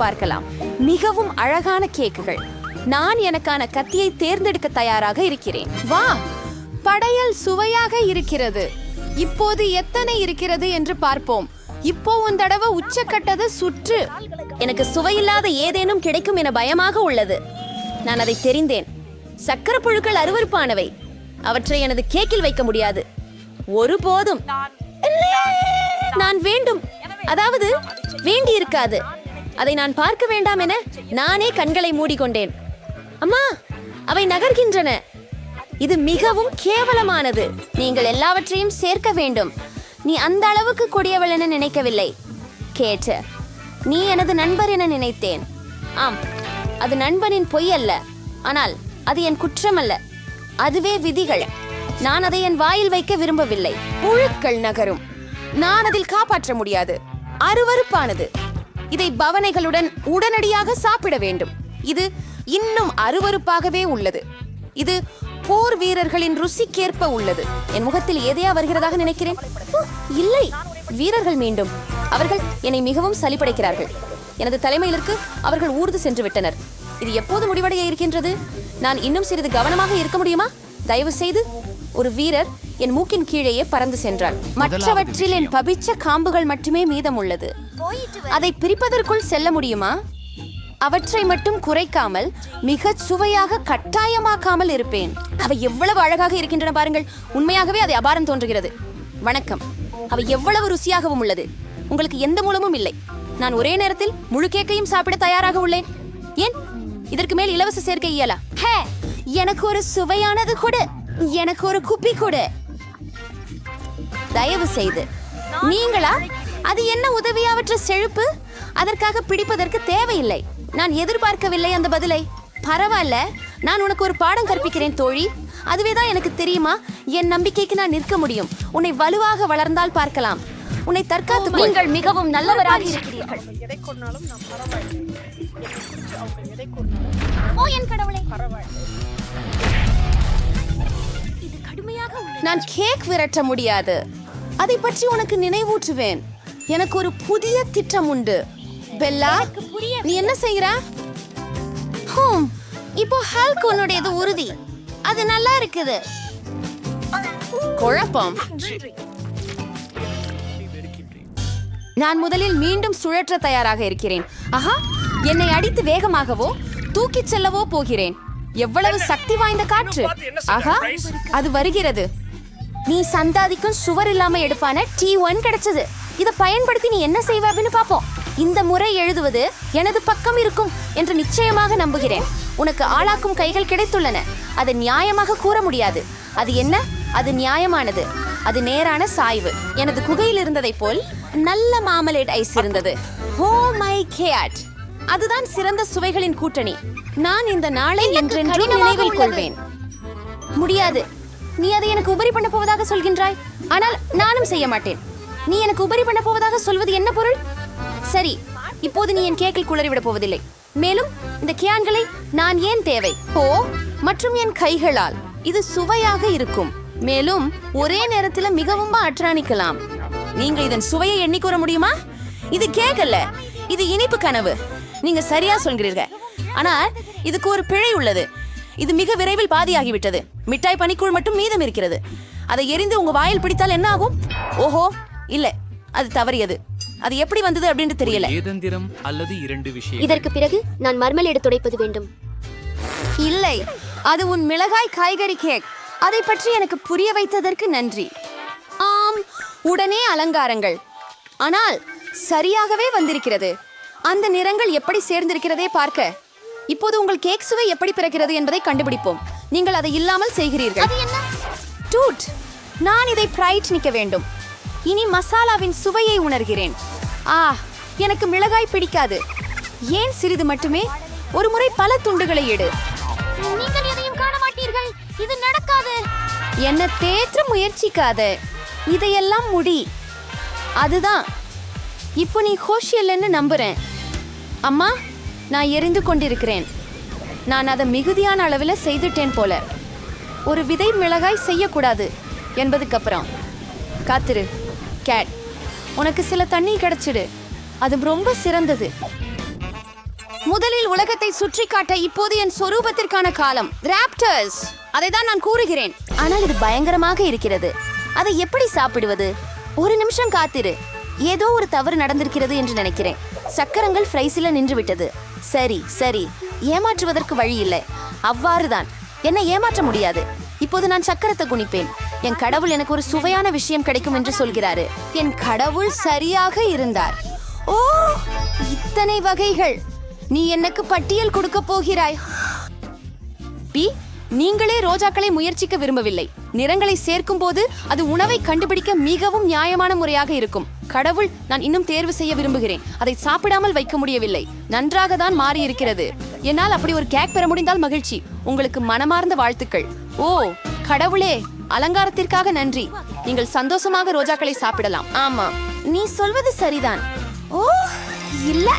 பார்க்கலாம். மிகவும் அழகான கேக்குகள். நான் எனக்கான கத்தியை தேர்ந்தெடுக்க தயாராக இருக்கிறேன். வா, படையல் சுவையாக இருக்கிறது. இப்போது எத்தனை இருக்கிறது என்று பார்ப்போம். இப்போ உன் தடவை உச்சக்கட்டது சுற்று. எனக்கு சுவையில்லாத ஏதேனும் கிடைக்கும் என பயமாக உள்ளது. நான் அதை தெரிந்தேன். சக்கரை புழுக்கள் அருவருப்பானவை. அவற்றை எனது கேக்கில் வைக்க முடியாது ஒருபோதும். நான் வேண்டும், அதாவது வேண்டி இருக்காது. அதை நான் பார்க்க வேண்டாம் என நானே கண்களை மூடிக்கொண்டேன். அம்மா, அவை நகர்கின்றன. இது மிகவும் கேவலமானது. நீங்கள் எல்லாவற்றையும் சேர்க்க வேண்டும். நீ அந்த அளவுக்கு கொடியவள் என நினைக்கவில்லை. கேட்ட, நீ எனது நண்பர் என நினைத்தேன். ஆம், அது நண்பனின் பொய் அல்ல, ஆனால் அது என் குற்றம் அல்ல. அதுவே விதிகள். நான் அதை என் வாயில் வைக்க விரும்பவில்லை. புழுக்கள் நகரும். நான் அதில் காப்பாற்ற முடியாது. அருவருப்பானது. இதை பவனைகளுடன் உடனடியாக சாப்பிட வேண்டும். இது இன்னும் அருவருப்பாகவே உள்ளது. இது போர் வீரர்களின் ருசிக்கேற்ப உள்ளது. என் முகத்தில் எதையா வருகிறதாக நினைக்கிறேன். இல்லை, வீரர்கள் மீண்டும். அவர்கள் என்னை மிகவும் சலிப்படைக்கிறார்கள். எனது தலைமையிலிருக்கு அவர்கள் ஊர்ந்து சென்று விட்டனர். இது எப்போது முடிவடைய இருக்கின்றது? நான் இன்னும் சிறிது கவனமாக இருக்க முடியுமா? தயவு செய்து. ஒரு வீரர் என் மூக்கின் கீழேயே பறந்து சென்றார். மற்றவற்றில் என் பபிச்ச காம்புகள் மட்டுமே மீதம் உள்ளது. அதை பிரிப்பதற்குள் செல்ல முடியுமா? அவற்றை மட்டும் குறைக்காமல் மிக சுவையாக கட்டாயமாக்காமல் இருப்பேன். அவை எவ்வளவு அழகாக இருக்கின்றன பாருங்கள். உண்மையாகவே அதை அபாரம் தோன்றுகிறது. வணக்கம். அவை எவ்வளவு ருசியாகவும் உள்ளது. உங்களுக்கு எந்த மூலமும் இல்லை. நான் ஒரே நேரத்தில் முழு கேக்கையும் சாப்பிட தயாராக உள்ளேன். ஏன் இதற்கு மேல் இலவச சேர்க்கை இயலா? ஹே, எனக்கு ஒரு சுவையானது கொடு. எனக்கு ஒரு குப்பி கொடு, தயவு செய்து. நீங்களா? அது என்ன உதவியாவற்ற செழிப்பு? அதற்காக பிடிப்பதற்கு தேவையில்லை. நான் எதிர்பார்க்கவில்லை அந்த பதிலை. பரவாயில்ல, நான் உனக்கு ஒரு பாடம் கற்பிக்கிறேன் தோழி. அதுவேதான் எனக்கு தெரியுமா. என் நம்பிக்கைக்கு நான் நிற்க முடியும். உன்னை வலுவாக வளர்ந்தால் பார்க்கலாம். உன்னை தற்காத்து. நீங்கள் மிகவும் நல்லவராக இருக்கிறீர்கள். ஓ என் கடவுளே, நான் கேக் விரட்ட முடியாது. அதை பற்றி உனக்கு நினைவூற்றுவேன். எனக்கு ஒரு புதிய திட்டம் உண்டு. பெல்லா, நீ என்ன செய்கிற? இப்போ ஹல்க் உன்னுடையது உறுதி. அது நல்லா இருக்குது. குழப்பம். நான் முதலில் மீண்டும் சுழற்ற தயாராக இருக்கிறேன். ஆஹா, என்னை அடித்து வேகமாகவோ தூக்கிச் செல்லவோ போகிறேன். எவ்வளவு சக்தி வாய்ந்த காற்று! ஆஹா, அது வருகிறது. நீ சந்தாதிக்கும் சுவர் இல்லாம எடுப்பான T1 கிடைச்சது. இதை பயன்படுத்தி நீ என்ன செய்வ அப்படின்னு பாப்போம். இந்த முறை எழுதுவது எனது பக்கம் இருக்கும் என்று நிச்சயமாக நம்புகிறேன். உனக்கு ஆளாக்கும் கைகள் கிடைத்துள்ளன. அதை நியாயமாக கூற முடியாது. அது என்ன? அது நியாயமானது. அது நேரான சாய்வு. எனது குகையில் இருந்ததை போல் நல்ல மாமலேட் ஐஸ் இருந்தது. Oh my cat! அதுதான் சிறந்த சுவைகளின் கூட்டணி. நான் இந்த நாளை என்றென்றும் நினைவில் கொள்வேன். முடியாது. நீ அதை எனக்கு உபரி பண்ண போவதாக சொல்கின்றாய். ஆனால் நானும் செய்ய மாட்டேன். நீ எனக்கு உபரி பண்ண போவதாக சொல்வது என்ன பொருள்? சரி, இப்போது நீ என் கேக்கில் குளறிவிட போவதில்லை. மேலும் இந்த கியான்களை நான் ஏன் தேவை? ஓ, மற்றும் என் கைகளால் இது சுவையாக இருக்கும். மேலும் ஒரே நேரத்தில் மிகவும் அற்றாணிக்கலாம். நீங்க இதன் சுவையை எண்ணி கூற முடியுமா? இது கேக் அல்ல, இது இனிப்பு கனவு. நீங்க சரியா சொல்கிறீர்கள். ஆனால் இதுக்கு ஒரு பிழை உள்ளது. இது மிக விரைவில் பாதியாகிவிட்டது. மிட்டாய் பனிக்கூழ் மட்டும் மீதம் இருக்கிறது. அதை எரிந்து உங்க வாயில் பிடித்தால் என்ன ஆகும்? ஓஹோ, இல்ல, அது தவறியது. அது எப்படி வந்தது அப்படின்னு தெரியல. ஏதந்திரம் அல்லது இரண்டு விஷயம். இதற்கு பிறகு நான் மர்மலேடு துடைப்பது வேண்டும். இல்லை, அது உன் மிளகாய் காய்கறி கேக். அதை பற்றி எனக்கு புரிய வைத்ததற்கு நன்றி. ஆம், உடனே அலங்காரங்கள். ஆனால் சரியாகவே வந்திருக்கிறது. அந்த நிறங்கள் எப்படி சேர்ந்திருக்கிறதே பார்க்க. இப்போது உங்கள் கேக் சுவை எப்படி பிறக்கிறது என்பதை கண்டுபிடிப்போம். நீங்கள் அதை இல்லாமல் செய்கிறீர்கள். டூட், நான் இதை பிரைட்னிக்க வேண்டும். இனி மசாலாவின் சுவையை உணர்கிறேன். எனக்கு மிளகாய் பிடிக்காது. ஏன் சிறிது மட்டுமே? ஒரு முறை பல துண்டுகளை எடு. நீங்கள் எதையும் காண மாட்டீர்கள். இது நடக்காது. என்ன தேற்ற முயற்சிக்காத. இதையெல்லாம் முடி. அதுதான். இப்போ நீ ஹோஷியல்னு நம்புறேன். அம்மா, நான் எரிந்து கொண்டிருக்கிறேன். நான் அதை மிகுதியான அளவில் செய்துட்டேன் போல. ஒரு விதை மிளகாய் செய்யக்கூடாது என்பதுக்கு அப்புறம் காத்திரு. கேட், உனக்கு சில தண்ணி கிடைச்சிடு. அது ரொம்ப சிறந்தது. முதலில் உலகத்தை சுற்றி காட்ட இப்போது என் சொரூபத்திற்கான காலம். ராப்டர்ஸ், அதை தான் நான் கூறுகிறேன். ஆனால் இது பயங்கரமாக இருக்கிறது. அதை எப்படி சாப்பிடுவது? ஒரு நிமிஷம் காத்திரு. ஏதோ ஒரு தவறு நடந்திருக்கிறது என்று நினைக்கிறேன். சக்கரங்கள் ஃப்ரைஸில் நின்று விட்டது. சரி சரி, ஏமாற்றுவதற்கு வழி இல்லை. அவ்வாறுதான், என்னை ஏமாற்ற முடியாது. இப்போது நான் சக்கரத்தை குனிப்பேன். என் கடவுள் எனக்கு ஒரு சுவையான விஷயம் கிடைக்கும் என்று சொல்கிறாரு. என் கடவுள் சரியாக இருந்தார். ஓ, இத்தனை வகைகள்! நீ எனக்கு பட்டியல் கொடுக்க போகிறாய். பி, நீங்களே ரோஜாக்களை முயற்சிக்க விரும்பவில்லை. நிறங்களை சேர்க்கும் போது அது உணவை கண்டுபிடிக்க மிகவும் நியாயமான முறையாக இருக்கும். கடவுள், நான் இன்னும் தேர்வு செய்ய விரும்புகிறேன். அதை சாப்பிடாமல் வைக்க முடியவில்லை. நன்றாக தான் மாறி இருக்கிறது. என்னால் அப்படி ஒரு கேக் பெற முடிந்தால் மகிழ்ச்சி. உங்களுக்கு மனமார்ந்த வாழ்த்துக்கள். ஓ கடவுளே, அலங்காரத்திற்காக நன்றி. நீங்கள் சந்தோஷமாக ரோஜாக்களை சாப்பிடலாம். ஆமா, நீ சொல்வது சரிதான். ஓ இல்ல,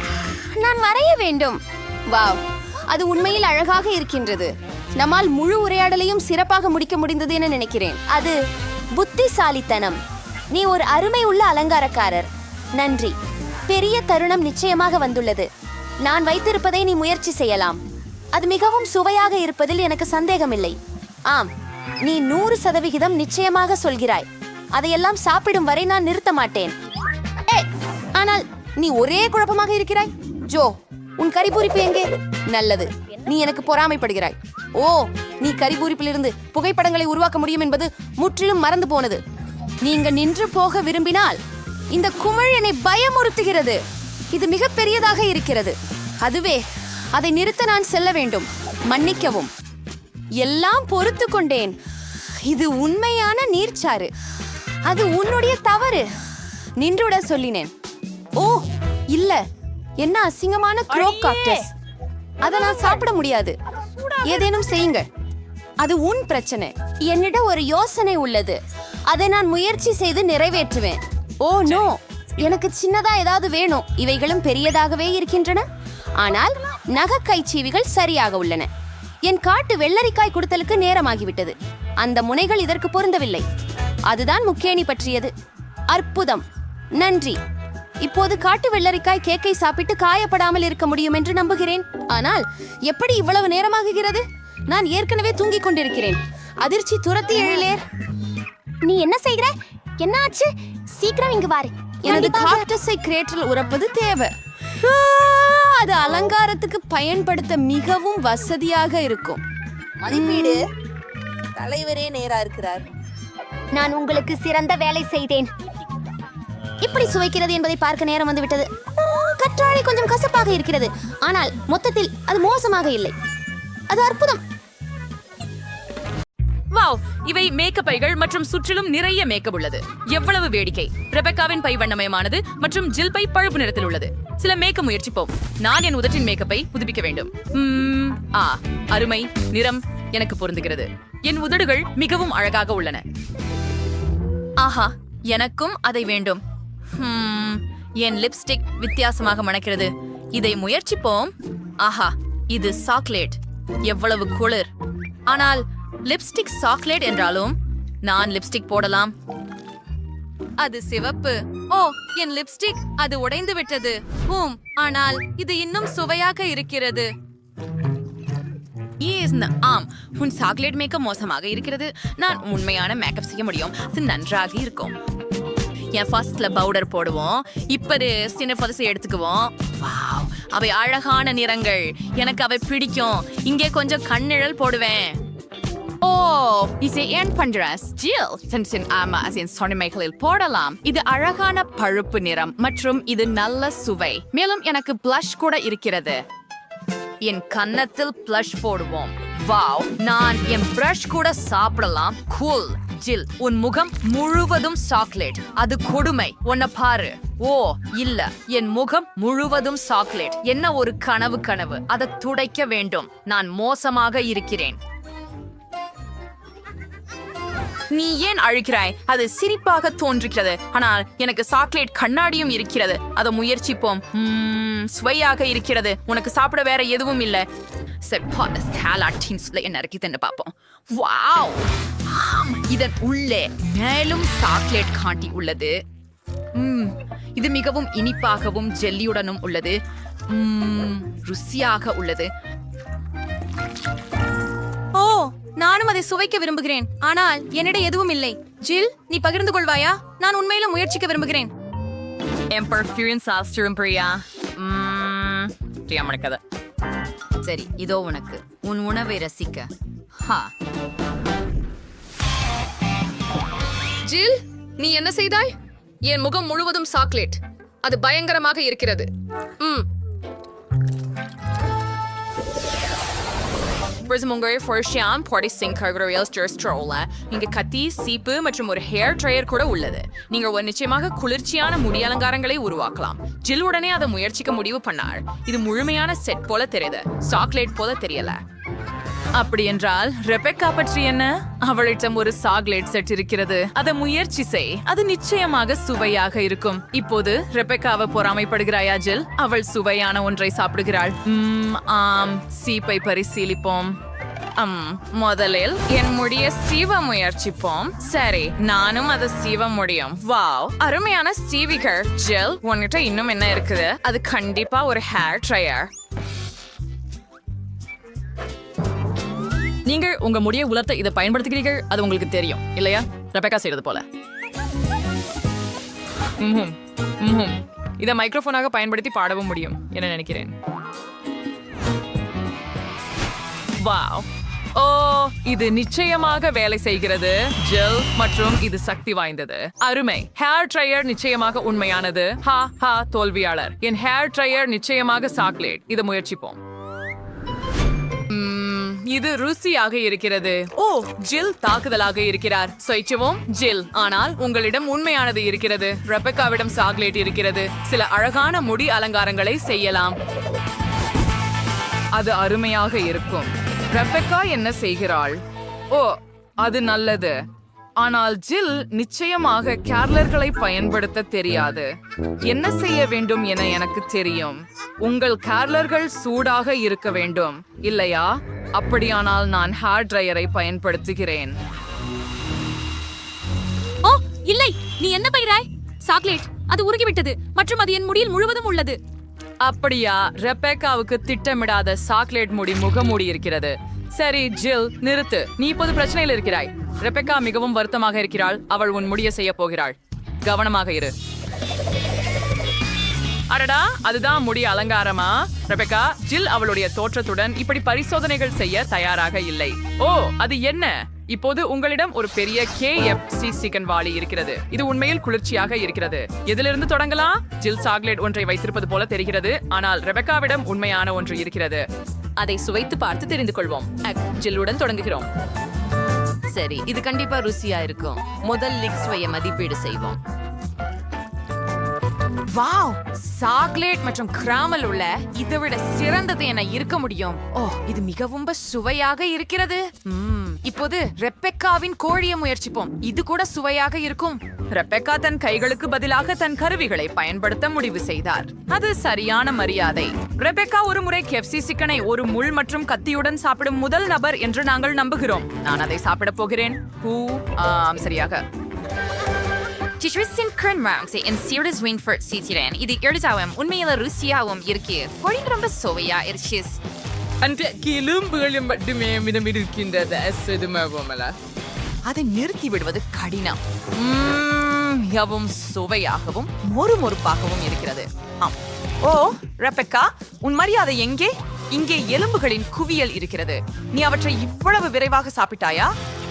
நான் வரைய வேண்டும். வாவ், அது உண்மையில் அழகாக இருக்கின்றது. நம்மால் முழு உரையாடலையும் சிறப்பாக முடிக்க முடிந்தது என நினைக்கிறேன். அது புத்திசாலித்தனம். நீ ஒரு அருமை உள்ள அலங்காரக்காரர். நன்றி. பெரிய தருணம் நிச்சயமாக வந்துள்ளது. நான் வைத்திருப்பதை நீ முயற்சி செய்யலாம். அது மிகவும் சுவையாக இருப்பதில் எனக்கு சந்தேகமில்லை. ஆம், நீ 100% நிச்சயமாக சொல்கிறாய். அதையெல்லாம் சாப்பிடும் வரை நான் நிறுத்த மாட்டேன். ஆனால் நீ ஒரே குழப்பமாக இருக்கிறாய். ஜோ, உன் கரிபூரிப்பு எங்கே? நல்லது, நீ எனக்கு பொறாமைப்படுகிறாய். ஓ, நீ கரிபூரிப்பிலிருந்து புகைப்படங்களை உருவாக்க முடியும் என்பது முற்றிலும் மறந்து போனது. நீங்க நின்று போக விரும்பினால் இந்த குமிழ் என்னை பயமுறுத்துகிறது. இது மிக பெரியதாக இருக்கிறது. அதுவே, அதை நிறுத்த நான் செல்ல வேண்டும். மன்னிக்கவும். எல்லாம் பொறுத்து கொண்டேன். இது உண்மையான நீர்ச்சாறு. அது உன்னுடைய தவறு. நின்றுவிட சொல்லினேன். ஓ இல்ல, என்ன அசிங்கமான க்ரோக் காக்டஸ். அதை நான் சாப்பிட முடியாது. ஏதேனும் செய்யுங்க. அது உன் பிரச்சனை. என்னிடம் ஒரு யோசனை உள்ளது. அதை நான் முயற்சி செய்து நிறைவேற்றுவேன். ஓ நோ, எனக்கு சின்னதா ஏதாவது வேணும். இவைகளும் பெரியதாகவே இருக்கின்றன. ஆனால் நகைக்கைச்சீவிகள் சரியாக உள்ளன. என் காட்டு வெள்ளரிக்காய் குடுத்தலுக்கு நேரமாகிவிட்டது. அந்த முனைகள் இதற்கு பொருந்தவில்லை. அதுதான் முக்கேணி பற்றியது. அற்புதம், நன்றி. இப்போது காட்டு வெள்ளரிக்காய் கேக்கை சாப்பிட்டு காயப்படாமல் இருக்க முடியும் என்று நம்புகிறேன். ஆனால் எப்படி இவ்வளவு நேரமாகுகிறது? நான் ஏற்கனவே தூங்கிக் கொண்டிருக்கிறேன். அதிர்ச்சி துரத்தி எழிலேர். நீ என்ன செய்கிற? என்ன ஆச்சு? சீக்கிரம் இங்கு வாரு. எனது காக்டஸை கிரேட்டில் உரப்பது தேவை. அது அலங்காரத்துக்கு பயன்படுத்த மிகவும் வசதியாக இருக்கும். மதிப்பீடு தலைவரே நேரா இருக்கிறார். நான் உங்களுக்கு சிறந்த வேலை செய்தேன். இப்படி சுவைக்கிறது என்பதை பார்க்க நேரம் வந்துவிட்டது. கற்றாழை கொஞ்சம் கசப்பாக இருக்கிறது. ஆனால் மொத்தத்தில் அது மோசமாக இல்லை. அது அற்புதம். வாவ், இவை மேக்கப் பைகள் மற்றும் சுற்றிலும் நிறைய மேக்கப் உள்ளது. எவ்வளவு வேடிக்கை! ரெபெக்காவின் பை வண்ணமயமானது மற்றும் ஜில் பை பழுப்பு நிறத்தில் உள்ளது. சில மேக்கப் முயற்சிப்போம். நான் என் உதட்டின் மேக்கப்பை புதுப்பிக்க வேண்டும். அருமை நிறம் எனக்கு பொருந்துகிறது. என் உதடுகள் மிகவும் அழகாக உள்ளன. ஆஹா, எனக்கும் அதை வேண்டும். என் லிப்ஸ்டிக் வித்தியாசமாக மணக்கிறது. இதை முயற்சிப்போம். ஆஹா, இது சாக்லேட். எவ்வளவு குளிர்! ஆனால் லிப்ஸ்டிக் சாக்லேட் என்றாலும் நான் லிப்ஸ்டிக் போடலாம். அது சிவப்பு. ஓ, என் லிப்ஸ்டிக் அது உடைந்து விட்டது. ஆனால் இது இன்னும் சுவையாக இருக்கிறது. ஆம், உன் சாக்லேட் மேக்கப் மோசமாக இருக்கிறது. நான் உண்மையான மேக்கப் செய்ய முடியும். இது நன்றாக இருக்கும். என் ஃபர்ஸ்ட்ல பவுடர் போடுவோம். இப்போது சின்ன பதசை எடுத்துக்குவோம். வாவ், அவை அழகான நிறங்கள். எனக்கு அவை பிடிக்கும். இங்கே கொஞ்சம் கண்ணிழல் போடுவேன். ஓ, இதை ஏன் பண்றாஸ்? ஜில் சொன்னைகளில் போடலாம். இது அழகான பழுப்பு நிறம் மற்றும் இது நல்ல சுவை. மேலும் எனக்கு பிளஷ் கூட இருக்கிறது. என் கன்னத்தில் பிளஷ் போடுவோம். வாவ், நான் என் பிரஷ் கூட சாப்பிடலாம். கூல். ஜில், உன் முகம் முழுவதும் சாக்லேட். அது கொடுமை. உன்னை பாரு. ஓ இல்ல, என் முகம் முழுவதும் சாக்லேட். என்ன ஒரு கனவு. அதை துடைக்க வேண்டும். நான் மோசமாக இருக்கிறேன். நீ ஏன் அழுகிறாய்? அது சிரிப்பாக தோன்றுகிறது. ஆனால் எனக்கு சாக்லேட் கண்ணாடியும் இருக்கிறது. அதை முயற்சிப்போம். சுவையாக இருக்கிறது. உனக்கு சாப்பிட வேற எதுவும் இல்லை. என்ன இருக்குதுன்னு பார்ப்போம். வாவ், இதன் உள்ளே மேலும் சாக்லேட் காண்டி உள்ளது. இது மிகவும் இனிப்பாகவும் ஜெல்லியுடனும் உள்ளது. ருசியாக உள்ளது. ஓ, நானும் அதை சுவைக்க விரும்புகிறேன். ஆனால் என்னிடம் எதுவும் இல்லை. ஜில், நீ பகிர்ந்து கொள்வாயா? நான் உண்மையில முயற்சிக்க விரும்புகிறேன். என் பர்ஃபியூம் சாஸ்திரம் பிரியா. கதை. சரி, இதோ உனக்கு உன் உணவை ரசிக்க. ஹா, ஜில், நீ என்ன செய்தாய்? என் முகம் முழுவதும் சாக்லேட். அது பயங்கரமாக இருக்கிறது. இங்க கத்தி, சீப்பு மற்றும் ஒரு ஹேர் ட்ரையர் கூட உள்ளது. நீங்க ஒரு நிச்சயமாக குளிர்ச்சியான முடி அலங்காரங்களை உருவாக்கலாம். ஜில் உடனே அதை முயற்சிக்க முடிவு பண்ணாள். இது முழுமையான செட் போல தெரியுது, சாக்லேட் போல தெரியல. அப்படி என்றால் ரெபெக்கா பற்றி என்ன? அவளிடம் ஒரு சாக்லேட் செட் இருக்கிறது. அதை முயற்சி செய், அது நிச்சயமாக சுவையாக இருக்கும். இப்போது ரெபெக்காவை பொறாமைப்படுகிறாயா ஜில்? அவள் சுவையான ஒன்றை சாப்பிடுகிறாள். ஆம், சீப்பை பரிசீலிப்போம். முதலில் என் முடிய சீவ முயற்சிப்போம். சரி, நானும் அதை சீவ முடியும். வாவ், அருமையான சீவிகள். ஜில், உன்கிட்ட இன்னும் என்ன இருக்குது? அது கண்டிப்பா ஒரு ஹேர் ட்ரையர். நீங்கள் உங்க முடியை உலர்த்த இதை பயன்படுத்துகிறீர்கள், அது உங்களுக்கு தெரியும் இல்லையா? ரெபெக்கா செய்யறது போல. இதை மைக்ரோஃபோனாக பயன்படுத்தி பாடவும் முடியும் என நினைக்கிறேன். வாவ், ஓ, இது நிச்சயமாக வேலை செய்கிறது ஜெல், மற்றும் இது சக்தி வாய்ந்தது. அருமை. ஹேர் ட்ரையர் நிச்சயமாக உண்மையானது. தோல்வியாளர். என் ஹேர் ட்ரையர் நிச்சயமாக சாக்லேட். இதை முயற்சிப்போம். இது ருசியாக இருக்கிறது. ஓ, ஜில் தாக்குதலாக இருக்கிறார். சொய்ச்சுவோம் ஜில். ஆனால் உங்களிடம் உண்மையானது இருக்கிறது. ரெபெக்காவிடம் சாக்லேட் இருக்கிறது. சில அழகான முடி அலங்காரங்களை செய்யலாம். அது அருமையாக இருக்கும். ரெபெக்கா என்ன செய்கிறாள்? ஓ, அது நல்லது. ஆனால் ஜில் நிச்சயமாக கேர்லர்களை பயன்படுத்த தெரியாது. என்ன செய்ய வேண்டும் என எனக்கு தெரியும். உங்கள் கேர்லர்கள் சூடாக இருக்க வேண்டும் இல்லையா? அப்படியானால் நான் ஹேர் ட்ரையரை பயன்படுத்துகிறேன். ஓ, இல்லை, நீ என்ன பயிராய்? சாக்லேட், அது உருகிவிட்டது மற்றும் அது என் முடியில் முழுவதும் உள்ளது. அப்படியா? ரெபெக்காவுக்கு திட்டமிடாத சாக்லேட் முடி முகமூடி இருக்கிறது. சரி ஜில், நிறுத்து. நீ இப்போது பிரச்சனையில் இருக்கிறாய். ரெபெக்கா மிகவும் வருத்தமாக இருக்கிறாள். அவள் உன் முடிய செய்ய போகிறாள். கவனமாக இரு. அடடா, அதுதான் முடி அலங்காரமா? ரெபெக்கா, ஜில் அவளுடைய தோற்றத்துடன் இப்படி பரிசோதனைகள் செய்ய தயாராக இல்லை. ஓ, அது என்ன? இப்போது உங்களிடம் ஒரு பெரிய KFC சிக்கன் வாளி இருக்கிறது. இது உண்மையில் குளிர்ச்சியாக இருக்கிறது. எதிலிருந்து தொடங்கலாம்? ஜில் சாக்லேட் ஒன்றை வைத்திருப்பது போல தெரிகிறது, ஆனால் ரெபெக்காவிடம் உண்மையான ஒன்று இருக்கிறது. அதை சுவைத்து பார்த்து தெரிந்து கொள்வோம். ஜில்லுடன் தொடங்குகிறோம். சரி, இது கண்டிப்பா ருசியா இருக்கும். முதல் லிக் சுவையை மதிப்பீடு செய்வோம். வாவ், சாக்லேட் மற்றும் கிராமல் உள்ள இதை விட சிறந்தது என இருக்க முடியும். ஓ, இது மிகவும் சுவையாக இருக்கிறது. இப்போது ரெபெக்காவின் கோழியை முயற்சிப்போம். இது கூட சுவையாக இருக்கும். ரெபெக்கா தன் கைகளுக்கு பதிலாக தன் கருவிகளை பயன்படுத்த முடிவு செய்தார். அது சரியான மரியாதை. ரெபெக்கா ஒரு முறை KFC சிக்கனை ஒரு முள் மற்றும் கத்தியுடன் சாப்பிடும் முதல் நபர் என்று நாங்கள் நம்புகிறோம். நான் அதை சாப்பிட போகிறேன். சரியாக. இது எழுதாவும் உண்மையில ருசியாவும் இருக்கு. பொடி ரொம்ப சுவையா இருக்கு. அந்த கிளும்புகளும் மட்டுமே மிதம் இருக்கின்றது. அதை நிறுத்தி விடுவது கடினம். மிகவும் சுவையாகவும் மொறுமொறுப்பாகவும் இருக்கிறது. ஓ, ரெபெக்கா, உன் மரியாதை எங்கே? இங்கே எலும்புகளின் குவியல் இருக்கிறது. நீ அவற்றை இவ்வளவு விரைவாக சாப்பிட்டாயா?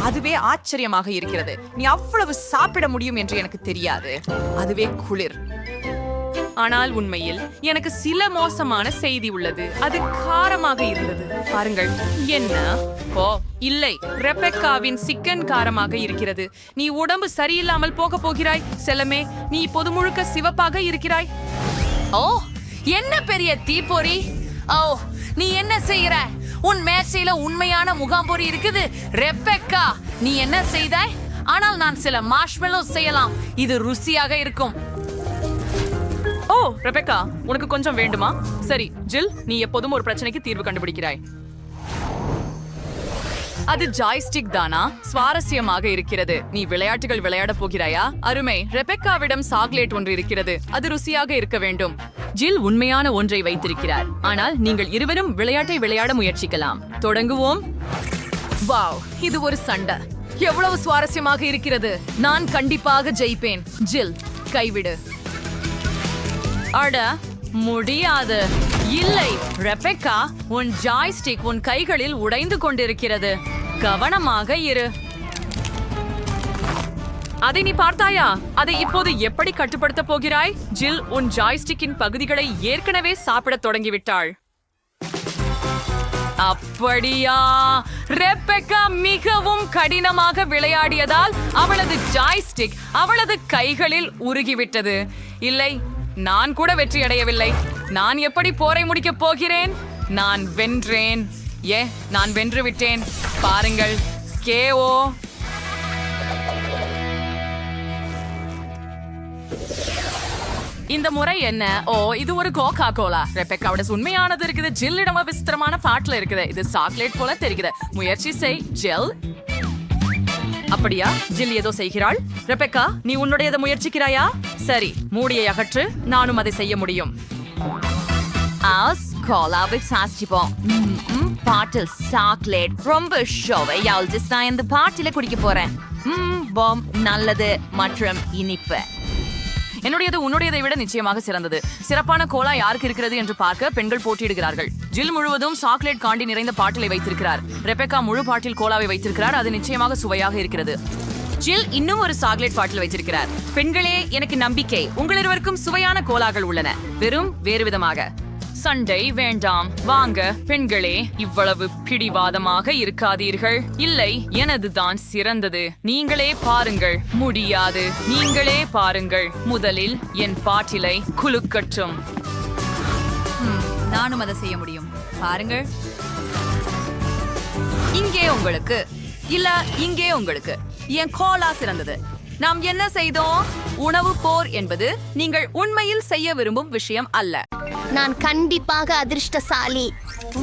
அதுவே ஆச்சரியமாக இருக்கிறது. நீ அவ்வளவு சாப்பிட முடியும் என்று எனக்கு தெரியாது. அதுவே குளிர். ஆனால் உண்மையில் எனக்கு சில மோசமான செய்தி உள்ளது. அது காரமாக இருந்தது. பாருங்கள். என்ன? ஓ, இல்லை, ரெபெக்காவின் சிக்கன் காரமாக இருக்கிறது. நீ உடம்பு சரியில்லாமல் போக போகிறாய் செல்லமே. நீ இப்போது முழுக்க சிவப்பாக இருக்கிறாய். ஓ, என்ன பெரிய தீப்பொறி! ஓ, நீ என்ன செய்கிற? உன் மேசையில உண்மையான முகாம்பொறி இருக்குது. ரெபெக்கா, நீ என்ன செய்தாய்? ஆனால் நான் சில மார்ஷ்மெல்லோ செய்யலாம். இது ருசியாக இருக்கும். ஓ, ரெபெக்கா, உனக்கு கொஞ்சம் வேண்டுமா? சரி ஜில், நீ எப்போதும் ஒரு பிரச்சனைக்கு தீர்வு கண்டுபிடிக்கிறாய். அது ஜாய்ஸ்டிக் தானா? சுவாரஸ்யமாக இருக்கிறது. நீ விளையாட்டுகள் விளையாடப் போகிறாயா? அருமை. ரெபெக்காவிடம் சாக்லேட் ஒன்று இருக்கிறது. அது ருசியாக இருக்க வேண்டும். ஜில் உண்மையான ஒன்றை வைத்திருக்கிறார். ஆனால் நீங்கள் இருவரும் விளையாட்டை விளையாட முயற்சிக்கலாம். தொடங்குவோம். வாவ், இது ஒரு சண்டை. எவ்வளவு சுவாரஸ்யமாக இருக்கிறது. நான் கண்டிப்பாக ஜெயிப்பேன். ஜில், கைவிடு. அட, முடியாது. இல்லை ரெபெக்கா, உன் ஜாய்ஸ்டிக் உன் கைகளில் உடைந்து கொண்டிருக்கிறது. கவனமாக இரு. அதை நீ பார்த்தாயா? அதை இப்போது எப்படி கட்டுப்படுத்தப் போகிறாய்? ஜில் உன் ஜாய்ஸ்டிக்கின் பகுதிகளை ஏற்கனவே சாப்பிடத் தொடங்கிவிட்டாள். அப்படியா? ரெபெக்கா மிகவும் கடினமாக விளையாடியதால் அவளது ஜாய்ஸ்டிக் அவளது கைகளில் உருகிவிட்டது. இல்லை, நான் கூட வெற்றி அடையவில்லை. நான் எப்படி போரை முடிக்கப் போகிறேன்? நான் வென்றேன். நான் வென்று விட்டேன். பாருங்கள், கேஓ. இந்த முறை என்ன? ஓ, இது ஒரு கோகா கோலா. ரெபெக்காவோட உண்மையானது இருக்குது. ஜில்லிடம் விசித்திரமான பாட்டில் இருக்குது. இது சாக்லேட் போல தெரிகிறது. முயற்சி செய் ஜில். அப்படியா? ஜில் ஏதோ செய்கிறாள். ரெபெக்கா, நீ உன்னுடையதை முயற்சிக்கிறாயா? சரி, மூடியை அகற்று. நானும் அதை செய்ய முடியும். கோலாவை சாஸ்டிப்போம். பாட்டில் சாக்லேட் ரொம்ப ஷோவையால் நான் இந்த பாட்டில குடிக்க போறேன். பாம், நல்லது மற்றும் இனிப்பு. என்னுடையது உன்னுடையதை விட நிச்சயமாக சிறந்தது. சிறப்பான கோலா யாருக்கு இருக்கிறது என்று பார்க்க பெண்கள் போட்டியிடுகிறார்கள். ஜில் முழுவதும் சாக்லேட் காண்டி நிறைந்த பாட்டிலை வைத்திருக்கிறார். ரெபெக்கா முழு பாட்டில் கோலாவை வைத்திருக்கிறார். அது நிச்சயமாக சுவையாக இருக்கிறது. ஜில் இன்னும் ஒரு சாக்லேட் பாட்டில் வைத்திருக்கிறார். பெண்களே, எனக்கு நம்பிக்கை. உங்கள் இருவருக்கும் சுவையான கோலாக்கள் உள்ளன, வெறும் வேறு விதமாக. சண்டை வேண்டாம். வாங்க பெண்களே, இவ்வளவு பிடிவாதமாக இருக்காதீர்கள். இல்லை, எனதுதான் சிறந்தது. நீங்களே பாருங்கள். முடியாது, நீங்களே பாருங்கள். முதலில் என் பாட்டிலை குலுக்கட்டும். நானும் அதை செய்ய முடியும். பாருங்கள். இங்கே உங்களுக்கு இல்ல, இங்கே உங்களுக்கு. என் கோலா சிறந்தது. நாம் என்ன செய்தோம்? உணவு போர் என்பது நீங்கள் உண்மையில் செய்ய விரும்பும் விஷயம் அல்ல. நான் கண்டிப்பாக அதிர்ஷ்டசாலி.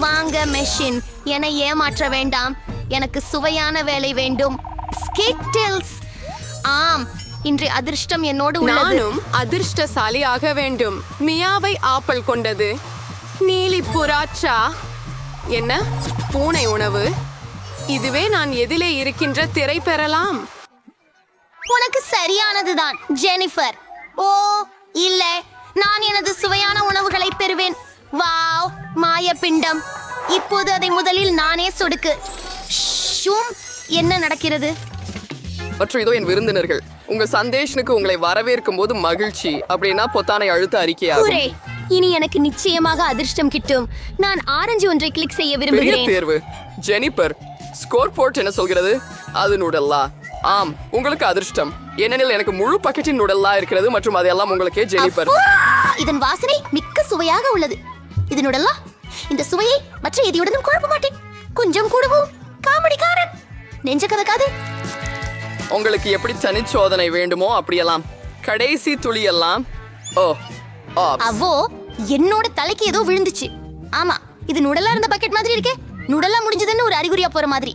வாங்க மெஷின், என்னை ஏமாற்ற வேண்டாம். எனக்கு சுவையான வேலை வேண்டும். ஸ்கிட்டில்ஸ். ஆம், இன்று அதிர்ஷ்டம் என்னோடு உள்ளது. நானும் அதிர்ஷ்டசாலி ஆக வேண்டும். மியாவை ஆப்பிள் கொண்டது. நீலி புறாச்சா. என்ன பூனை உணவு? இதுவே நான் எதிலே இருக்கின்ற திரை பெறலாம். உனக்கு சரியானதுதான் ஜெனிஃபர். ஓ இல்லை, நான் எனது சுவையான உணவுகளை பெறுவேன். வாவ், மாய பிண்டம். இப்போது அதை முதலில் நானே சொடுக்கு. ஷூம், என்ன நடக்கிறது? மற்றும் இதோ என் விருந்தினர்கள். உங்கள் சந்தேஷனுக்கு உங்களை வரவேற்கும் போது மகிழ்ச்சி. அப்படின்னா பொத்தானை அழுத்த அறிக்கையாகும். ஊரே, இனி எனக்கு நிச்சயமாக அதிர்ஷ்டம் கிட்டும். நான் ஆரஞ்சு ஒன்றை கிளிக் செய்ய பெரிய விரும்புகிறேன். தேர்வு. ஜெனிபர், ஸ்கோர் போர்ட் என்ன சொல்கிறது? அது நுடல்லா. ஆம், உங்களுக்கு அதிர்ஷ்டம். ஏனெனில் எனக்கு முழு பக்கெட்டின் நுடல்லா இருக்கிறது மற்றும் அதெல்லாம் உங்களுக்கே ஜெனிபர். இதன் வாசனை மிக்க சுவையாக உள்ளது. இதனுடல்லா இந்த சுவையை மற்ற எதையுடனும் குழப்ப மாட்டேன். கொஞ்சம் கூடவும் காமெடிக்காரன். நெஞ்ச கதக்காது. உங்களுக்கு எப்படி தனிச்சோதனை வேண்டுமோ அப்படியெல்லாம். கடைசி துளி எல்லாம். ஓ, அவோ, என்னோட தலைக்கு ஏதோ விழுந்துச்சு. ஆமா, இது நுடலா இருந்த பக்கெட் மாதிரி இருக்கே. நுடலா முடிஞ்சதுன்னு ஒரு அறிகுறியா போற மாதிரி.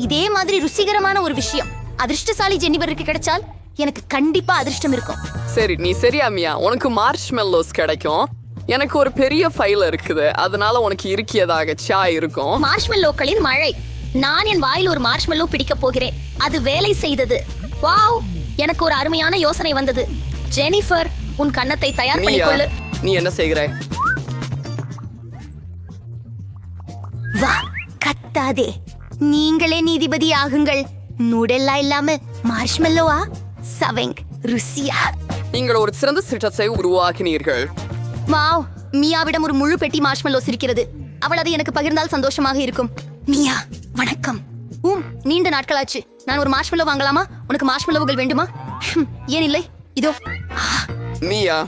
இதே மாதிரி ருசிகரமான ஒரு விஷயம் அதிர்ஷ்டசாலி ஜெனிபருக்கு கிடைச்சால் எனக்கு கண்டிப்பா அதிர்ஷ்டம் இருக்கும். சரி, நீ சரியா மியா? உனக்கு மார்ஷ்மெல்லோஸ் கிடைக்கும். எனக்கு ஒரு பெரிய ஃபைல் இருக்குது, அதனால உனக்கு இருக்கியதாக சாய் இருக்கும். மார்ஷ்மெல்லோக்களின் மழை. நான் என் வாயில் ஒரு மார்ஷ்மெல்லோ பிடிக்க போகிறேன். அது வேலை செய்தது. வாவ், எனக்கு ஒரு அருமையான யோசனை வந்தது. ஜெனிஃபர், உன் கன்னத்தை தயார் பண்ணிக்கொள்ளு. நீ என்ன செய்கிறாய்? வா, கத்தாதே. நீங்களே நீதிபதி ஆகுங்கள். நூடெல்லா இல்லாம மார்ஷ்மெல்லோவா? சவெங், ருசியா. நீங்கள் ஒரு சிறந்த திட்டத்தை உருவாக்கினீர்கள். வாவ், மியாவிடம் ஒரு முழு பெட்டி மார்ஷ்மெல்லோஸ் இருக்கிறது. அவள் அதை எனக்கு பகிர்ந்தால் சந்தோஷமாக இருக்கும். மியா, வணக்கம். நீண்ட நாட்களாச்சு. நான் ஒரு மார்ஷ்மெல்லோ வாங்கலாமா? உனக்கு மார்ஷ்மெல்லோவுகள் வேண்டுமா? ஏன் இல்லை, இதோ. மியா,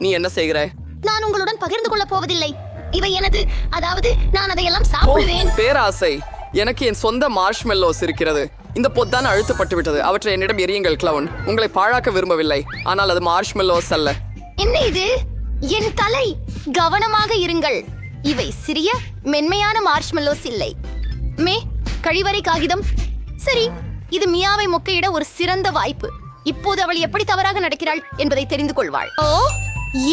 நீ என்ன செய்கிறாய்? நான் உங்களுடன் பகிர்ந்து கொள்ள போவதில்லை. இவை எனது, அதாவது நான் அதையெல்லாம் சாப்பிடுவேன். பேராசை. எனக்கு என் சொந்த மார்ஷ்மெல்லோஸ் இருக்கிறது. இந்த பொத்தான் அழுத்தப்பட்டு விட்டது. அவற்றை என்னிடம் எரியுங்கள் கிளவுன். உங்களை பாழாக்க விரும்பவில்லை, ஆனால் அது மார்ஷ்மெல்லோஸ் அல்ல. என்ன இது? என் தலை. கவனமாக இருங்கள். இவை சிறிய மென்மையான மார்ஷ்மெல்லோஸ் இல்லை. கழிவறை காகிதம். சரி, இது மியாவை மொக்கையிட ஒரு சிறந்த வாய்ப்பு. இப்போது அவள் எப்படி தவறாக நடக்கிறாள் என்பதை தெரிந்து கொள்வாள். ஓ,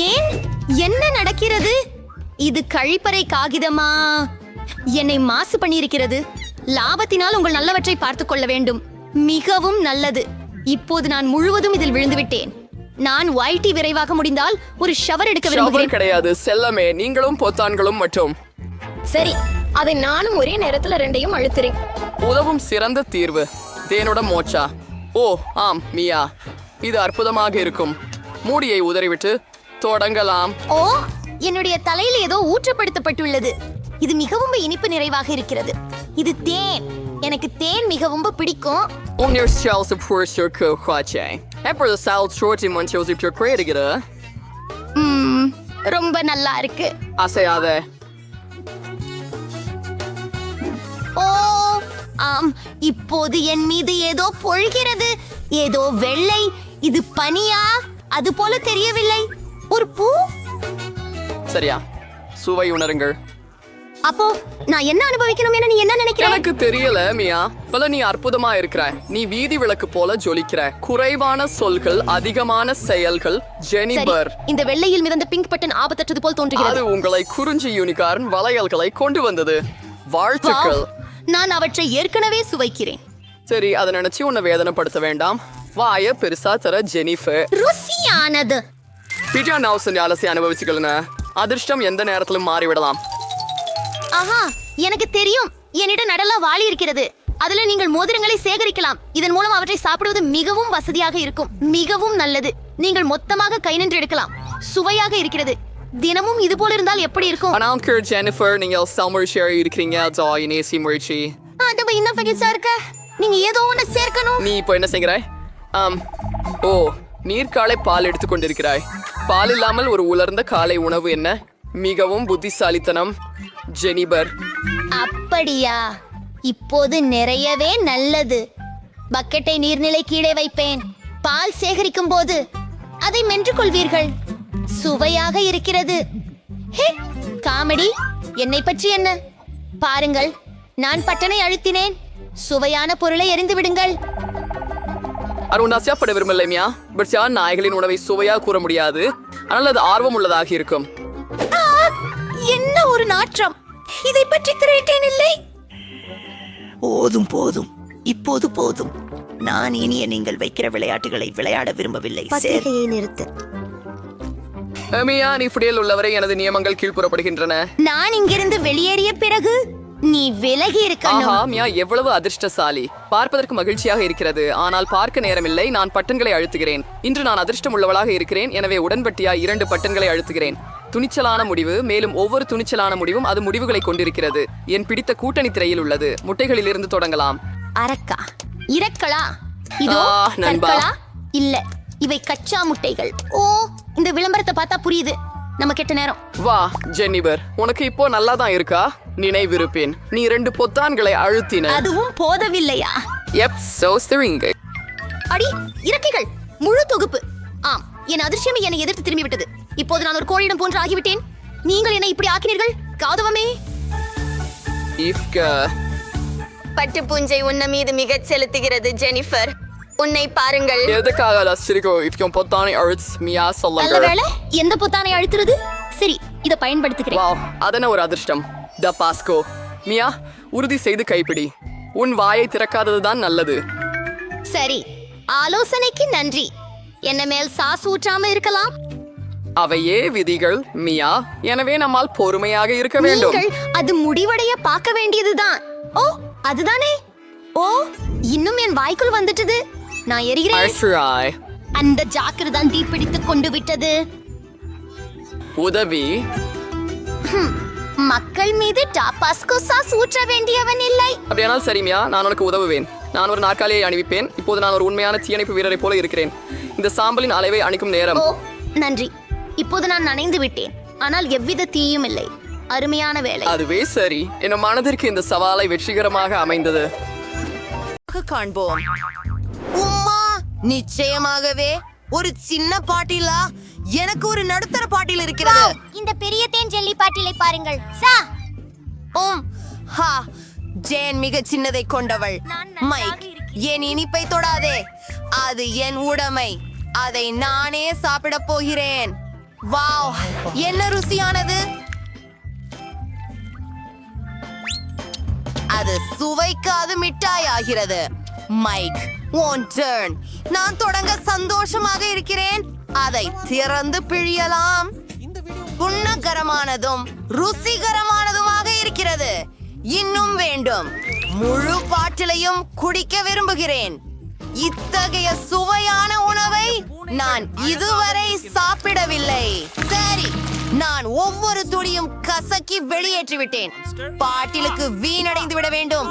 ஏன்? என்ன நடக்கிறது? இது கழிப்பறை காகிதமா? என்னை மாசு பண்ணியிருக்கிறது. லாபத்தினால் உங்கள் நல்லவற்றை பார்த்துக் கொள்ள வேண்டும். மிகவும் நல்லது. இப்போது நான் முழுவதும் இதில் விழுந்து விட்டேன். நான் YT விரைவாக முடிந்தால் ஒரு ஷவர் எடுக்க ஷவர் விரும்புகிறேன். கிடையாது செல்லமே, நீங்களும் பொத்தான்களும் மற்றும் சரி, அதை நானும் ஒரே நேரத்துல ரெண்டையும் அழுத்துறேன். உதவும் சிறந்த தீர்வு. தேனோட மோச்சா. ஓ ஆம் மியா, இது அற்புதமாக இருக்கும். மூடியை உதறிவிட்டு தொடங்கலாம். ஓ, என்னுடைய தலையில் ஏதோ ஊற்றப்படுத்தப்பட்டுள்ளது. இது மிகவும் இனிப்பு நிறைவாக இருக்கிறது. இது தேன். எனக்கு தேன் மிகவும் பிடிக்கும். ரொம்ப நல்லா இருக்கு. அசையாத. ஓ ஆம், இப்போது என் மீது ஏதோ பொழிகிறது. ஏதோ வெள்ளை. இது பனியா? அது போல தெரியவில்லை. ஒரு பூ. சரியா, சுவை உணருங்கள். அப்போ நான் என்ன அனுபவிக்கணும் என நீ என்ன நினைக்கிற? எனக்கு தெரியல மியா. பல நீ அற்புதமா இருக்கிற. நீ வீதி விளக்கு போல ஜொலிக்கிற. குறைவான சொல்கள், அதிகமான செயல்கள். ஜெனிபர், இந்த வெள்ளையில் மிதந்த பிங்க் பட்டன் ஆபத்தற்றது போல் தோன்றுகிறது. அது உங்களை குறிஞ்சி யூனிகார்ன் வளையல்களை கொண்டு வந்தது. வாழ்த்துக்கள். நான் அவற்றை ஏற்கனவே சுவைக்கிறேன். சரி, அதை நினைச்சு உன்னை வேதனைப்படுத்த வேண்டாம். வாய பெருசா தர ஜெனிஃபர். ருசியானது. பிஜா நவுசன் அலசி அனுபவிச்சுக்கலன. அதிர்ஷ்டம் எந்த நேரத்திலும் மாறிவிடலாம். ஆஹா, எனக்கு தெரியும். என்னிடம் நடலா வாளி இருக்கிறது. அதுல நீங்கள் மோதிரங்களை சேகரிக்கலாம். இதன் மூலம் அவற்றை சாப்பிடுவது மிகவும் வசதியாக இருக்கும். மிகவும் நல்லது. நீங்கள் மொத்தமாக கை நின்று எடுக்கலாம். சுவையாக இருக்கிறது. தினமும் இது போல இருந்தால் எப்படி இருக்கும்? ஆனால் ஜெனிஃபர், நீங்கள் சமர்ஷியாக இருக்கிறீங்க. ஜாய் நேசி முயற்சி. அது இன்னும் பகிர்ச்சா இருக்க. நீங்க ஏதோ ஒண்ணு சேர்க்கணும். நீ இப்போ என்ன செய்கிறாய்? ஓ, நீர்க்காலை பால் எடுத்துக்கொண்டிருக்கிறாய். பால் இல்லாமல் ஒரு உலர்ந்த காலை உணவு என்ன? மிகவும் புத்திசாலித்தனம் ஜெனிபர். அப்படியா? இப்போது நிறையவே நல்லது. பக்கெட்டை நீர்நிலை கீழே வைப்பேன். பால் சேகரிக்கும் போது அதை மென்று கொள்வீர்கள். சுவையாக இருக்கிறது. ஹே, காமெடி. என்னை பற்றி என்ன? பாருங்கள், நான் பட்டனை அழுத்தினேன். சுவையான பொருளை எறிந்து விடுங்கள். அருணாசியாப்பட விரும்பலையா? பட் நாய்களின் உணவை சுவையா கூற முடியாது. ஆனால் அது ஆர்வம் உள்ளதாக இருக்கும். என்ன ஒரு நாற்றம்! இதை பற்றி திரையிட்டேன் இல்லை. போதும் போதும், இப்போது போதும். நான் இனிய நீங்கள் வைக்கிற விளையாட்டுகளை விளையாட விரும்பவில்லை. பத்திரிகையை நிறுத்து. மியா, நீ புடியில் உள்ளவரை எனது நியமங்கள் கீழ்ப்புறப்படுகின்றன. நான் இங்கிருந்து வெளியேறிய பிறகு நீ விலகி இருக்கணும். ஆஹா மியா, எவ்வளவு அதிர்ஷ்டசாலி. பார்ப்பதற்கு மகிழ்ச்சியாக இருக்கிறது, ஆனால் பார்க்க நேரமில்லை. நான் பட்டன்களை அழுத்துகிறேன். இன்று நான் அதிர்ஷ்டம் உள்ளவளாக இருக்கிறேன். எனவே உடன்பட்டியா 2 பட்டன்களை அழுத்துகிறேன். துணிச்சலான முடிவு. மேலும் ஒவ்வொரு துணிச்சலான முடிவும் அது முடிவுகளை கொண்டிருக்கிறது. என் பிடித்த கூட்டணி திரையில் உள்ளது. முட்டைகளில் இருந்து தொடங்கலாம். அரக்கா, இரக்களா? இதோ நண்பா. கற்களா? இல்ல, இவை கச்சா முட்டைகள். ஓ, இந்த விளம்பரத்தை பார்த்தா புரியுது. நம்ம கெட்ட நேரம். வா ஜெனிபர், உனக்கு இப்போ நல்லா தான் இருக்கா? நினைவிருப்பேன், நீ 2 பொத்தான்களை அழுத்தின. அதுவும் போதவில்லையா? அடி இறக்கைகள், முழு தொகுப்பு. ஆம், என் அதிர்ஷ்டம் என்னை எதிர்த்து திரும்பி விட்டது. இப்போது நான் ஒரு கோழியிடம் போன்று ஆகிவிட்டேன். நீங்கள் என்னை இப்படி ஆக்கினீர்கள். காதுவமே, பட்டு பூஞ்சை உன்ன மீது மிக செலுத்துகிறது. ஜெனிஃபர், உன்னை பாருங்கள். எதுக்காக பொத்தானை அழுத் மியா நல்ல சொல்லுங்க. வேளை, எந்த பொத்தானை அழுத்துறது? சரி, இதை பயன்படுத்துகிறேன். வாவ், அதன ஒரு அதிர்ஷ்டம். த பாஸ்கோ. மியா, உறுதி செய்து கைப்பிடி. உன் வாயை திறக்காததுதான் நல்லது. சரி, ஆலோசனைக்கு நன்றி. என்ன மேல் சாஸ் ஊற்றாம இருக்கலாம். அவையே விதிகள் மியா. எனவே நம்மால் பொறுமையாக இருக்க வேண்டும். நீங்கள் அது முடிவடைய பார்க்க வேண்டியதுதான். ஓ, அதுதானே. ஓ, இன்னும் என் வாய்க்குள் வந்துட்டது. நான் எரிகிறேன். அந்த ஜாக்கிரதை தான் தீப்பிடித்துக் கொண்டு விட்டது. உதவி. மக்கள் மீது டாபாஸ்கோ சாஸ் ஊற்ற வேண்டியவன் இல்லை. அப்படியானால் சரி மியா, நான் உனக்கு உதவுவேன். நான் ஒரு நாற்காலியை அணிவிப்பேன். இப்போது நான் ஒரு உண்மையான தீயணைப்பு வீரரை போல இருக்கிறேன். இந்த சாம்பலின் அளவை அணிக்கும் நேரம். ஓ, நன்றி. இப்போது நான் நனைந்து விட்டேன், ஆனால் எவ்வித தீயும் இல்லை. அருமையான வேலை. அதுவே சரி. என் மனதிற்கு இந்த சவாலை வெற்றிகரமாக அமைந்தது. காண்போம். உம்மா, நிச்சயமாகவே ஒரு சின்ன பாட்டிலா? எனக்கு ஒரு நடுத்தர பாட்டில் இருக்கிறது. இந்த பெரிய தேன் ஜெல்லி பாட்டிலை பாருங்கள். சா. ஹா, ஜேன் மிக சின்னதை கொண்டவள். மைக், என் இனிப்பை தொடாதே, அது என் உடைமை. அதை நானே சாப்பிடப் போகிறேன். வாவ், என்ன ருசியானது! அது சுவைக்காது மிட்டாய் ஆகிறது. மைக், உன் டர்ன். நான் தொடங்க சந்தோஷமாக இருக்கிறேன். அதை திறந்து பிழியலாம். குணகரமானதும் ருசிகரமானதுமாக இருக்கிறது. இன்னும் வேண்டும். முழு பாட்டிலையும் குடிக்க விரும்புகிறேன். இத்தகைய சுவையான உணவை நான் இதுவரை சாப்பிடவில்லை. சரி, நான் ஒவ்வொரு துளியும் கசக்கி வெளியேற்றிவிட்டேன். பாட்டிலுக்கு வீணடைந்து விட வேண்டும்.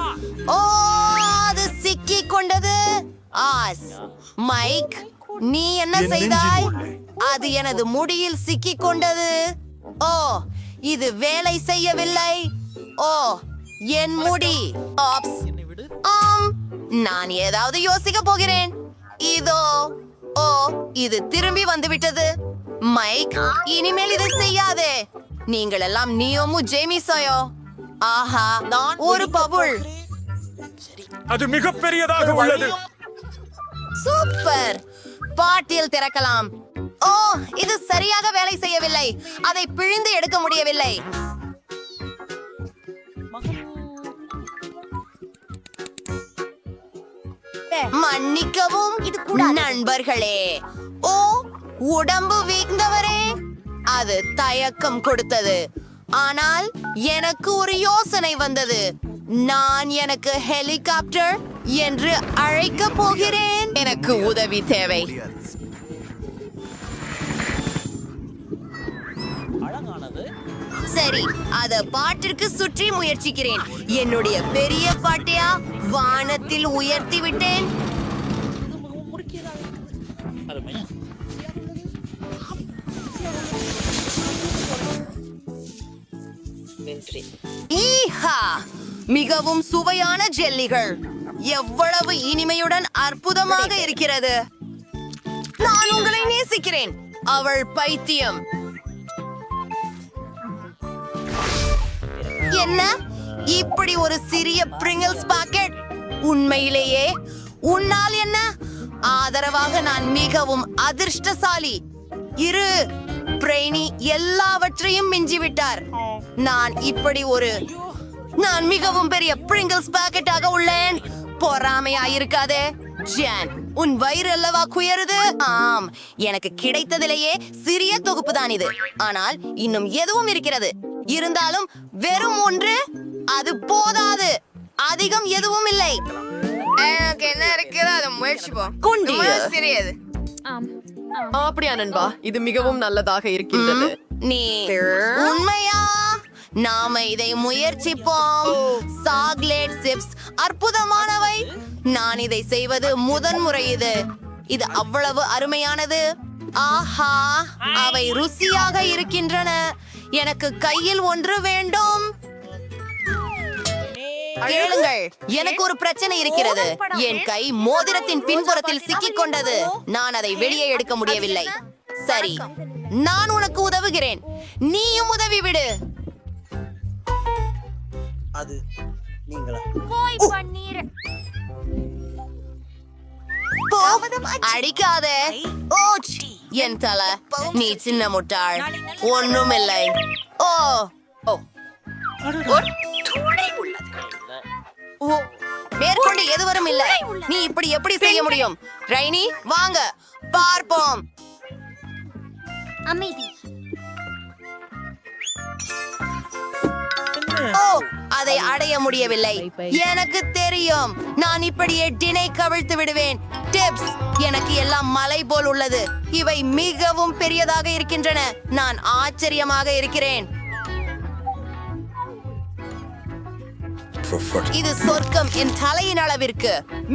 ஓ, அது சிக்கிக் கொண்டது. ஆஸ், மைக், நீ என்ன செய்தாய்? அது எனது முடியில் சிக்கிக் கொண்டது. ஓ, இது வேலை செய்யவில்லை. ஓ, என் முடி. ஆப்ஸ். ஆம், நான் ஏதாவது யோசிக்க போகிறேன். இதோ. ஓ, இது திரும்பி வந்துவிட்டது. மைக், இனிமேல் இதை செய்யாதே. நீங்கள் எல்லாம் நியோமு ஜேமிசாயோ. ஆஹா, ஒரு பபுள். அது மிக பெரியதாக உள்ளது. சூப்பர். பாட்டில் திறக்கலாம். ஓ, இது சரியாக வேலை செய்யவில்லை. அதை பிழிந்து எடுக்க முடியவில்லை. மன்னிக்கவும் நண்பர்களே. ஓ, உடம்பு வீழ்ந்தவரே, அது தயக்கம் கொடுத்தது. ஆனால் எனக்கு ஒரு யோசனை வந்தது. நான் எனக்கு ஹெலிகாப்டர் என்று அழைக்க போகிறேன். எனக்கு உதவி தேவை. சரி, அத பாட்டிற்கு சுற்றி முயற்சிக்கிறேன். என்னுடைய பெரிய பாட்டையா வானத்தில் உயர்த்தி விட்டேன். ஈஹா, மிகவும் சுவையான ஜெல்லிகள். எவ்வளவு இனிமையுடன் அற்புதமாக இருக்கிறது. நான் உங்களை நேசிக்கிறேன். அவள் பைத்தியம். என்ன, இப்படி ஒரு சிறிய பிரிங்கிள்ஸ் பாக்கெட்? உண்மையிலேயே உன்னால் என்ன? ஆதரவாக நான் மிகவும் அதிர்ஷ்டசாலி. இரு, பிரெய்னி எல்லாவற்றையும் மிஞ்சிவிட்டார். நான் மிகவும் பெரிய பிரிங்கிள்ஸ் பாக்கெட்டாக உள்ளேன். பொறாமையாயிருக்காதே. ஜான், உன் வயிறு அல்லவா குயருது? ஆம், எனக்கு கிடைத்ததிலேயே சிறிய தொகுப்பு தான் இது. ஆனால் இன்னும் எதுவும் இருக்கிறது. இருந்தாலும் வெறும் ஒன்று அது போதாது. அதிகம் எதுவும் இல்லை. எனக்கு என்ன இருக்குது, அதை முயற்சிப்போம். சிறியது. அப்படியா நண்பா, இது மிகவும் நல்லதாக இருக்கின்றது. நீ உண்மையா? நாம இதை முயற்சிப்போம். சாக்லேட் சிப்ஸ் அற்புதமானவை. நான் இதை செய்வது முதன்முறை. இது அவ்வளவு அருமையானது. ஆஹா, அவை ருசியாக இருக்கின்றன. எனக்கு கையில் ஒன்று வேண்டும். கேளுங்கள், எனக்கு ஒரு பிரச்சனை இருக்கிறது. என் கை மோதிரத்தின் பின்புறத்தில் சிக்கிக் கொண்டது. நான் அதை வெளியே எடுக்க முடியவில்லை. சரி, நான் உனக்கு உதவுகிறேன். நீயும் உதவி விடு. அது நீங்களா? அடிக்காத. என் தலை, நீ சின்ன முட்டாள். ஒண்ணும் இல்லை. ஓ, மேற்கொண்டு எதுவரும் இல்லை. நீ இப்படி எப்படி செய்ய முடியும்? ரைனி, வாங்க பார்ப்போம். ஓ, அதை அடைய முடியவில்லை. எனக்கு தெரியும். நான் இப்படியே டினை கவிழ்த்து விடுவேன். டிப்ஸ், எனக்கு எல்லாம் மலை போல் உள்ளது. இவை மிகவும் பெரியதாக இருக்கின்றன. நான் ஆச்சரியமாக இருக்கிறேன். இது சொர்க்கம் என் தலையின் அளவிற்கு.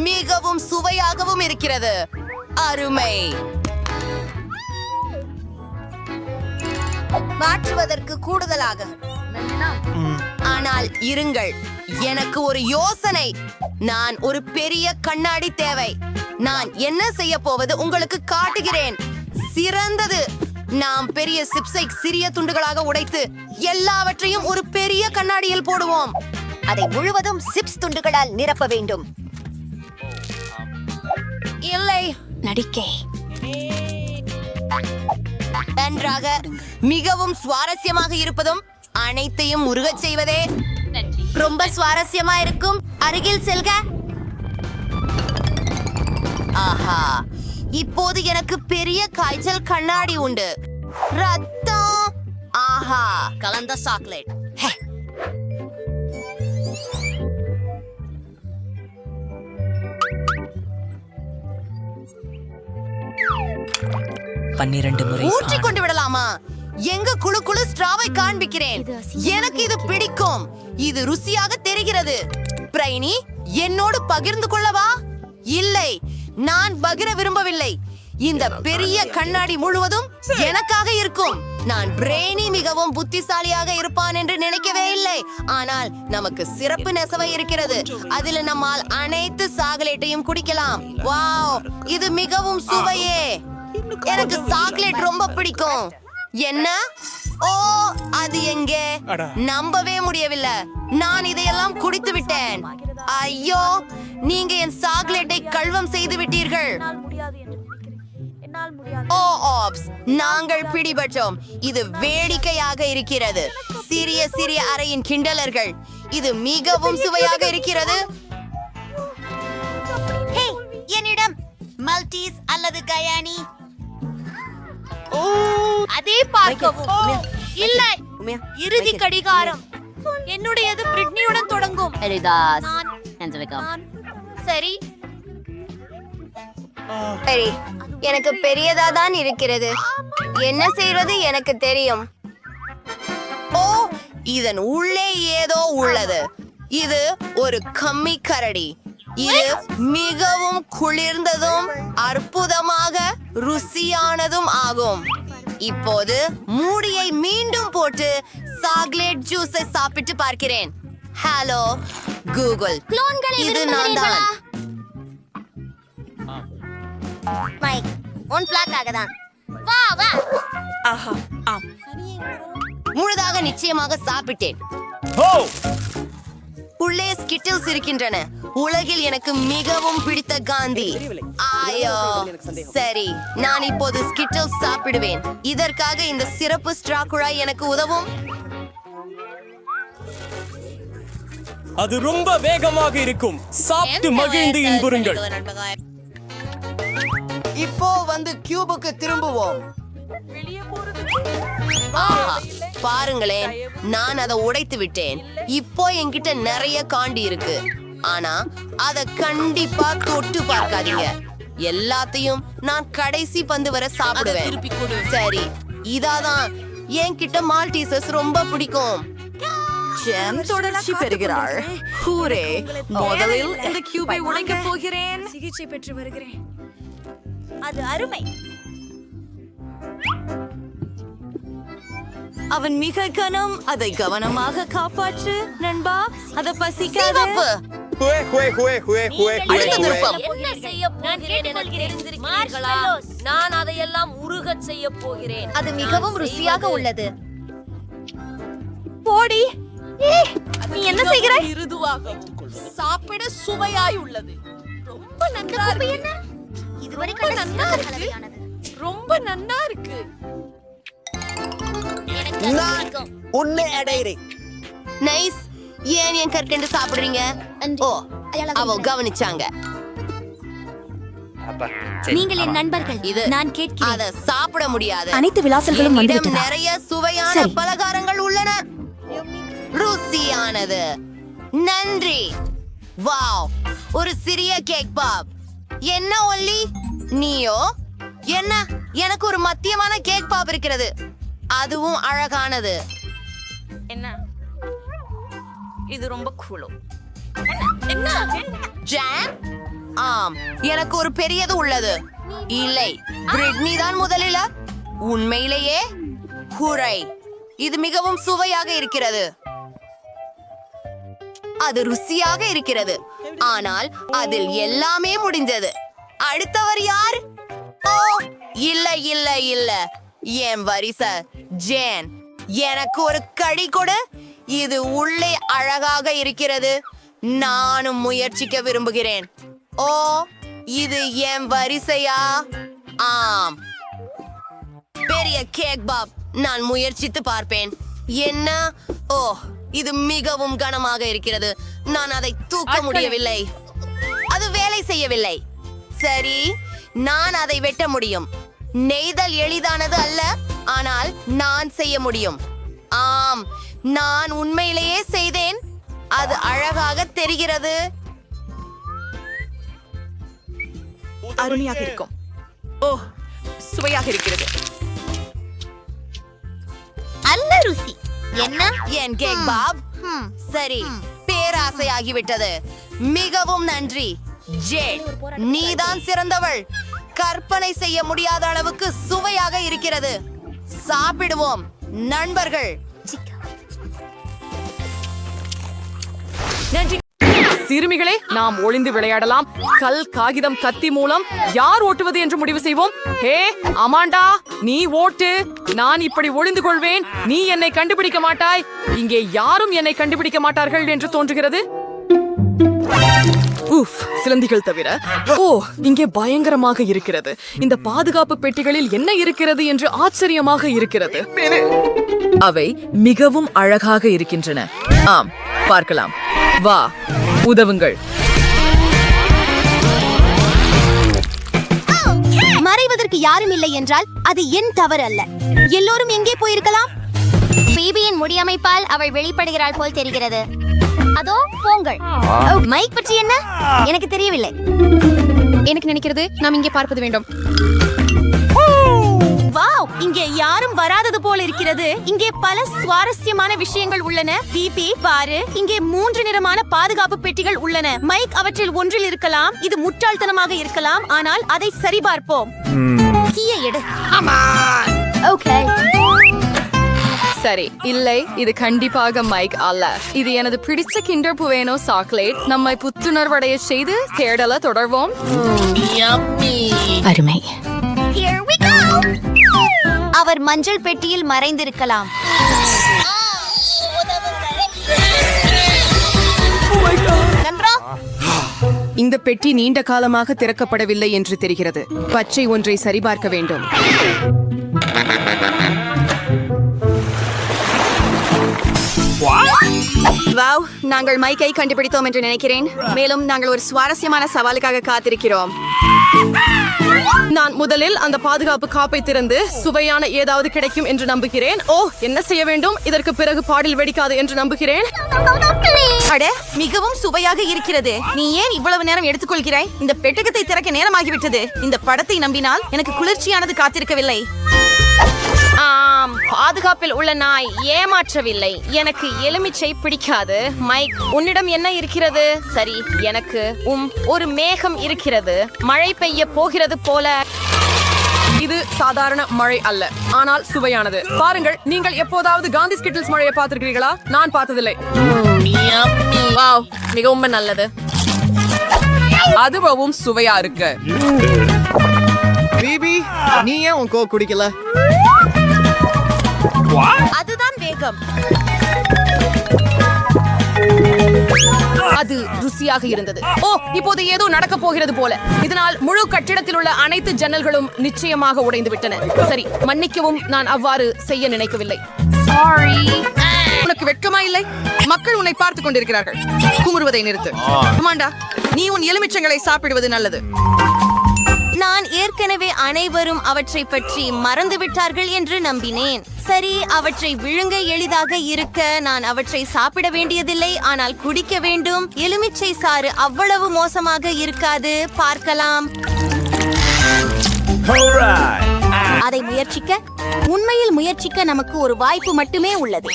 மிகவும் சுவையாகவும் இருக்கிறது. அருமை. மாற்றுவதற்கு கூடுதலாக. ஆனால் இருங்கள், எனக்கு ஒரு யோசனை. நான் ஒரு பெரிய கண்ணாடி தேவை. நான் என்ன செய்ய போவது உங்களுக்கு காட்டுகிறேன். சிறந்தது. நாம் பெரிய சிப்ஸை சிறிய துண்டுகளாக உடைத்து எல்லாவற்றையும் ஒரு பெரிய கண்ணாடியில் போடுவோம். அதை முழுவதும் சிப்ஸ் துண்டுகளால் நிரப்ப வேண்டும். இல்லை, நடிக்கை நன்றாக. மிகவும் சுவாரஸ்யமாக இருப்பதும் அனைத்தையும் உருகச் செய்வதே ரொம்ப சுவாரஸ்யமா இருக்கும். அருகில் செல்க. ஆஹா, இப்போது எனக்கு பெரிய காய்ச்சல் கண்ணாடி உண்டு. ரத்தம். ஆஹா, கலந்த சாக்லேட். ஹே. ஊற்றிக் கொண்டு விடலாமா? எங்க குழு குழு ஸ்ட்ராவை காண்பிக்கிறேன். எனக்கு இது பிடிக்கும். இது ருசியாக தெரிகிறது. பிரைனி, என்னோடு பகிர்ந்து கொள்ளவா? இல்லை, நான் பகிர விரும்பவில்லை. இந்த பெரிய கண்ணாடி முழுவதும் எனக்காக இருக்கும். நான் பிரெய்னி மிகவும் புத்திசாலியாக இருப்பான் என்று நினைக்கவே இல்லை. ஆனால் நமக்கு சிறப்பு நெசவை இருக்கிறது. அதில் நம்மால் அனைத்து சாக்லேட்டையும் குடிக்கலாம். வாவ், இது மிகவும் சுவையே. எனக்கு சாக்லேட் ரொம்ப பிடிக்கும். என்ன? ஓ, அது எங்கே? நம்பவே முடியவில்லை. நான் இதையெல்லாம் குடித்து விட்டேன். ஐயோ, நீங்க என் சாக்லேட்டை கல்வம் செய்து விட்டீர்கள். ஓ ஆப்ஸ், நாங்கள் பிடிபட்டோம். இது வேடிக்கையாக இருக்கிறது. சிறிய சிறிய அறையின் கிண்டலர்கள். இது மிகவும் சுவையாக இருக்கிறது. என்னிடம் மல்டீஸ் அல்லது கயானி. அதே பார்க்கவும். இல்லை, இறுதி கடிகாரம். என்னுடையது பிரிட்னியுடன் தொடங்கும். சரி சரி, எனக்கு பெரியதா தான் இருக்கிறது. என்ன செய்வது எனக்கு தெரியும். ஓ, இதன் உள்ளே ஏதோ உள்ளது. இது ஒரு கம்மி கரடி. இது மிகவும் குளிர்ந்ததும் அற்புதமாக ருசியானதும் ஆகும். இப்போது மூடியை மீண்டும் போட்டு சாக்லேட் ஜூஸை சாப்பிட்டு பார்க்கிறேன். ஹலோ கூகுள், இது நான் தான். மைக், உன் பிளாக்காக தான். வா வா. முழுதாக நிச்சயமாக சாப்பிட்டேன். உள்ளே ஸ்கிட்டில்ஸ் இருக்கின்றன. உலகில் எனக்கு மிகவும் பிடித்த காந்தி. ஆயோ, சரி, நான் இப்போது ஸ்கிட்டில்ஸ் சாப்பிடுவேன். இதற்காக இந்த சிறப்பு ஸ்ட்ரா குழாய் எனக்கு உதவும். அது ரொம்ப வேகமாக இருக்கும். சாப்பிட்டு மகிழ்ந்து இன்புறுங்கள். இப்போ வந்து கியூபுக்கு திரும்புவோம். ஆஹா, பாருங்களேன், நான் அதை உடைத்து விட்டேன். இப்போ என்கிட்ட நிறைய காண்டி இருக்கு. ஆனா அத கண்டிப்பா தொட்டு பார்க்காதீங்க. எல்லாத்தையும் நான் கடைசி பந்து வரை சாப்பிடுவேன். சரி, இதாதான் என்கிட்ட மால்டீசஸ் ரொம்ப பிடிக்கும். ஜெம் தொடர்ச்சி பெறுகிறாள். ஹூரே, முதலில் இந்த கியூபை உடைக்கப் போகிறேன். சிகிச்சை பெற்று வருகிறேன். அது அருமை. அவன் மிக கனம். அதை கவனமாக காப்பாற்று நண்பா. அத பசிக்காத. சிவப்பு. அடுத்த திருப்பம். என்ன செய்ய போகிறேன் என தெரிந்திருக்கிறீர்களா? நான் அதையெல்லாம் உருகச் செய்ய போகிறேன். அது மிகவும் ருசியாக உள்ளது. போடி. நீ என்ன செய்கிறாய்? சாப்பிட சுவையாய் உள்ளது. ரொம்ப நன்றா இருக்கு. இதுவரை நன்னா இருக்கு. ரொம்ப நன்னா இருக்கு. நைஸ். ஏன் என் கற்கண்டு சாப்பிடுறீங்க? ஓ, அவ கவனிச்சாங்க. நீங்கள் என் நண்பர்கள். இது நான் கேட்கிறேன். அத சாப்பிட முடியாது. அனைத்து விலாசங்களும் என்னிடம் நிறைய சுவையான பலகாரங்கள் உள்ளன. ருசியானது. நன்றி. வாவ், ஒரு சிறிய கேக் பாப். என்ன ஒல்லி, நீயோ? என்ன? எனக்கு ஒரு மத்தியமான கேக் பாப் இருக்கிறது. அதுவும் அழகானது. என்ன? இது ரொம்ப கூலோ. ஜாம்? ஆம், எனக்கு ஒரு பெரியது உள்ளது. இல்லை, பிரிட்னி தான் முதலில். உண்மையிலேயே குறை. இது மிகவும் சுவையாக இருக்கிறது. அது ருசியாக இருக்கிறது. ஆனால் அதில் எல்லாமே முடிந்தது. அடுத்தவர் யார்? ஓ, இல்ல இல்ல இல்ல, என் வரிசை. ஜேன், எனக்கு ஒரு கடி கொடு. இது உள்ளே அழகாக இருக்கிறது. நானும் முயற்சிக்க விரும்புகிறேன். ஓ, இது என் வரிசையா? ஆம், பெரிய கேக் பாப். நான் முயற்சித்து பார்ப்பேன். என்ன? ஓ, இது மிகவும் கனமாக இருக்கிறது. நான் அதை தூக்க முடியவில்லை. அது வேலை செய்யவில்லை. சரி, நான் அதை வெட்ட முடியும். நெய்தல் எளிதானது அல்ல, ஆனால் நான் செய்ய முடியும். ஆம், நான் உண்மையிலேயே செய்தேன். அது அழகாக தெரிகிறது. அருமையாக இருக்கும். ஓ, சுவையாக இருக்கிறது. அல்ல ருசி. என்ன என் கேக் பாப்? சரி, பேராசையாகிவிட்டது. மிகவும் நன்றி ஜேட், நீதான் சிறந்தவள். கற்பனை செய்ய முடியாத அளவுக்கு சுவையாக இருக்கிறது. சாப்பிடுவோம் நண்பர்கள். சிறுமிகளே, நாம் ஒளிந்து விளையாடலாம். கல், காகிதம், கத்தி மூலம் யார் ஓட்டுவது என்று முடிவு செய்வோம். ஹே அமாண்டா, நீ ஓட்டு. நான் இப்படி ஒளிந்து கொள்வேன். நீ என்னை கண்டுபிடிக்க மாட்டாய். இங்கே யாரும் என்னை கண்டுபிடிக்க மாட்டார்கள் என்று தோன்றுகிறது. உஃப், சிலந்திகள் தவிர. ஓ, இங்கே பயங்கரமாக இருக்கிறது. இந்த பாதுகாப்பு பெட்டிகளில் என்ன இருக்கிறது என்று ஆச்சரியமாக இருக்கிறது. அவை மிகவும் அழகாக இருக்கின்றன. ஆம், பார்க்கலாம். வா, உதவுங்கள். மறைவதற்கு யாரும் இல்லை என்றால் அது என் தவறு அல்ல. எல்லோரும் எங்கே போயிருக்கலாம்? பேபியின் முடியமைப்பால் அவள் வெளிப்படுகிறாள் போல் தெரிகிறது. அதோ போங்கள். மைக் பற்றி என்ன? எனக்கு தெரியவில்லை. எனக்கு நினைக்கிறது நாம் இங்கே பார்ப்பது வேண்டும். வாவ், இங்கே யாரும் வராதது போல இருக்கிறது. இங்கே பல சுவாரஸ்யமான விஷயங்கள் உள்ளன. பிபி பாரு, இங்கே 3 நிறமான பாதுகாப்பு பெட்டிகள் உள்ளன. மைக் அவற்றில் ஒன்றில் இருக்கலாம். இது முட்டாள்தனமாக இருக்கலாம், ஆனால் அதை சரிபார்ப்போம். கீயை எடு. ஓகே. சரி, இல்லை, இது கண்டிப்பாக மைக் அல்ல. இது எனது பிடிச்ச கிண்டர் புவேனோ சாக்லேட். நம்மை புத்துணர்வடைய செய்து தேடல தொடர்வோம். அருமை. Here we go. அவர் மஞ்சள் பெட்டியில் மறைந்திருக்கலாம். இந்த பெட்டி நீண்ட காலமாக திறக்கப்படவில்லை என்று தெரிகிறது. பச்சை ஒன்றை சரிபார்க்க வேண்டும். வாவ், நாங்கள் மைக்கை கண்டுபிடித்தோம் என்று நினைக்கிறேன். மேலும் நாங்கள் ஒரு சுவாரஸ்யமான சவாலுக்காக காத்திருக்கிறோம். நான் முதலில் அந்த பாதுகாப்பு காப்பை திறந்து சுவையான ஏதாவது கிடைக்கும் என்று நம்புகிறேன். ஓ, என்ன செய்ய வேண்டும்? இதற்கு பிறகு பாடில் வெடிக்காது என்று நம்புகிறேன். அட, மிகவும் சுவையாக இருக்கிறது. நீ ஏன் இவ்வளவு நேரம் எடுத்துக்கொள்கிறாய்? இந்த பெட்டகத்தை திறக்க நேரமாகிவிட்டது. இந்த படத்தை நம்பினால் எனக்கு குளிர்ச்சியானது காத்திருக்கவில்லை. ஆம், பாதுகாப்பில் உள்ள நாய் ஏமாற்றவில்லை. எனக்கு எலுமிச்சை பிடிக்காது. மைக், உன்னிடம் என்ன இருக்கிறது? சரி, எனக்கு ஒரு மேகம் இருக்கிறது. மழை பெய்ய போகிறது போல. இது சாதாரண மழை அல்ல, ஆனால் சுவையானது. பாருங்கள், நீங்கள் எப்போதாவது காந்தி ஸ்கிட்டில்ஸ் மழையை பார்த்திருக்கிறீர்களா? நான் பார்த்ததில்லை. வாவ், மிகவும் நல்லது. அதுவும் சுவையா இருக்கு. பேபி, நீ ஏன் உன் கோக் குடிக்கல? அதுதான் வேகம். அது ருசியாக இருந்தது. ஓ, இப்போது ஏதோ நடக்க போகிறது போல. இதனால் முழு கட்டிடத்தில் உள்ள அனைத்து ஜன்னல்களும் நிச்சயமாக உடைந்து விட்டன. சரி, மன்னிக்கவும், நான் அவ்வாறு செய்ய நினைக்கவில்லை. உனக்கு வெட்கமா இல்லை? மக்கள் உன்னை பார்த்துக் கொண்டிருக்கிறார்கள். குமுறுவதை நிறுத்து. அமாண்டா, நீ உன் எலுமிச்சங்களை சாப்பிடுவது நல்லது. நான் ஏற்கனவே அனைவரும் அவற்றை பற்றி மறந்துவிட்டார்கள் என்று நம்பினேன். சரி, அவற்றை விழுங்க எளிதாக இருக்க நான் அவற்றை சாப்பிட வேண்டியதில்லை, ஆனால் குடிக்க வேண்டும். எலுமிச்சை சாறு அவ்வளவு மோசமாக இருக்காது. பார்க்கலாம். அதை முயற்சிக்க, உண்மையில் முயற்சிக்க நமக்கு ஒரு வாய்ப்பு மட்டுமே உள்ளது.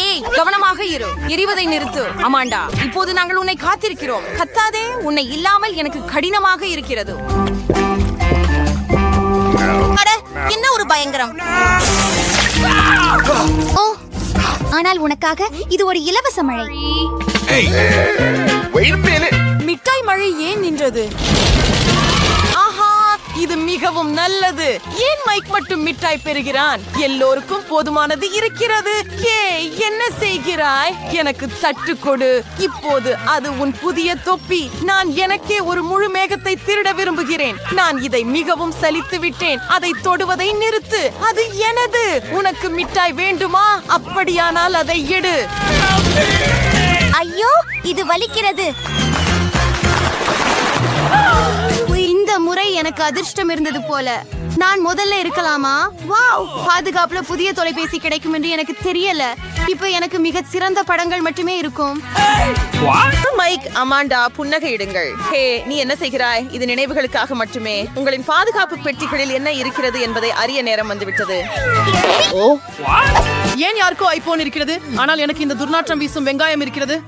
ஏய், கவனமாக இரு. எரிவதை நிறுத்து. அமாண்டா, இப்போது நாங்கள் உன்னை காத்திருக்கிறோம். கத்தாதே. உன்னை இல்லாமல் எனக்கு கடினமாக இருக்கிறது. அட, என்ன ஒரு பயங்கரம். ஓ, ஆனால் உனக்காக இது ஒரு இலவச மழை. மிட்டாய் மழை ஏன் நின்றது? ஆஹா, இது மிகவும் நல்லது. ஏன் மைக் மட்டும் மிட்டாய் பெறுகிறான்? எல்லோருக்கும் போதுமானது இருக்கிறது. என்ன செய்கிறாய்? எனக்கு தட்டு கொடு. இப்போது அது உன் புதிய தொப்பி. நான் எனக்கே ஒரு முழு மேகத்தை திருட விரும்புகிறேன். நான் இதை மிகவும் சலித்து விட்டேன். அதை தொடுவதை நிறுத்து. அது எனது. உனக்கு மிட்டாய் வேண்டுமா? அப்படியானால் அதை எடு. ஐயோ, இது வலிக்கிறது. இந்த முறை எனக்கு அதிர்ஷ்டம் இருந்தது போல. நான் முதல்ல இருக்கலாமா? வாவ், பாதுகாப்புல புதிய தொலைபேசி கிடைக்கும் என்று எனக்கு தெரியல. இப்போ எனக்கு மிக சிறந்த படங்கள் மட்டுமே இருக்கும். Mic, Amanda, புன்னகையிடுங்கள். ஹே, நீ என்ன செய்கிறாய்? இது நினைவுகளுக்காக மட்டுமே. உங்களின் பாதுகாப்பு பெட்டிகளில் என்ன இருக்கிறது என்பதை அறிய நேரம் வந்துவிட்டது. ஓ, ஏன் யாருக்கோ ஐபோன் இருக்கிறது, ஆனால் எனக்கு இந்த துர்நாற்றம் வீசும் வெங்காயம் இருக்கிறது.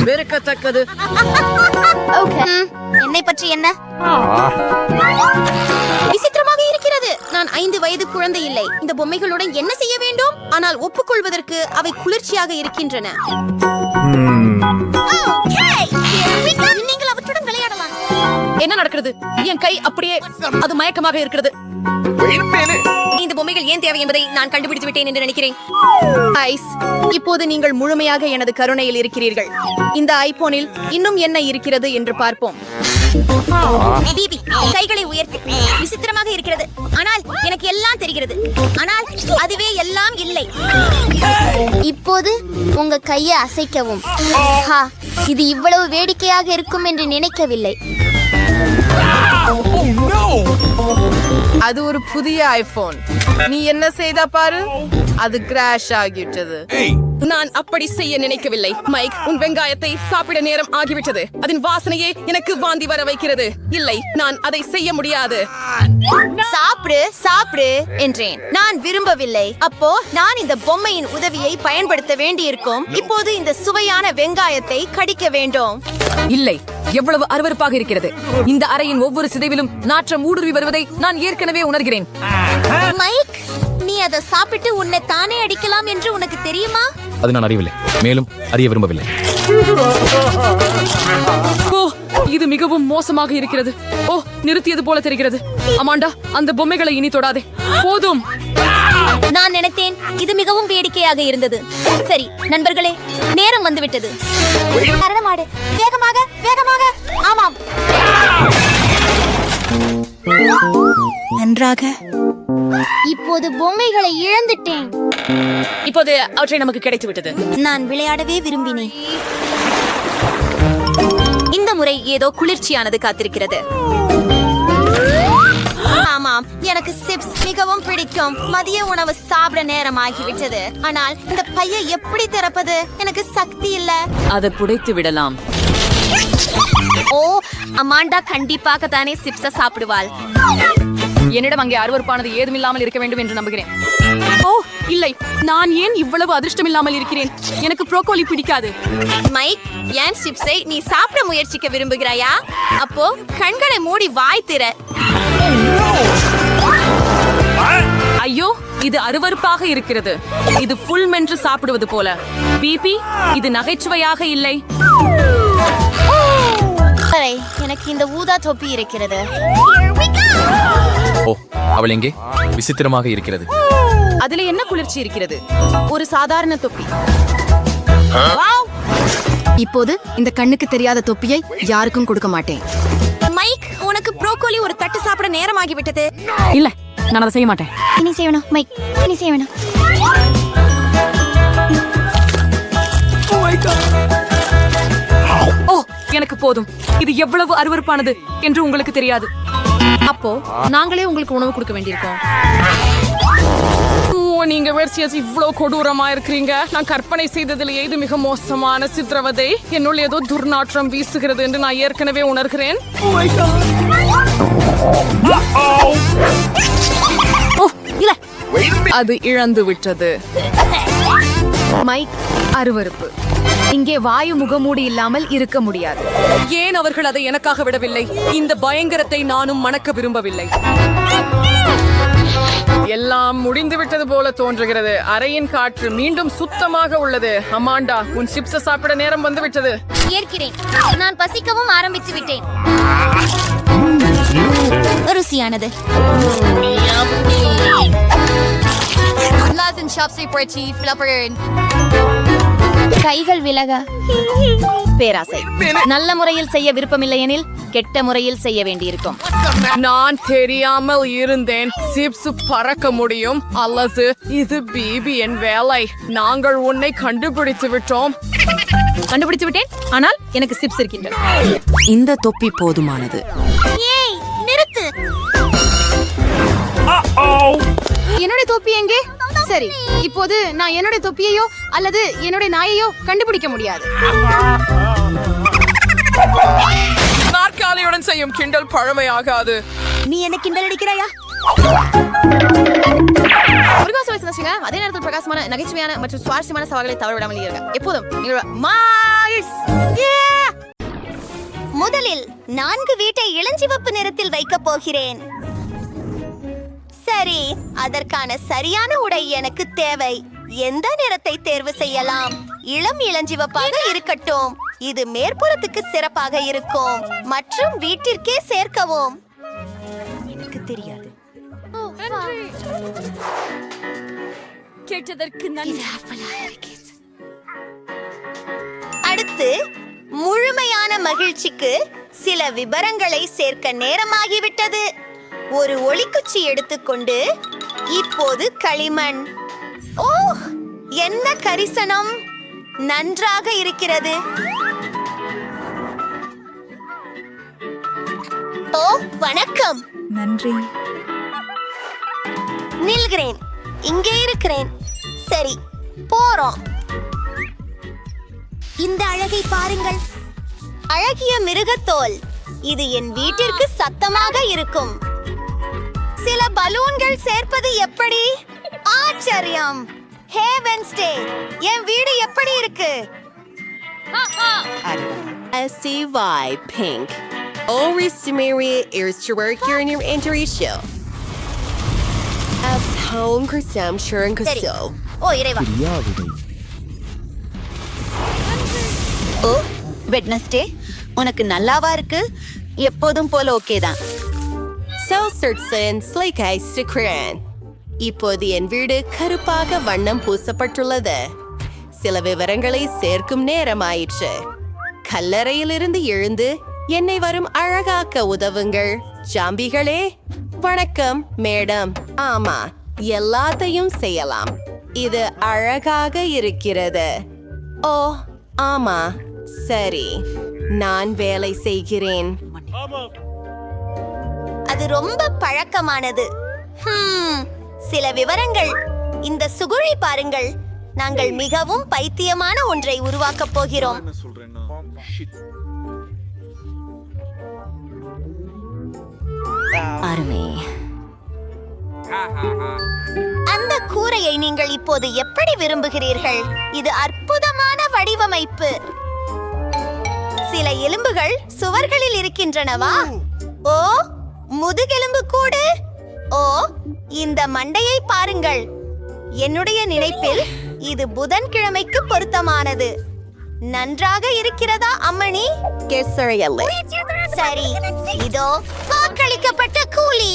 வெறுக்கத்தக்கது. என்னை பற்றி என்ன? விசித்திரமாக இருக்கிறது. நான் 5 வயது குழந்தை இல்லை. இந்த பொம்மைகளுடன் என்ன செய்ய வேண்டும்? ஆனால் ஒப்புக்கொள்வதற்கு அவை குளிர்ச்சியாக இருக்கின்றன. நீங்கள் அவற்றுடன் விளையாடலாம். என்ன நடக்கிறது? என் கை அப்படியே அது மயக்கமாக இருக்கிறது. இந்த பொம்மைகள் ஏன் தேவை என்பதை நான் கண்டுபிடித்து விட்டேன் என்று நினைக்கிறேன். ஐஸ், இப்போது நீங்கள் முழுமையாக எனது கருணையில் இருக்கிறீர்கள். இந்த ஐபோனில் இன்னும் என்ன இருக்கிறது என்று பார்ப்போம். பிபி, கைகளை உயர்த்து. விசித்திரமாக இருக்கிறது. ஆனால் எனக்கு எல்லாம் தெரிகிறது. ஆனால் அதுவே எல்லாம் இல்லை. இப்போது உங்க கையை அசைக்கவும். இது இவ்வளவு வேடிக்கையாக இருக்கும் என்று நினைக்கவில்லை. அது ஒரு புதிய ஐபோன். நீ என்ன செய்த பாரு, அது கிராஷ் ஆகிவிட்டது. நான் அப்படி செய்ய நினைக்கவில்லை. மைக், உன் வெங்காயத்தை சாப்பிட நேரம் ஆகிவிட்டது. அதன் வாசனையே எனக்கு வாந்தி வர வைக்கிறது. இல்லை, நான் அதை செய்ய முடியாது. சாப்பிடு சாப்பிடு என்றேன். நான் விரும்பவில்லை. அப்போ நான் இந்த பொம்மையின் உதவியை பயன்படுத்த வேண்டியிருக்கும். இப்போது இந்த சுவையான வெங்காயத்தை கடிக்க வேண்டும். இல்லை, எவ்வளவு அருவருப்பாக இருக்கிறது. இந்த அறையின் ஒவ்வொரு சிதைவிலும் நாற்றம் ஊடுருவி வருவதை நான் ஏற்கனவே உணர்கிறேன். மைக், நீ அதை சாப்பிட்டு உன்னை தானே அடிக்கலாம் என்று உனக்கு தெரியுமா? அது நான் அறியவில்லை, மேலும் அறிய விரும்பவில்லை. ஓ, இது மிகவும் மோசமாக இருக்கிறது. ஓ, நிறுத்தியது போல தெரிகிறது. அமாண்டா, அந்த பொம்மைகளை இனி தொடாதே. போதும். நான் நினைத்தேன் இது மிகவும் வேடிக்கையாக இருந்தது. சரி நண்பர்களே, நேரம் வந்துவிட்டது. மரணமாடு, வேகமாக வேகமாக. ஆமாம், நன்றாக. இப்போது பொம்மைகளை இழந்துட்டேன். இப்போது அவற்றை நமக்கு கிடைத்து விட்டது. நான் விளையாடவே விரும்பினேன். இந்த முறை ஏதோ குளிர்ச்சியானது காத்திருக்கிறது. ஆமாம், எனக்கு சிப்ஸ் மிகவும் பிடிக்கும். மதிய உணவு சாப்பிட நேரம் ஆகிவிட்டது. ஆனால் இந்த பையை எப்படி திறப்பது? எனக்கு சக்தி இல்ல. அதை புடைத்து விடலாம். ஓ, அமாண்டா கண்டிப்பாக தானே சிப்ஸ சாப்பிடுவாள். என்னிடம் அங்கே அருவருப்பானது ஏதுமில்லாமல் இருக்க வேண்டும் என்று நம்புகிறேன். ஓ இல்லை, நான் ஏன் இவ்வளவு அதிர்ஷ்டம் இல்லாமல் இருக்கிறேன்? எனக்கு ப்ரோக்கோலி பிடிக்காது. மைக், ஏன் சிப்ஸை நீ சாப்பிட முயற்சிக்க விரும்புகிறாயா? அப்போ கண்களை மூடி வாய் திற. ஐயோ, இது அருவருப்பாக இருக்கிறது. இது புல் மென்று சாப்பிடுவது போல. பிபி, இது நகைச்சுவையாக இல்லை. எனக்கு இந்த ஊதா தொப்பி இருக்கிறது. ஓ, அவள் எங்கே? விசித்திரமாக இருக்கிறது. அதுல என்ன குளிர்ச்சி இருக்கிறது? ஒரு சாதாரண தொப்பி. இப்போது இந்த கண்ணுக்கு தெரியாத தொப்பியை யாருக்கும் கொடுக்க மாட்டேன். மைக், உனக்கு ப்ரோக்கோலி ஒரு தட்டு சாப்பிட நேரம் ஆகிவிட்டது. இல்ல, நான் அதை செய்ய மாட்டேன். இனி செய்யணும் மைக், இனி செய்யணும். ஓ, எனக்கு போதும். இது எவ்வளவு அருவருப்பானது என்று உங்களுக்கு தெரியாது. அப்போ நாங்களே உங்களுக்கு உணவு கொடுக்க வேண்டியிருக்கோம். ஓ, நீங்க வெர்சியஸ் இவ்வளவு கொடூரமா இருக்கிறீங்க. நான் கற்பனை செய்ததிலேயே இது மிக மோசமான சித்திரவதை. என்னுள் ஏதோ துர்நாற்றம் வீசுகிறது என்று நான் ஏற்கனவே உணர்கிறேன். ஓ, இல்ல, அது இழந்து விட்டது. மைக், அருவருப்பு. இங்கே வாயு முகமூடி இல்லாமல் இருக்க முடியாது. ஏன் அவர்கள் அதை எனக்காக விடவில்லை? இந்த பயங்கரத்தை நானும் மணக்க விரும்பவில்லை. எல்லாம் முடிந்து விட்டது போல தோன்றுகிறது. அறையின் காற்று மீண்டும் சுத்தமாக உள்ளது. அமாண்டா, உன் சிப்ஸை சாப்பிட நேரம் வந்து விட்டது. ஏற்கிறேன். நான் பசிக்கவும் ஆரம்பித்து விட்டேன். ருசியானது. கைகள் விலக. பேராசை. நல்ல முறையில் செய்ய விருப்பமில்லை எனில் கெட்ட முறையில் செய்ய வேண்டியிருக்கும். நான் தெரியாமல் இருந்தேன். சிப்ஸ் பறக்க முடியும் அல்லது இது பிபிஎன் வேலை. நாங்கள் உன்னை கண்டுபிடித்து விட்டோம். கண்டுபிடிச்சு விட்டேன், ஆனால் எனக்கு சிப்ஸ் இருக்கின்றன. இந்த தொப்பி போதுமானது. ஏய், நிறுத்து. என்னுடைய தொப்பி எங்கே? சரி, இப்போது நான் என்னுடைய தொப்பியையோ அல்லது என்னுடைய நாயையோ கண்டுபிடிக்க முடியாது. நாற்காலியுடன் செய்யும் கிண்டல் பழமையாகாது. நீ என்ன கிண்டல் அடிக்கிறாயா? அதே நேரத்தில் பிரகாசமான, நகைச்சுவையான மற்றும் சுவாரஸ்யமான சவால்களை தவறவிடாமல் இருங்க. எப்போதும் முதலில் 4 வீட்டை இளஞ்சிவப்பு நிறத்தில் வைக்கப் போகிறேன். சரி, அதற்கான சரியான உடை எனக்கு தேவை. எந்த நிறத்தை தேர்வு செய்யலாம்? இளம் இளஞ்சிவப்பாக இருக்கட்டும். இது மேற்புறத்துக்கு சிறப்பாக இருக்கும் மற்றும் வீட்டிற்கே சேர்க்கவும். எனக்கு தெரியாது. கேட்டதற்கு நன்றி. அடுத்து முழுமையான மகிழ்ச்சிக்கு சில விபரங்களை சேர்க்க நேரமாகிவிட்டது. ஒரு ஒளிக்குச்சி எடுத்துக்கொண்டு இப்போது களிமண். ஓ, என்ன கரிசனம்! நன்றாக இருக்கிறது. ஓ, வணக்கம். நன்றி. நில்கிறேன். இங்கே இருக்கிறேன். சரி, போறோம். இந்த அழகை பாருங்கள். அழகிய மிருகத்தோல். இது என் வீட்டிற்கு சத்தமாக இருக்கும். சில பலூன்கள் சேர்ப்பது எப்படி? ஆச்சரியம். ஹே வென்ஸ்டே, என் வீடு எப்படி இருக்கு? SCY Pink. Always Samaria is to work here in your injury show. As home Krisam Sharon சரி. Kuso. ஓ இறைவா. ஓ, வெட்னஸ்டே, உனக்கு நல்லாவா இருக்கு? எப்போதும் போல ஓகே தான். Self-certain Slake Ice to Kran. இப்போது என் வீடு கருப்பாக வண்ணம் பூசப்பட்டுள்ளது. சில விவரங்களை சேர்க்கும் நேரமாயிற்று. கல்லறையிலிருந்து எழுந்து என்னை வரும் அழகாக்க உதவுங்கள் ஜாம்பிகளே. வணக்கம் மேடம். ஆமா, எல்லாத்தையும் செய்யலாம். இது அழகாக இருக்கிறது. ஓ ஆமா, சரி, நான் வேலை செய்கிறேன். அது ரொம்ப பழக்கமானது. சில விவரங்கள். இந்த சுகுழி பாருங்கள். நாங்கள் மிகவும் பைத்தியமான ஒன்றை உருவாக்கப் போகிறோம். அருமை. அந்த கூரையை நீங்கள் இப்போது எப்படி விரும்புகிறீர்கள்? இது அற்புதமான வடிவமைப்பு. சில எலும்புகள் சுவர்களில் இருக்கின்றனவா? ஓ, முதுகெலும்பு கூடு. ஓ, இந்த மண்டையை பாருங்கள். என்னுடைய நினைப்பில் இது புதன்கிழமைக்கு பொருத்தமானது. நன்றாக இருக்கிறதா அம்மணி? சரி, இதோ வாக்களிக்கப்பட்ட கூலி.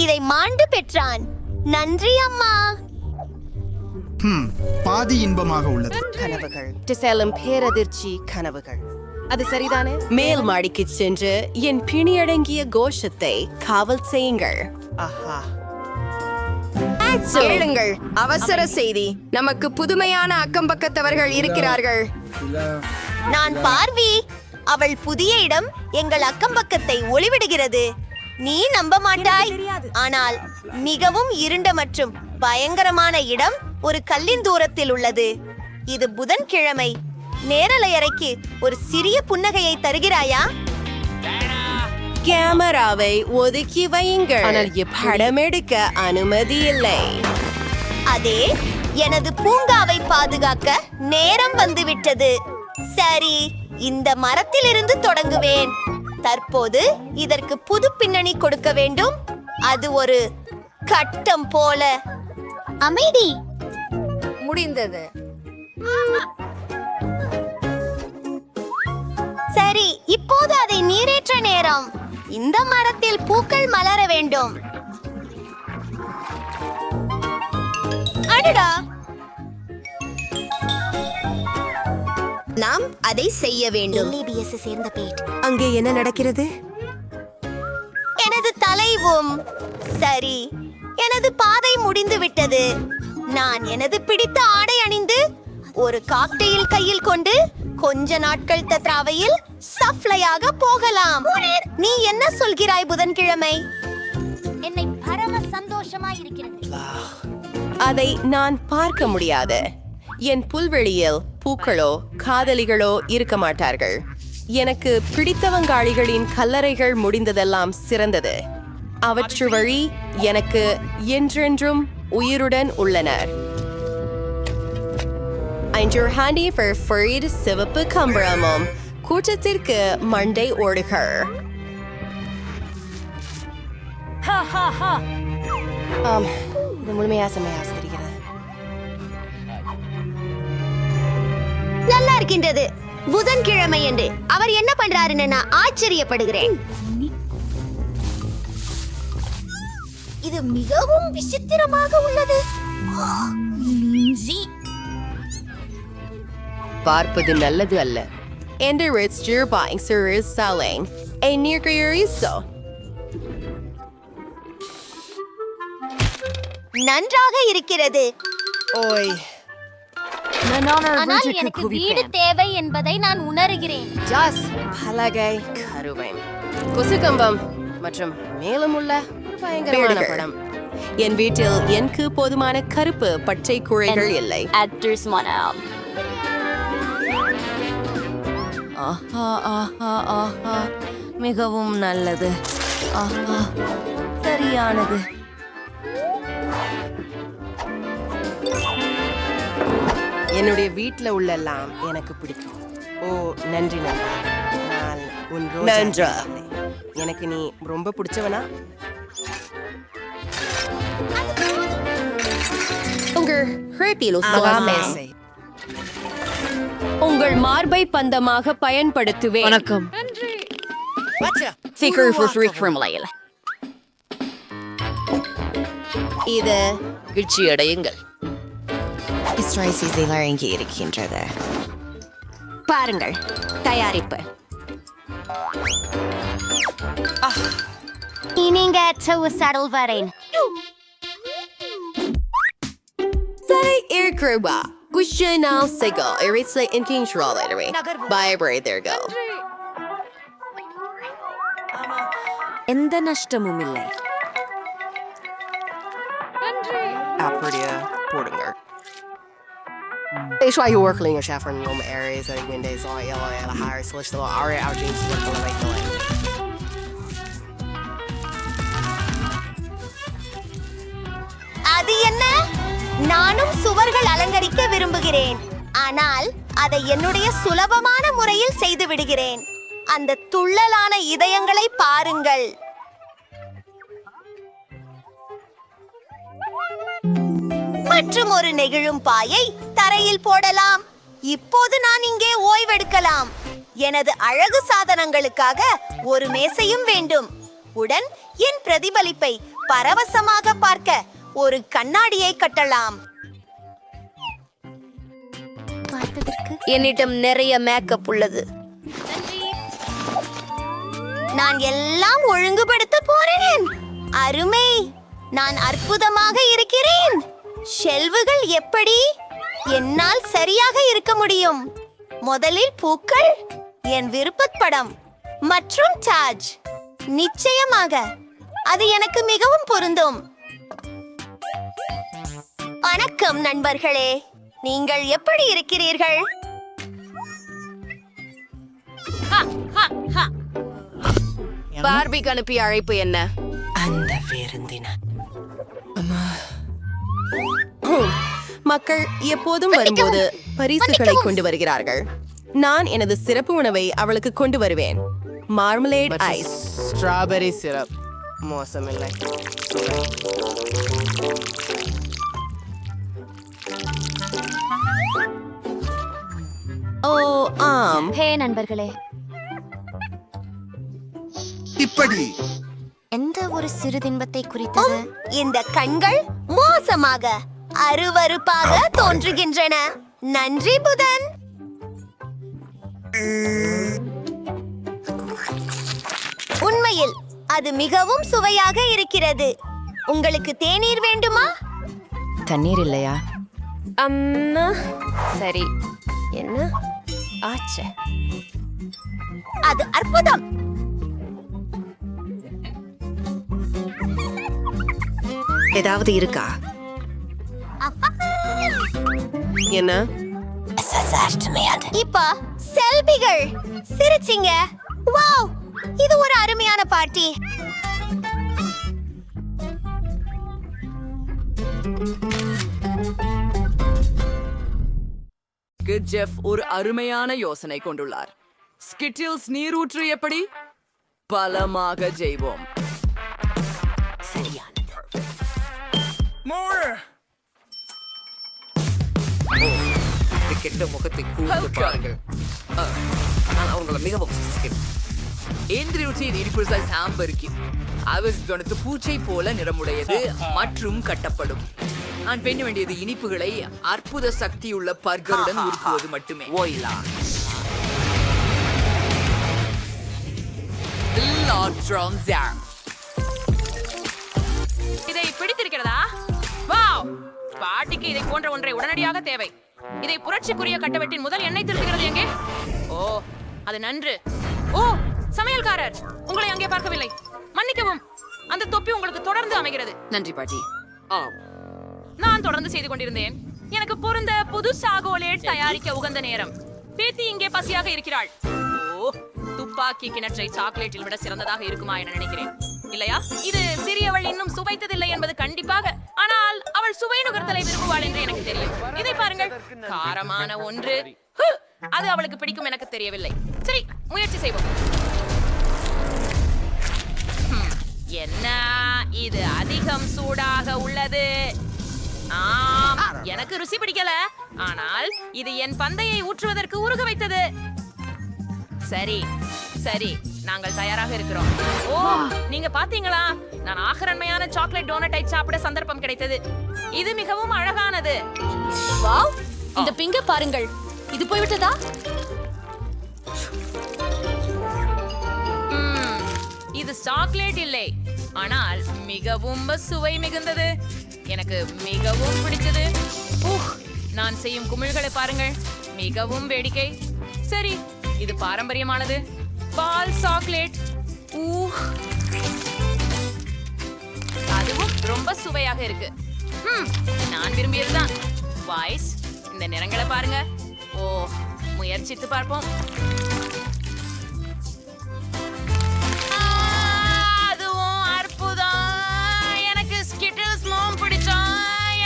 இதை மாண்டு பெற்றான். நன்றி அம்மா. பாதி இன்பமாக உள்ளது. கனவுகள் செல்லும் பேரதிர்ச்சி கனவுகள். அது சரிதானே? மேல் மாடிக்கு சென்று என் பிணியடங்கிய கோஷத்தை காவல் செய்யுங்கள். ஆஹா, கேளுங்கள், அவசர செய்தி. நமக்கு புதுமையான அக்கம்பக்கத்தவர்கள் இருக்கிறார்கள். நான் பார்வி. அவள் புதிய இடம் எங்கள் அக்கம்பக்கத்தை ஒளிவிடுகிறது. நீ நம்ப மாட்டாய், ஆனால் மிகவும் இருண்ட மற்றும் பயங்கரமான இடம் ஒரு கல்லின் தூரத்தில் உள்ளது. இது புதன்கிழமை. நேரலை அறைக்கு ஒரு சிறிய புன்னகையை தருகிறாயா? கேமராவை ஒதுக்கி வையுங்கள். ஆனால் படம் எடுக்க அனுமதி இல்லை. அதே, எனது பூங்காவை பாதுகாக்க நேரம் வந்துவிட்டது. சரி, இந்த மரத்திலிருந்து தொடங்குவேன். தற்போது இதற்கு புது பின்னணி கொடுக்க வேண்டும். அது ஒரு கட்டம் போல. அமைதி. முடிந்தது. சரி, இப்போது அதை நீரேற்ற நேரம். இந்த மரத்தில் பூக்கள் மலர வேண்டும். அடடா, நாம் அதை செய்ய வேண்டும். சேர்ந்த பேட். அங்கே என்ன நடக்கிறது? எனது தலைவும். சரி, எனது பாதை முடிந்து விட்டது. நான் எனது பிடித்த ஆடை அணிந்து ஒரு காக்டெயில் கையில் கொண்டு கொஞ்ச நாட்கள் தத்ராவையில் சஃப்ளையாக போகலாம். நீ என்ன சொல்கிறாய் புதன்கிழமை? என்னை பரம சந்தோஷமாய் இருக்கிறது. அதை நான் பார்க்க முடியாது. என் புல்வெளியில் பூக்களோ காதலிகளோ இருக்க மாட்டார்கள். எனக்கு பிடித்தவங்காளிகளின் கல்லறைகள் முடிந்ததெல்லாம் சிறந்தது. அவற்று வழி எனக்கு என்றென்றும் உயிருடன் உள்ளனர். ஹாண்டி ஃபர்ஃபரீட் சிவப்பு கம்பளமும் கூட்டத்திற்கு மண்டை ஓடுகள். இது முழுமையா செம்மையா தெரிகிறது. நல்லா இருக்கின்றது. புதன்கிழமை என்று அவர் என்ன பண்றாருன்னு நான் ஆச்சரியப்படுகிறேன். இது மிகவும் விசித்திரமாக உள்ளது. பார்ப்பது நல்லது அல்ல. And the rich dear buying series selling a near so. நன்றாக இருக்கிறது. ஓய், ஆனால் எனக்கு வீடு தேவை என்பதை நான் உணர்கிறேன். ஜாஸ் பலகை கருவை கொசுக்கம்பம் மற்றும் மேலும் உள்ள பயங்கரமான படம். என் வீட்டில் எனக்கு போதுமான கருப்பு பச்சை குழைகள் இல்லை. ஆஹா ஆஹா ஆஹா, மிகவும் நல்லது. ஆஹா, சரியானது. என்னுடைய வீட்டில் உள்ளெல்லாம் எனக்கு பிடிக்கும். ஓ, நன்றி நன்றா. நான் உன் நன்றா. எனக்கு நீ ரொம்ப பிடிச்சவனா? உங்கள் மார்பை பந்தமாக பயன்படுத்துவேன். வணக்கம். இது மகிழ்ச்சி அடையுங்கள். வழங்கி இருக்கின்றது. பாருங்கள் தயாரிப்பு. நீங்க சடல் வரேன். சரி இருக்கிறவா. குஷனால் சிகல் இரிட்ஸ்லை இன்கின்ட்ரோல் இடவே. பயபரை there go. எந்த நஷ்டமும் இல்லை. அப்படியே போடுங்க. Ich war Yorkling chef from Rome areas and Windows all yellow and a higher switch the area out jeans for the like the அது என்ன? நானும் சுவர்கள் அலங்கரிக்க விரும்புகிறேன். ஆனால் அதை என்னுடைய சுலபமான முறையில் செய்து விடுகிறேன். அந்த துள்ளலான இதயங்களை பாருங்கள். மற்றும் ஒரு நெகிழும் பாயை தரையில் போடலாம். இப்போது நான் இங்கே ஓய்வெடுக்கலாம். எனது அழகு சாதனங்களுக்காக ஒரு மேசையும் வேண்டும். உடன் என் பிரதிபலிப்பை பரவசமாக பார்க்க ஒரு கண்ணாடியை கட்டலாம். என்னிடம் நிறைய மேக்கப் உள்ளது. நான் எல்லாம் ஒழுங்குபடுத்த போறேன். அருமை, நான் அற்புதமாக இருக்கிறேன். ஷெல்வுகள் எப்படி? என்னால் சரியாக இருக்க முடியும். முதலில் பூக்கள், என் விருப்பப்படம் மற்றும் டாஜ். நிச்சயமாக அது எனக்கு மிகவும் பொருந்தும். வணக்கம் நண்பர்களே, நீங்கள் எப்படி இருக்கிறீர்கள்? பார்பிக்கு அனுப்பிய அழைப்பு என்ன? அந்த விருந்தின மக்கள் எப்போதும் வரும்போது பரிசுகளை கொண்டு வருகிறார்கள். நான் எனது சிறப்பு உணவை அவளுக்கு கொண்டு வருவேன். மார்மலேட் ஐஸ், ஸ்ட்ராபெரி சிரப், மோசமில்லை. ஓ ஆம். ஹே நண்பர்களே, இப்படி எந்த ஒரு சிறு தின்பத்தை குறித்தது? இந்த கண்கள் மோசமாக அருவருப்பாக தோன்றுகின்றன. நன்றி புதன். உண்மையில் அது மிகவும் சுவையாக இருக்கிறது. உங்களுக்கு தேநீர் வேண்டுமா? தண்ணீர் இல்லையா? அம்மா சரி. என்ன ஆச்சு? அது அற்புதம். ஏதாவது இருக்கா? என்ன? இப்ப செல்பிகள் சிரிச்சிங்க. வாவ், இது ஒரு அருமையான பார்ட்டி. ஜெஃப் ஒரு அருமையான யோசனை கொண்டுள்ளார். ஸ்கிட்டில்ஸ் நீரூற்று எப்படி? பலமாக ஜெய்வோம். கெட்ட முகத்தை கூர்ந்து பாருங்கள். நான் அவங்களை மிகவும் சாம்பருக்கு அவசனத்து பூச்சை போல நிறமுடையது மற்றும் கட்டப்படும். நான் பெண்ண வேண்டியது இனிப்புகளை அற்புத சக்தியுள்ள பர்கருடன் உருக்குவது மட்டுமே. ஓயிலா இதை பிடித்திருக்கிறதா? வாவ், பாட்டிக்கு இதை போன்ற ஒன்றை உடனடியாக தேவை. இதை புரட்சிக்குரிய கட்டவெட்டின் முதல் எண்ணெய் திருத்துகிறது எங்கே? ஓ, அது நன்று. ஓ, சமையல்காரர், உங்களை அங்கே பார்க்கவில்லை. மன்னிக்கவும், அந்த தொப்பி உங்களுக்கு தொடர்ந்து அமைகிறது. நன்றி பாட்டி. நான் தொடர்ந்து செய்து கொண்டிருந்தேன். எனக்கு பொருந்த புது சாகோலேட் தயாரிக்க உகந்த நேரம். பேத்தி இங்கே பசியாக இருக்கிறாள். ஓ, துப்பாக்கி கிணற்றை சாக்லேட்டில் விட சிறந்ததாக இருக்குமா என நினைக்கிறேன். இல்லையா? இது சிறியவள் இன்னும் சுவைத்ததில்லை என்பது கண்டிப்பாக. ஆனால் அவள் சுவை நுகர்த்தலை விரும்புவாள் என்று எனக்கு தெரியும். இதை பாருங்கள், காரமான ஒன்று. அது அவளுக்கு பிடிக்கும் எனக்கு தெரியவில்லை. சரி, முயற்சி செய்வோம். என்ன, இது அதிகம் சூடாக உள்ளது. ஆம், எனக்கு ருசி பிடிக்கல. ஆனால் இது என் பந்தையை ஊற்றுவதற்கு உருக வைத்தது. சரி சரி, நாங்கள் தயாராக இருக்கிறோம். ஓ, நீங்க பாத்தீங்களா? நான் ஆகரண்மையான சாக்லேட் டோனட்டை சாப்பிட சந்தர்ப்பம் கிடைத்தது. இது மிகவும் அழகானது. வாவ், இந்த பிங்க பாருங்கள். இது போய்விட்டதா? இது சாக்லேட் இல்லை, ஆனால் மிகவும் சுவை மிகுந்தது. எனக்கு மிகவும் பிடிச்சது. நான் செய்யும் குமிழ்களை பாருங்கள், மிகவும் வேடிக்கை. சரி, இது பாரம்பரியமானது. பால் சாக்லேட். அதுவும் ரொம்ப சுவையாக இருக்கு. நான் விரும்பியதுதான். வாய்ஸ், இந்த நிறங்களை பாருங்க. ஓ, முயற்சித்து பார்ப்போம். அதுவும் அற்புதம். எனக்கு ஸ்கிட்டில்ஸ் மோம் பிடிச்சா.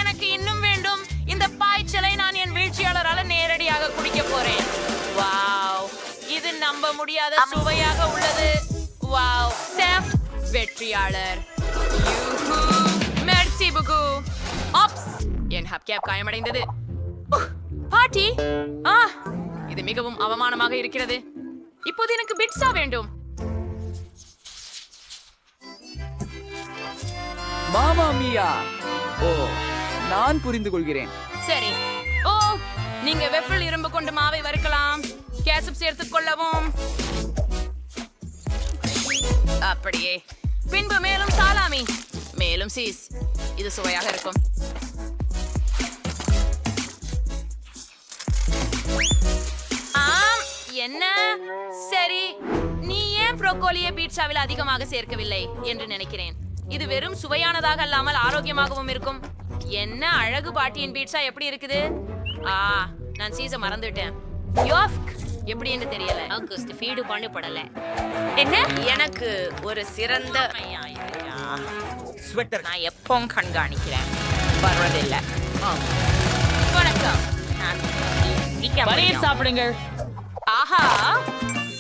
எனக்கு இன்னும் வேண்டும். இந்த பாய்ச்சலை நான் என் வீழ்ச்சியாளரால நேரடியாக குடிக்க போறேன். வாவ், இது நம்ப முடியாத சுவையாக உள்ளது. வாவ், செஃப் வெற்றியாளர். மெர்சி புகு. ஆப்ஸ், என் ஹப்கேப் காயமடைந்தது. பாட்டி, இது மிகவும் அவமானமாக இருக்கிறது. இப்போது எனக்கு பிட்சா வேண்டும். மாமா மியா. ஓ, நான் புரிந்து கொள்கிறேன். சரி. ஓ, நீங்க வெஃபிள் இரும்பு கொண்டு மாவை வறுக்கலாம். கேசப் சேர்த்துக் கொள்ளவும். அப்படியே. பின்பு மேலும் சாலாமி, மேலும் சீஸ். இது சுவையாக இருக்கும். ஆம், என்ன? சரி, நீ ஏன் ப்ரோக்கோலியை பீட்சாவில் அதிகமாக சேர்க்கவில்லை என்று நினைக்கிறேன். இது வெறும் சுவையானதாக அல்லாமல் ஆரோக்கியமாகவும் இருக்கும். என்ன அழகு, பாட்டியின் பீட்சா எப்படி இருக்குது? நான் சீஸ மறந்துட்டேன். யோஃப்க் எப்படி என்று தெரியல. ஃபீடு பண்ணப்படல. என்ன? எனக்கு ஒரு சிறந்த ஸ்வெட்டர் நான் எப்பவும் கண்காணிக்கிறேன். பரவாயில்லை. வணக்கம். நான் சாப்பிடுங்கள். ஆஹா,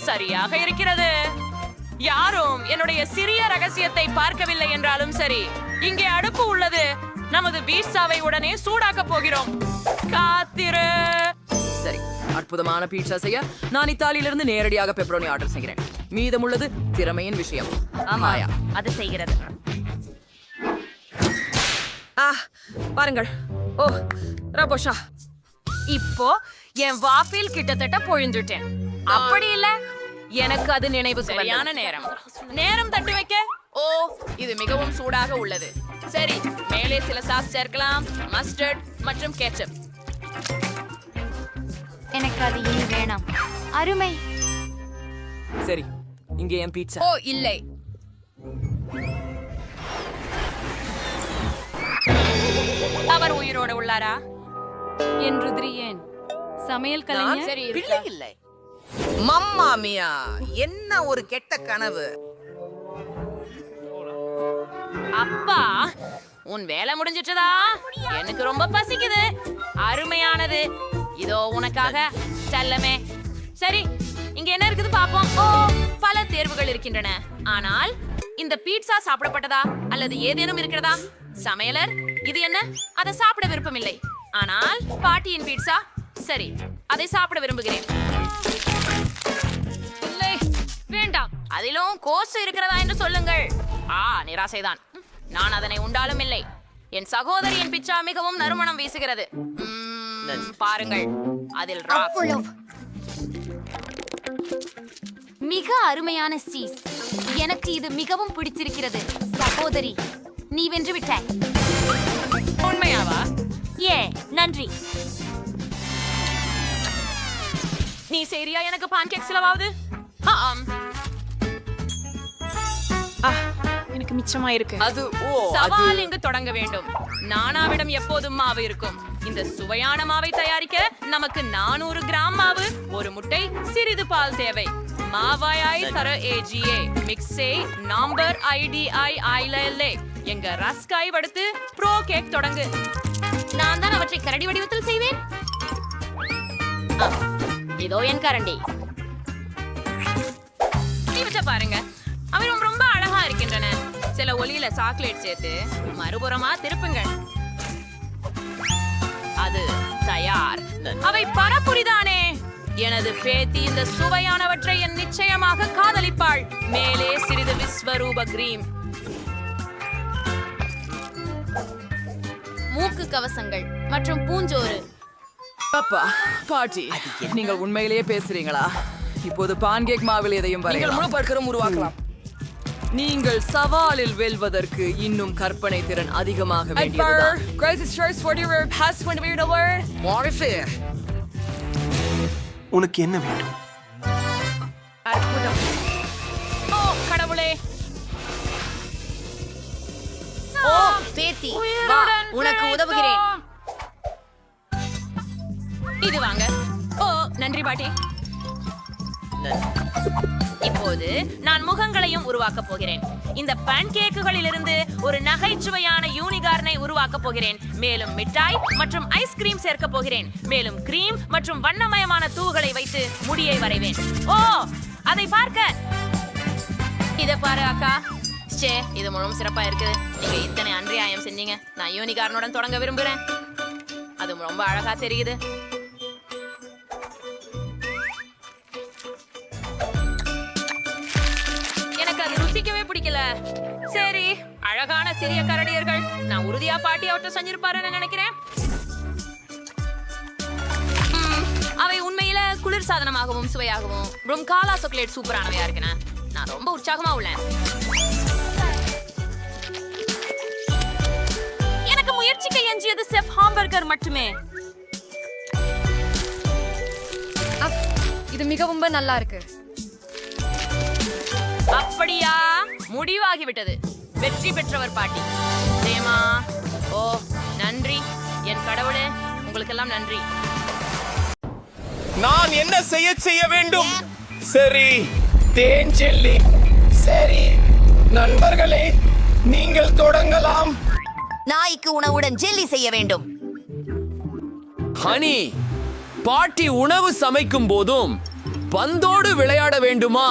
சரியாக இருக்கிறது. யாரும் என்னுடைய சிறிய ரகசியத்தை பார்க்கவில்லை என்றாலும் சரி, இங்கே அடுப்பு உள்ளது. நமது பீட்சாவை உடனே சூடாக்க போகிறோம். காத்திரு. சரி, அற்புதமான பீட்சா செய்ய நான் இத்தாலியிலிருந்து நேரடியாக பெப்பரோனி ஆர்டர் செய்கிறேன். மீதமுள்ளது திறமையின் விஷயம். ஆமாயா, அது செய்கிறது. பாருங்கள். ஓ ரபோஷா, இப்போ என் வாஃபில் கிட்டத்தட்ட பொழிஞ்சுட்டேன். அப்படி இல்ல, எனக்கு அது நினைவு சரியான நேரம் தட்டு வைக்க. ஓ, இது மிகவும் சூடாக உள்ளது. சரி, மேலே சில சாஸ் சேர்க்கலாம், மஸ்டர்ட் மற்றும் கேச்சப். எனக்கு அது இனி வேணாம். அருமை. சரி, இங்கே என் பீட்சா. ஓ இல்லை, அவர் உயிரோட உள்ளாரா என்று ஏன் சமையல் கலைஞர் பிள்ளை இல்லை. மம்மா மியா, என்ன ஒரு கெட்ட கனவு. அப்பா, உன் வேலை முடிஞ்சிட்டதா? எனக்கு ரொம்ப பசிக்குது. அருமையானது. இதோ உனக்காக செல்லமே. சரி, இங்க என்ன இருக்குது பாப்போம். ஓ, பல தேர்வுகள் இருக்கின்றன. ஆனால் இந்த பீட்சா சாப்பிடப்பட்டதா அல்லது ஏதேனும் இருக்கிறதா? சமையலர், இது என்ன? அதை சாப்பிட விருப்பமில்லை. ஆனால் பாட்டியின் பீட்சா, சரி, அதை சாப்பிட விரும்புகிறேன். இல்லை, வேண்டாம். அதிலும் கோசு இருக்கிறதா என்று சொல்லுங்கள். நிராசைதான். நான் அதனை உண்டாலும் இல்லை. என் சகோதரியின் பிச்சா மிகவும் நறுமணம் வீசுகிறது. பாருங்கள், அதில் மிக அருமையான சீஸ். எனக்கு இது மிகவும் பிடிச்சிருக்கிறது. சகோதரி, நீ வென்று விட்டாய். உண்மையாவா? நன்றி. நீ சரியா எனக்கு பான்கேக் செலவாவது? எனக்கு மிச்சமாயிருக்கு. அது சவால் இங்கு தொடங்க வேண்டும். நானாவிடம் எப்போதும் மாவு இருக்கும். இந்த சுவையான மாவை தயாரிக்க நமக்கு 400 கிராம் மாவு, ஒரு முட்டை, சிறிது பால் தேவை. மாவாய் தர ஏஜிஏ மிக்ஸே நம்பர் ஐடிஐ ஐலே எங்க ரஸ்காய் வடுத்து ப்ரோ கேக் தொடங்கு. நான் தான் அவற்றை கரடி வடிவத்தில் செய்வேன். இதோ என் கரண்டி. பாருங்க, அவை ரொம்ப அழகா இருக்கின்றன. சில ஒலியில சாக்லேட் சேர்த்து மறுபுறமா திருப்புங்கள். அது தயார். அவை பரப்புரிதானே. எனது பேத்தி இந்த சுவையானவற்றை என் நிச்சயமாக காதலிப்பாள். மேலே சிறிது விஸ்வரூப கிரீம். மூக்கு கவசங்கள் மற்றும் பூஞ்சோறு. அப்பா, பாட்டி, நீங்கள் உண்மையிலேயே பேசுறீங்களா? இப்போது பான்கேக் மாவில் எதையும் வரையலாம். முழு பட்கரும் உருவாக்கலாம். நீங்கள் சவாலில் வெல்வதற்கு இன்னும் கற்பனை திறன் அதிகமாக வேண்டியதுதான். உனக்கு என்ன வேண்டும்? அற்புதம். ஓ கடவுளே. ஓ பேத்தி, வா, உனக்கு உதவுகிறேன். இது வாங்க. ஓ நன்றி பாட்டி. இப்போது நான் முகங்களையும் உருவாக்க போகிறேன். இந்த பான்கேக்குகளிலிருந்து ஒரு நகைச்சுவையான யூனிகார்னை உருவாக்க போகிறேன். மேலும் மிட்டாய் மற்றும் ஐஸ்கிரீம் சேர்க்க போகிறேன். மேலும் கிரீம் மற்றும் வண்ணமயமான தூள்களை வைத்து முடியை வரைவேன். ஓ, அதை பார்க்க. இத பாரு அக்கா. சே, இது முழுவதும் சிறப்பா இருக்குது. நீங்க இத்தனை அன்றியாயம் செஞ்சீங்க. நான் யூனிகார்னுடன் தொடங்க விரும்புகிறேன். அது ரொம்ப அழகா தெரியுது. ருசிக்கவே பிடிக்கல. சரி, அழகான சிறிய கரடியர்கள். நான் உறுதியா பாட்டி அவற்றை செஞ்சிருப்பாருன்னு நினைக்கிறேன். அவை உண்மையில குளிர் சாதனமாகவும் சுவையாகவும் ரொம்ப காலா சாக்லேட் சூப்பரானவையா இருக்குன்னு நான் ரொம்ப உற்சாகமா உள்ளேன். எனக்கு முயற்சிக்க எஞ்சியது செஃப் ஹாம்பர்கர் மட்டுமே. இது மிகவும் நல்லா இருக்கு. அப்படியா? முடிவாகிவிட்டது. வெற்றி பெற்றவர் பாட்டி. தேமா. ஓ நன்றி என் கடவுளே, உங்களுக்கெல்லாம் நன்றி. நான் என்ன செய்ய வேண்டும்? சரி, தேன் ஜெல்லி. சரி நண்பர்களே, நீங்கள் தொடங்கலாம். நாய்க்கு உணவுடன் ஜெல்லி செய்ய வேண்டும். ஹனி, பாட்டி உணவு சமைக்கும் போதும் பந்தோடு விளையாட வேண்டுமா?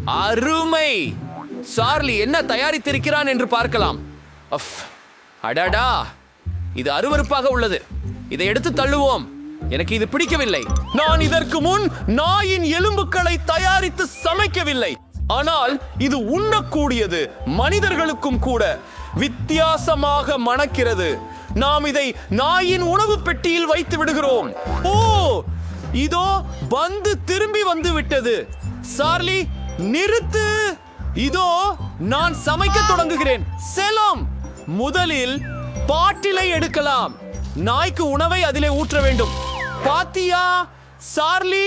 அருமை. சார்லி என்ன தயாரித்திருக்கிறான் என்று பார்க்கலாம். அடடா, இது அருவருப்பாக உள்ளது. இதை எடுத்து தள்ளுவோம். எனக்கு இது பிடிக்கவில்லை. நான் இதற்கு முன் நாயின் எலும்புகளை தயாரித்து சமைக்கவில்லை. ஆனால் இது உண்ணக்கூடியது, மனிதர்களுக்கும் கூட. வித்தியாசமாக மணக்கிறது. நாம் இதை நாயின் உணவு பெட்டியில் வைத்து விடுகிறோம். ஓ, இதோ பந்து திரும்பி வந்து விட்டது. சார்லி, நிறுத்து. இதோ நான் சமைக்க தொடங்குகிறேன். செலம், முதலில் பாட்டிலை எடுக்கலாம். நாய்க்கு உணவை அதிலே ஊற்ற வேண்டும். பாத்தியா சார்லி,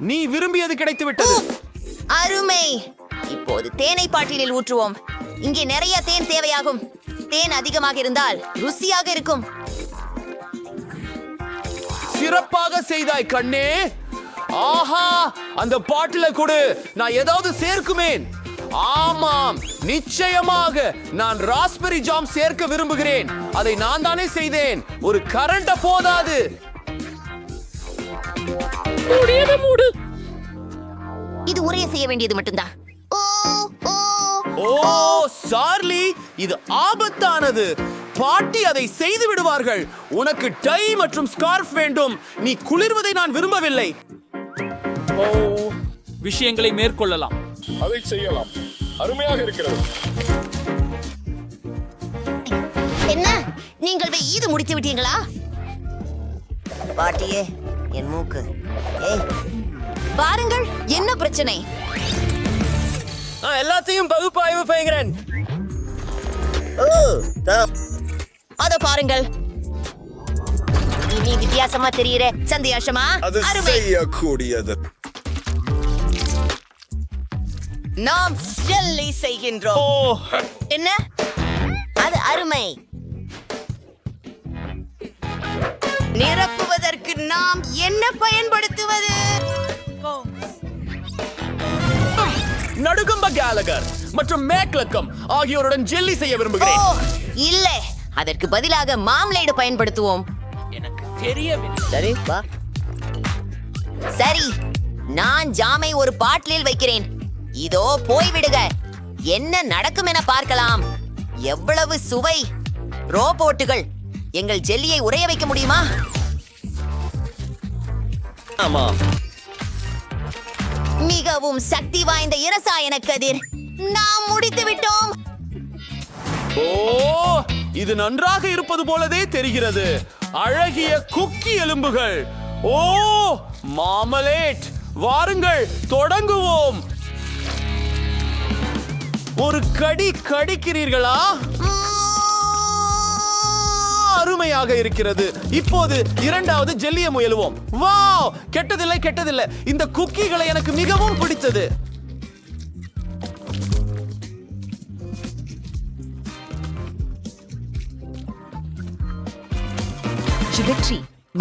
நீ விரும்பியது கிடைத்து விட்டது. அருமை. இப்போது தேனை பாட்டிலில் ஊற்றுவோம். இங்கே நிறைய தேன் தேவையாகும். தேன் அதிகமாக இருந்தால் ருசியாக இருக்கும். சிறப்பாக செய்தாய் கண்ணே. ஆஹா, அந்த பாட்டில கொடு, நான் ஏதாவது சேர்க்குமேன். ஆமாம், நிச்சயமாக நான் ராஸ்பெரி ஜாம் சேர்க்க விரும்புகிறேன். அதை நான் தானே செய்தேன். ஒரு கரண்ட போதாது. இது உரைய செய்ய வேண்டியது மட்டும்தான். ஓ சார்லி, இது ஆபத்தானது. பாட்டி அதை செய்து விடுவார்கள். உனக்கு டை மற்றும் ஸ்கார்ஃப் வேண்டும். நீ குளிர்வதை நான் விரும்பவில்லை. ஓ, விஷயங்களை மேற்கொள்ளலாம். அதை செய்யலாம். அருமையாக இருக்கிறது. என்ன, நீங்கள் இது முடித்து விட்டீங்களா? பாட்டியே, என் மூக்கு. ஏய், பாருங்கள் என்ன பிரச்சனை. எல்லாத்தையும் பகுப்பாய்வு செய்கிறேன். அத பாருங்கள். நீ வித்தியாசமா தெரியுற. சந்தோஷமா? அது செய்யக்கூடியது. நாம் ஜெல்லி செய்கின்றோம். என்ன? அது அருமை. நிரப்புவதற்கு நாம் என்ன பயன்படுத்துவது? நடுகம்ப கேலகர் மற்றும் மேக்லக்கம் ஆகியோருடன் ஜெல்லி செய்ய விரும்புகிறேன். இல்ல, அதற்கு பதிலாக மாம்லேடு பயன்படுத்துவோம். எனக்கு தெரியவில்லை. சரி, வா. சரி, நான் ஜாமை ஒரு பாட்டிலில் வைக்கிறேன். இதோ போய்விடுக. என்ன நடக்கும் என பார்க்கலாம். எவ்வளவு சுவை. ரோபோட்டுகள், எங்கள் ஜெல்லியை உறைய வைக்க முடியுமா? ஆமா, மிகவும் சக்தி வாய்ந்த இரசாயன கதிர். நாம் முடித்து விட்டோம். ஓ, இது நன்றாக இருப்பது போலவே தெரிகிறது. அழகிய குக்கி எலும்புகள். ஓ, மாமலேட். வாருங்கள், தொடங்குவோம். ஒரு கடி கடிக்கிறீர்களா? அருமையாக இருக்கிறது. இப்போது இரண்டாவது ஜெல்லியை முயலுவோம். வாவ், கெட்டதில்லை கெட்டதில்லை. இந்த குக்கிகளை எனக்கு மிகவும் பிடித்தது.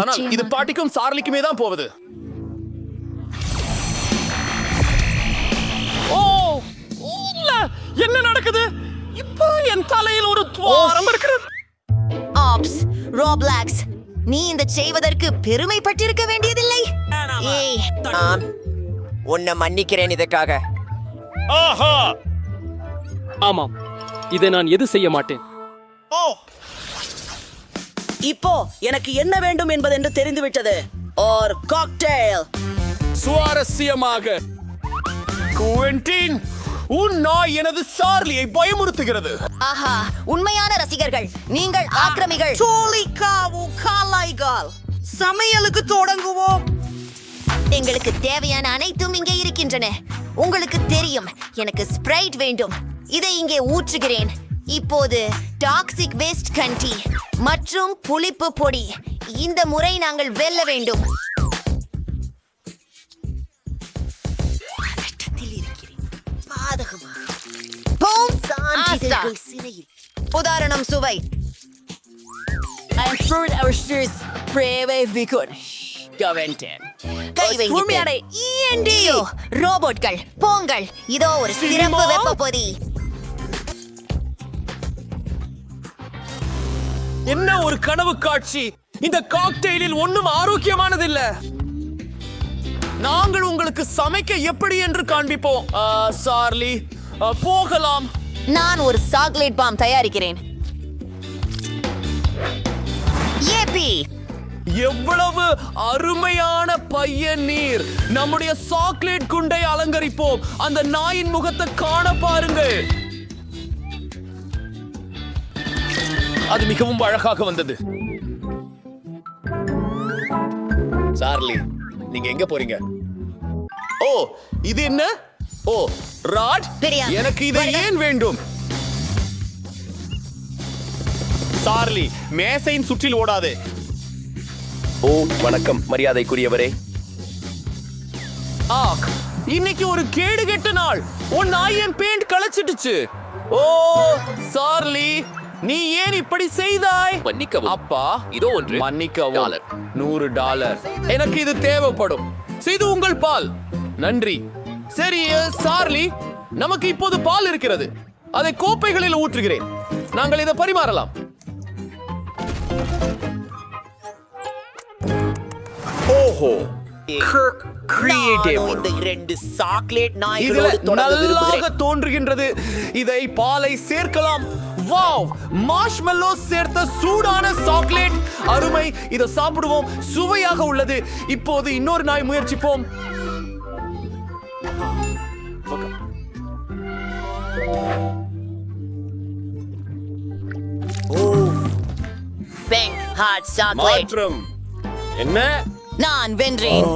ஆனால் இது பாட்டிக்கும் சார்லிக்குமே தான் போவது. ஓ, இல்ல, என்ன நடக்குது? இப்போ என் தலையில் ஒரு துவாரம் இருக்கிறது. ஆப்ஸ், ரோப்ளாக்ஸ், நீ இந்த செய்வதற்கு பெருமைப்பட்டிருக்க வேண்டியதில்லை. ஏய், உன்னை மன்னிக்கிறேன் இதற்காக. ஆஹா, ஆமாம், இதை நான் எது செய்ய மாட்டேன். ஓ, இப்போ எனக்கு என்ன வேண்டும் என்பதென்று தெரிந்துவிட்டது. ஒரு காக்டெயில். சுவாரஸ்யமாக. குவென்டின், உன் நாய் எனது சார்லியை பயமுறுத்துகிறது. ஆஹா, உண்மையான ரசிகர்கள், நீங்கள் ஆக்கிரமிகள். சோலிகாவு காலாய்கால். சமையலுக்கு தொடங்குவோம். எங்களுக்கு தேவையான அனைத்தும் இங்கே இருக்கின்றன. உங்களுக்கு தெரியும், எனக்கு ஸ்ப்ரைட் வேண்டும். இதை இங்கே ஊற்றுகிறேன். இப்போது டாக்ஸிக் வேஸ்ட் கண்டி மற்றும் புளிப்பு பொடி. இந்த முறை நாங்கள் வெல்ல வேண்டும். உதாரணம் சுவை. ரோபோட்கள் போங்கள். இதோ ஒரு சிறப்பு வெப்ப பொதி. என்ன ஒரு கனவு காட்சி. இந்த காக்டெயிலில் ஒண்ணும் ஆரோக்கியமானதில்லை. நாங்கள் உங்களுக்கு சமைக்க எப்படி என்று காண்பிப்போம். சார்லி, போகலாம். நான் ஒரு சாக்லேட் பாம் தயாரிக்கிறேன். ஏபி, எவ்வளவு அருமையான பையன் நீர். நம்முடைய சாக்லேட் குண்டை அலங்கரிப்போம். அந்த நாயின் முகத்தை காண பாருங்கள். அது மிகவும் அழகாக வந்தது. சார்லி, நீங்க எங்க போறீங்க? ஓ, இது என்ன? ஓ, ராட், எனக்கு இது ஏன் வேண்டும்? சார்லி, மேசையின் சுற்றில் ஓடாதே. ஓ, வணக்கம் மரியாதைக்குரியவரே. இன்னைக்கு ஒரு கேடு கெட்ட நாள். உன் நாயின் பெயிண்ட் களைச்சிடுச்சு. ஓ சார்லி, நீ ஏன் இப்படி செய்தாய்? மன்னிக்கவும் அப்பா. இதோ ஒன்று. மன்னிக்கவும். $100. எனக்கு இது தேவைப்படும். செய்து உங்கள் பால். நன்றி. சரி சார்லி, நமக்கு இப்போது பால் இருக்கிறது. அதை கோப்பைகளில் ஊற்றுகிறேன். நாங்கள் இதை பரிமாறலாம். ஓஹோ, இந்த 2 சாக்லேட் இதுல நாய்களோடு தொடங்க நல்லாக விரும்புகிறேன். தோன்றுகின்றது. இதை பாலை சேர்க்கலாம். வாவ், மார்ஷ்மெல்லோ சேர்த்த சூடான சாக்லேட். அருமை. இதை சாப்பிடுவோம். சுவையாக உள்ளது. இப்போது இன்னொரு நாய் முயற்சிப்போம். Pink hot chocolate. மாற்றம் என்ன? நான் வென்றேன்.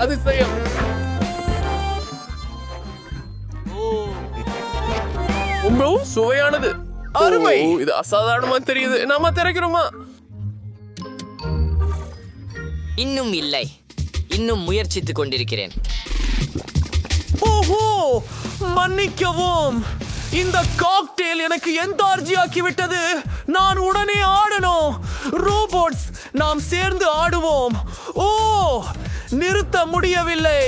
அதிசயம். ரொம்பவும் சுவையானது. அருமை. இது அசாதாரணமா தெரியுது. நாம திறக்கிறோமா? இன்னும் இல்லை, இன்னும் முயற்சித்துக் கொண்டிருக்கிறேன். ஓஹோ, மன்னிக்கவும். இந்த காக்டெயில் எனக்கு எந்தார்ஜி ஆக்கிவிட்டது. நான் உடனே ஆடணும். ரோபோட்ஸ், நாம் சேர்ந்து ஆடுவோம். ஓ, நிறுத்த முடியவில்லை.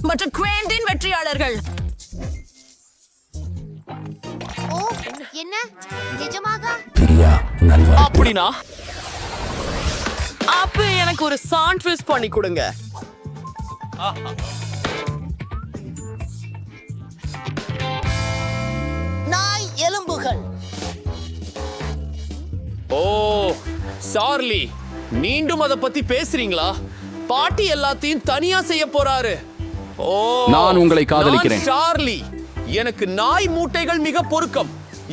மற்றும் குவேண்டின் வெற்றியாளர்கள். ஓ, என்ன நிஜமாக? அப்படினா அப்ப எனக்கு ஒரு சாண்ட்விச் பண்ணி கொடுங்க. நாய் எலும்புகள். ஓ சார்லி, மீண்டும் அத பத்தி பேசுறீங்களா? பாட்டி எல்லாத்தையும் தனியா செய்ய போறாரு. ஓ, நான் உங்களை காதலிக்கிறேன். நான் சார்லி, எனக்கு நாய் மூட்டைகள் மிக பொருத்தம்.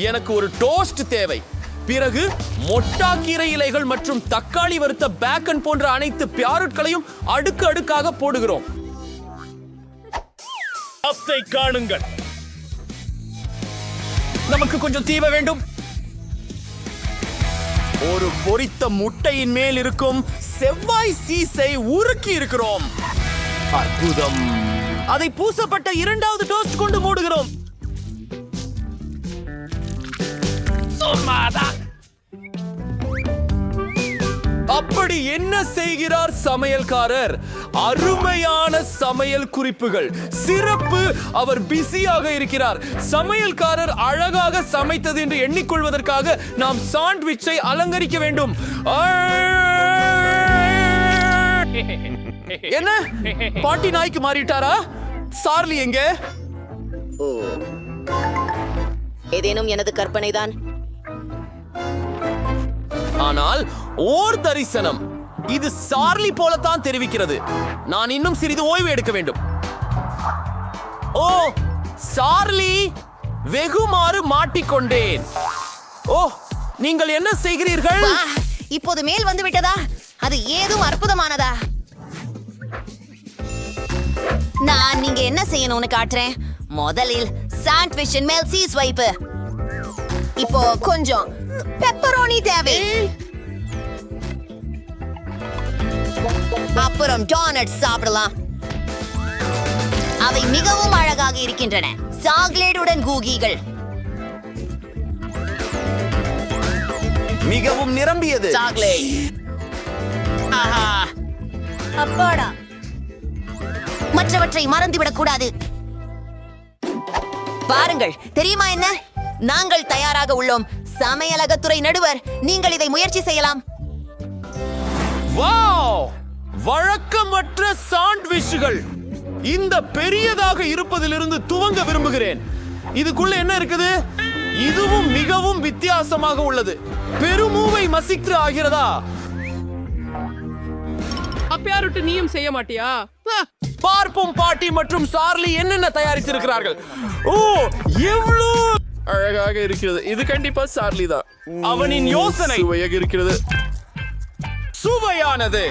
எனக்கு ஒரு டோஸ்ட் தேவை. பிறகு மொட்டாக்கீரை இலைகள் மற்றும் தக்காளி வறுத்த பேக்கன் போன்ற அனைத்து பியாருட்களையும் அடுக்கு அடுக்காக போடுகிறோம். அப்பை காணுங்கள். நமக்கு கொஞ்சம் தீவ வேண்டும். ஒரு பொரித்த முட்டையின் மேல் இருக்கும் செவ்வாய் சீஸை உருக்கி இருக்கிறோம். அற்புதம். அதை பூசப்பட்ட 2வது டோஸ்ட் கொண்டு மூடுகிறோம். அப்படி என்ன செய்கிறார் சமையல்காரர்? அருமையான சமையல் குறிப்புகள். சிறப்பு. அவர் பிஸியாக இருக்கிறார். சமையல்காரர் அழகாக சமைத்தது என்று எண்ணிக்கொள்வதற்காக நாம் சாண்ட்விச்சை அலங்கரிக்க வேண்டும். என்ன, பாட்டி நாய்க்கு மாறிட்டாரா? சார்லி எங்க? ஏதேனும் எனது கற்பனைதான். ஆனால் ஓர் தரிசனம். இது சார்லி போலத்தான் தெரிவிக்கிறது. நான் இன்னும் சிறிது ஓய்வு எடுக்க வேண்டும். ஓ சார்லி, வெகுமாறு மாட்டிக்கொண்டேன். ஓ, நீங்கள் என்ன செய்கிறீர்கள்? இப்போது மேல் வந்து விட்டதா? அது ஏதும் அற்புதமானதா? நான் நீங்க என்ன செய்யணும்னு காட்டுறேன். முதலில் சாண்ட்விச்சின் மேல் சீஸ் வைப்பு. இப்போ கொஞ்சம் பெப்பரோனி தேவை. அப்புறம் டோனட் சாப்பிடலாம். அவை மிகவும் அழகாக இருக்கின்றன. சாக்லேட்டுடன் கூகிகள். மிகவும் நிரம்பியது. சாக்லேட். அப்பாடா. மற்றவற்றை மறந்துவிடக் கூடாது. பாருங்கள், தெரியுமா என்ன? நாங்கள் தயாராக உள்ளோம். சமையலகத்துறை நடுவர், நீங்கள் இதை முயற்சி செய்யலாம். வாவ், வழக்கமற்ற சாண்ட்விச்கள் இந்த பெரியதாக இருப்பதிலிருந்து துவங்க விரும்புகிறேன். இதுக்குள்ள என்ன இருக்குது? இதுவும் மிகவும் வித்தியாசமாக உள்ளது. பெருமூவை மசிக்ரு ஆகிறதா? அப்பயாருட்டு நீயும் செய்ய மாட்டியா? பார்ப்போம் பாட்டி மற்றும் சார்லி என்னென்ன தயாரித்திருக்கிறார்கள். ஓ, எவ்வளவு அழகாக இருக்கிறது. இது கண்டிப்பா சார்லி தான். அவனின் யோசனை சுவையாக இருக்கிறது. சுவையானது.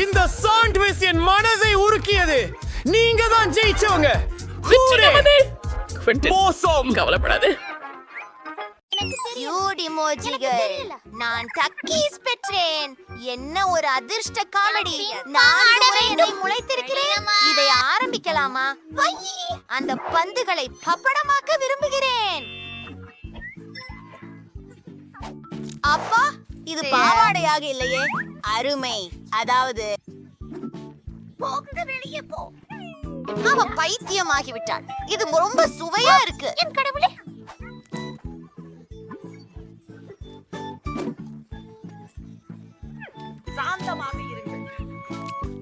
இந்த சாண்ட்விச் என் மனதை உருக்கியது. நீங்க தான் ஜெயிச்சவங்க. கவலைப்படாது. நான் டக்கீஸ் பெற்றேன். என்ன ஒரு அதிர்ஷ்ட காமெடி. நான் என்னை முளைத்திருக்கிறேன். இதை ஆரம்பிக்கலாமா? அந்த பந்துகளை பப்படமாக்க விரும்புகிறேன். அப்பா, இது பாவாடையாக இல்லையே. அருமை. அதாவது போங்க வெளியே போ. அவ பைத்தியமாகிவிட்டாள். இது ரொம்ப சுவையா இருக்கு. என் கடவுளே.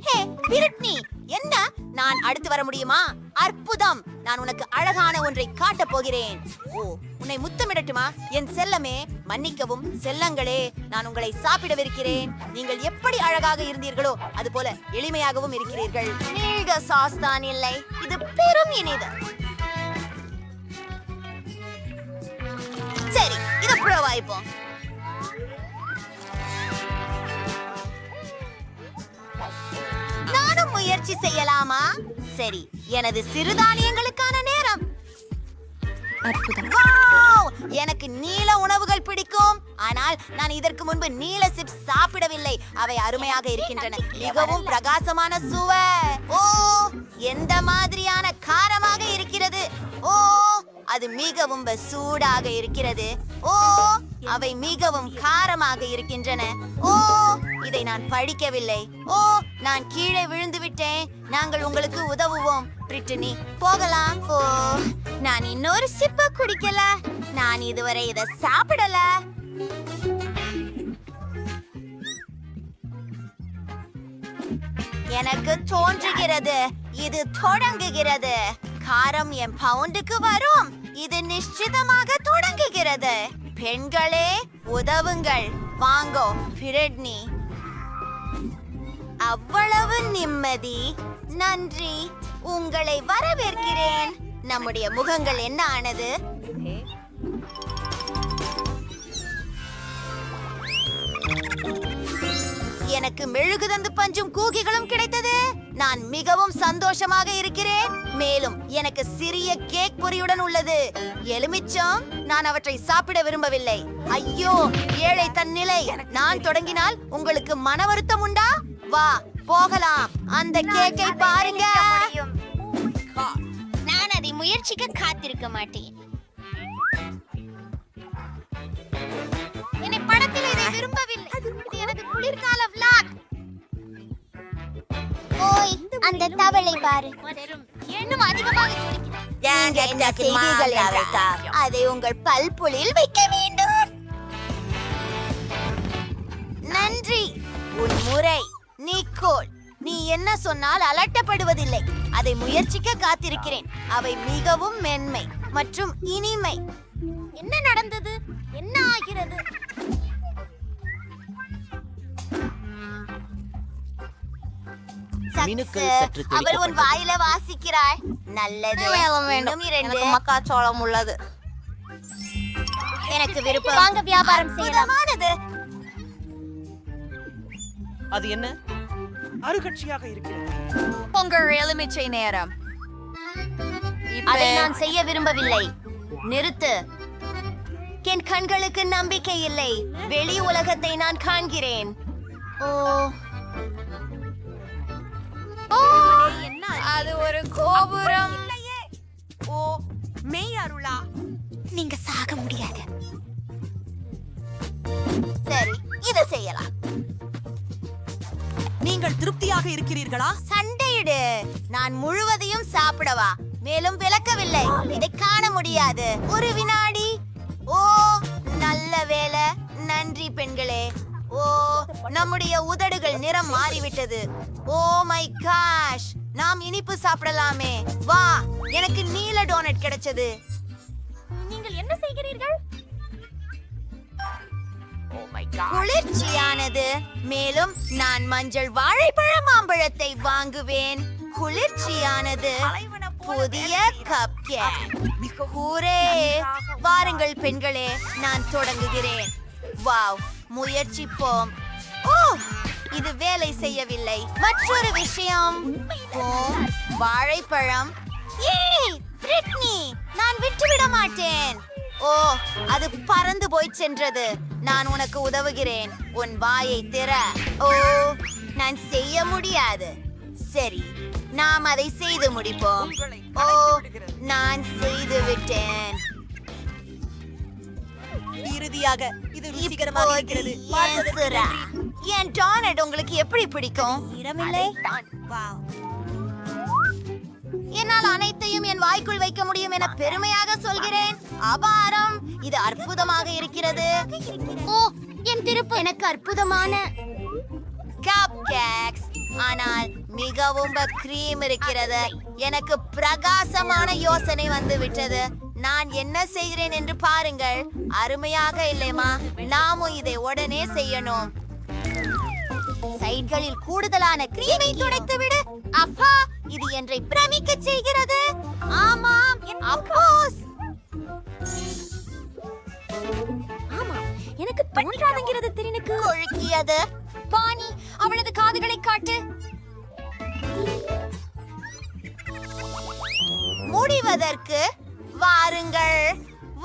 ஹே பிரிட்னி, என்ன? நான் அடுத்து வர முடியுமா? அற்புதம். நான் உனக்கு அழகான ஒன்றை காட்டப் போகிறேன். ஓ, உன்னை முத்தமிடட்டுமா என் செல்லமே? மன்னிக்கவும் செல்லங்களே, நான் உங்களை சாப்பிடவிருக்கிறேன். நீங்கள் எப்படி அழகாக இருந்தீர்களோ அது போல எளிமையாகவும் இருக்கிறீர்கள். நீங்க சாஸ் தான் இல்லை, இது பெரும் இனிது. சரி, இத புறவாய்ப்போம். நானும் முயற்சி செய்யலாமா? சரி, எனது சிறுதானியங்களுக்கான நேரம். எனக்கு நீல உணவுகள் பிடிக்கும். ஆனால் நான் இதற்கு முன்பு நீல சிப்ஸ் சாப்பிடவில்லை. அவை அருமையாக இருக்கின்றன. மிகவும் பிரகாசமான சுவை. ஓ, எந்த மாதிரியான காரமாக இருக்கிறது. ஓ, அது மிகவும் சூடாக இருக்கிறது. ஓ, அவை மிகவும் காரமாக இருக்கின்றன. ஓ, இதை நான் படிக்கவில்லை. ஓ, நான் கீழே விழுந்து விட்டேன். நாங்கள் உங்களுக்கு உதவுவோம். பிரிட்டனி, போகலாம். ஓ, நான் இன்னொரு சிப்ப குடிக்கல. நான் இதுவரை இதை சாப்பிடல. எனக்கு தோன்றுகிறது இது தொடங்குகிறது. காரம் என் பவுண்டுக்கு வரும். இது நிச்சயமாக தொடங்குகிறது. பெண்களே, உதவுங்கள். வாங்கோ பிரிட்னி. அவ்வளவு நிம்மதி. நன்றி. உங்களை வரவேற்கிறேன். நம்முடைய முகங்கள் என்ன ஆனது? எனக்கு மெழுகுதந்து பஞ்சும் கூகிகளும் கிடைத்தது. நான் மிகவும் சந்தோஷமாக இருக்கிறேன். மேலும் எனக்கு சிறிய கேக் பொரியுடன் உள்ளது. எலுமிச்சம். நான் அவற்றை சாப்பிட விரும்பவில்லை. ஐயோ, ஏழை தன்னிலை. நான் தொடங்கினால் உங்களுக்கு மன வருத்தம் உண்டா? வா, போகலாம். அந்த கேக்கை பாருங்க. நான் அதை முயற்சிக்க காத்திருக்க மாட்டேன். என்னை படத்தில் இதை விரும்பவில்லை. இது எனது குளிர்கால vlog. ஓய், அந்த தவளை பாரு. இன்னும் அதிகமாக அதை உங்கள் பல்புளில் வைக்க வேண்டும். நன்றி. உன் முறை. நிக்கோல், நீ என்ன சொன்னால் அலட்டப்படுவதில்லை. அதை முயற்சிக்க காத்திருக்கிறேன். அவை மிகவும் மென்மை மற்றும் இனிமை. என்ன நடந்தது? என்ன ஆகிறது? அவள் உன் வாயில வாசிக்கிறாள். நல்லது. வேண்டும் இரண்டு மக்காச்சோளம் உள்ளது. எனக்கு விருப்பம். வாங்க, வியாபாரம் செய்யலாம். அது என்ன? அருகட்சியாக இருக்கிறது. உங்கள் எலுமிச்சை நேரம். அதை நான் செய்ய விரும்பவில்லை. நிறுத்து. என் கண்களுக்கு நம்பிக்கை இல்லை. வெளி உலகத்தை நான் காண்கிறேன். ஓ, அது ஒரு கோபுரம். ஓ, மெய் அருளா, நீங்க சாக முடியாது. சரி, இத செய்யலாம். நீங்கள் திருப்தியாக இருக்கிறீர்களா? சண்டையிடு. நான் முழுவதையும் சாப்பிடவா? மேலும் விளக்கவில்லை. இதை காண முடியாது. ஒரு வினாடி. ஓ, நல்ல வேலை. நன்றி பெண்களே. ஓ, நம்முடைய உதடுகள் நிறம் மாறிவிட்டது. ஓ மை காஷ், நாம் இனிப்பு சாப்பிடலாமே. வா, எனக்கு நீல டோனட் கிடைச்சது. நீங்கள் என்ன செய்கிறீர்கள்? குளிர்ச்சியானது. மேலும் நான் மஞ்சள் வாழைப்பழ மாம்பழத்தை வாங்குவேன். குளிர்ச்சியானது. புதிய கப் கேக். ஹூரே! வாருங்கள் பெண்களே, நான் தொடங்குகிறேன். வாவ், முயற்சிப்போம். ஓ, இது வேலை செய்யவில்லை. மற்றொரு விஷயம். ஓ, வாழைப்பழம். ஏய், பிரிட்னி, நான் விட்டுவிட மாட்டேன். ஓ, அது பறந்து போய் சென்றது. நான் உனக்கு உதவுகிறேன். உன் வாயை திற. ஓ, நான் செய்ய முடியாது. சரி, நாம் அதை செய்து முடிப்போம். ஓ, நான் செய்து விட்டேன். இறுதியாக இது ருசிகரமாக இருக்கிறது. என் டோனட் உங்களுக்கு எப்படி பிடிக்கும்? என்னால் அனைத்தையும் என் வாய்க்குள் வைக்க முடியும் என பெருமையாக சொல்கிறேன். அபாரம், இது அற்புதமாக இருக்கிறது. ஓ, என் திருப்பு எனக்கு அற்புதமான கப் கேக்ஸ். ஆனால் மிகவும் கிரீம் இருக்கிறது. எனக்கு பிரகாசமான யோசனை வந்து விட்டது. நான் என்ன செய்கிறேன் என்று பாருங்கள். அருமையாக இல்லைமா? நாமும் இதை உடனே செய்யணும். சைட்களில் கூடுதலான கிரீமை துடைத்து விடு. அப்பா, இது என்னை பிரமிக்க செய்கிறது. ஆமாம், அப்போஸ். ஆமா, எனக்கு தோன்றாதுங்கிறது திரினுக்கு கொழுக்கியது. பாணி, அவளது காதுகளை காட்டு. முடிவதற்கு வாருங்கள்.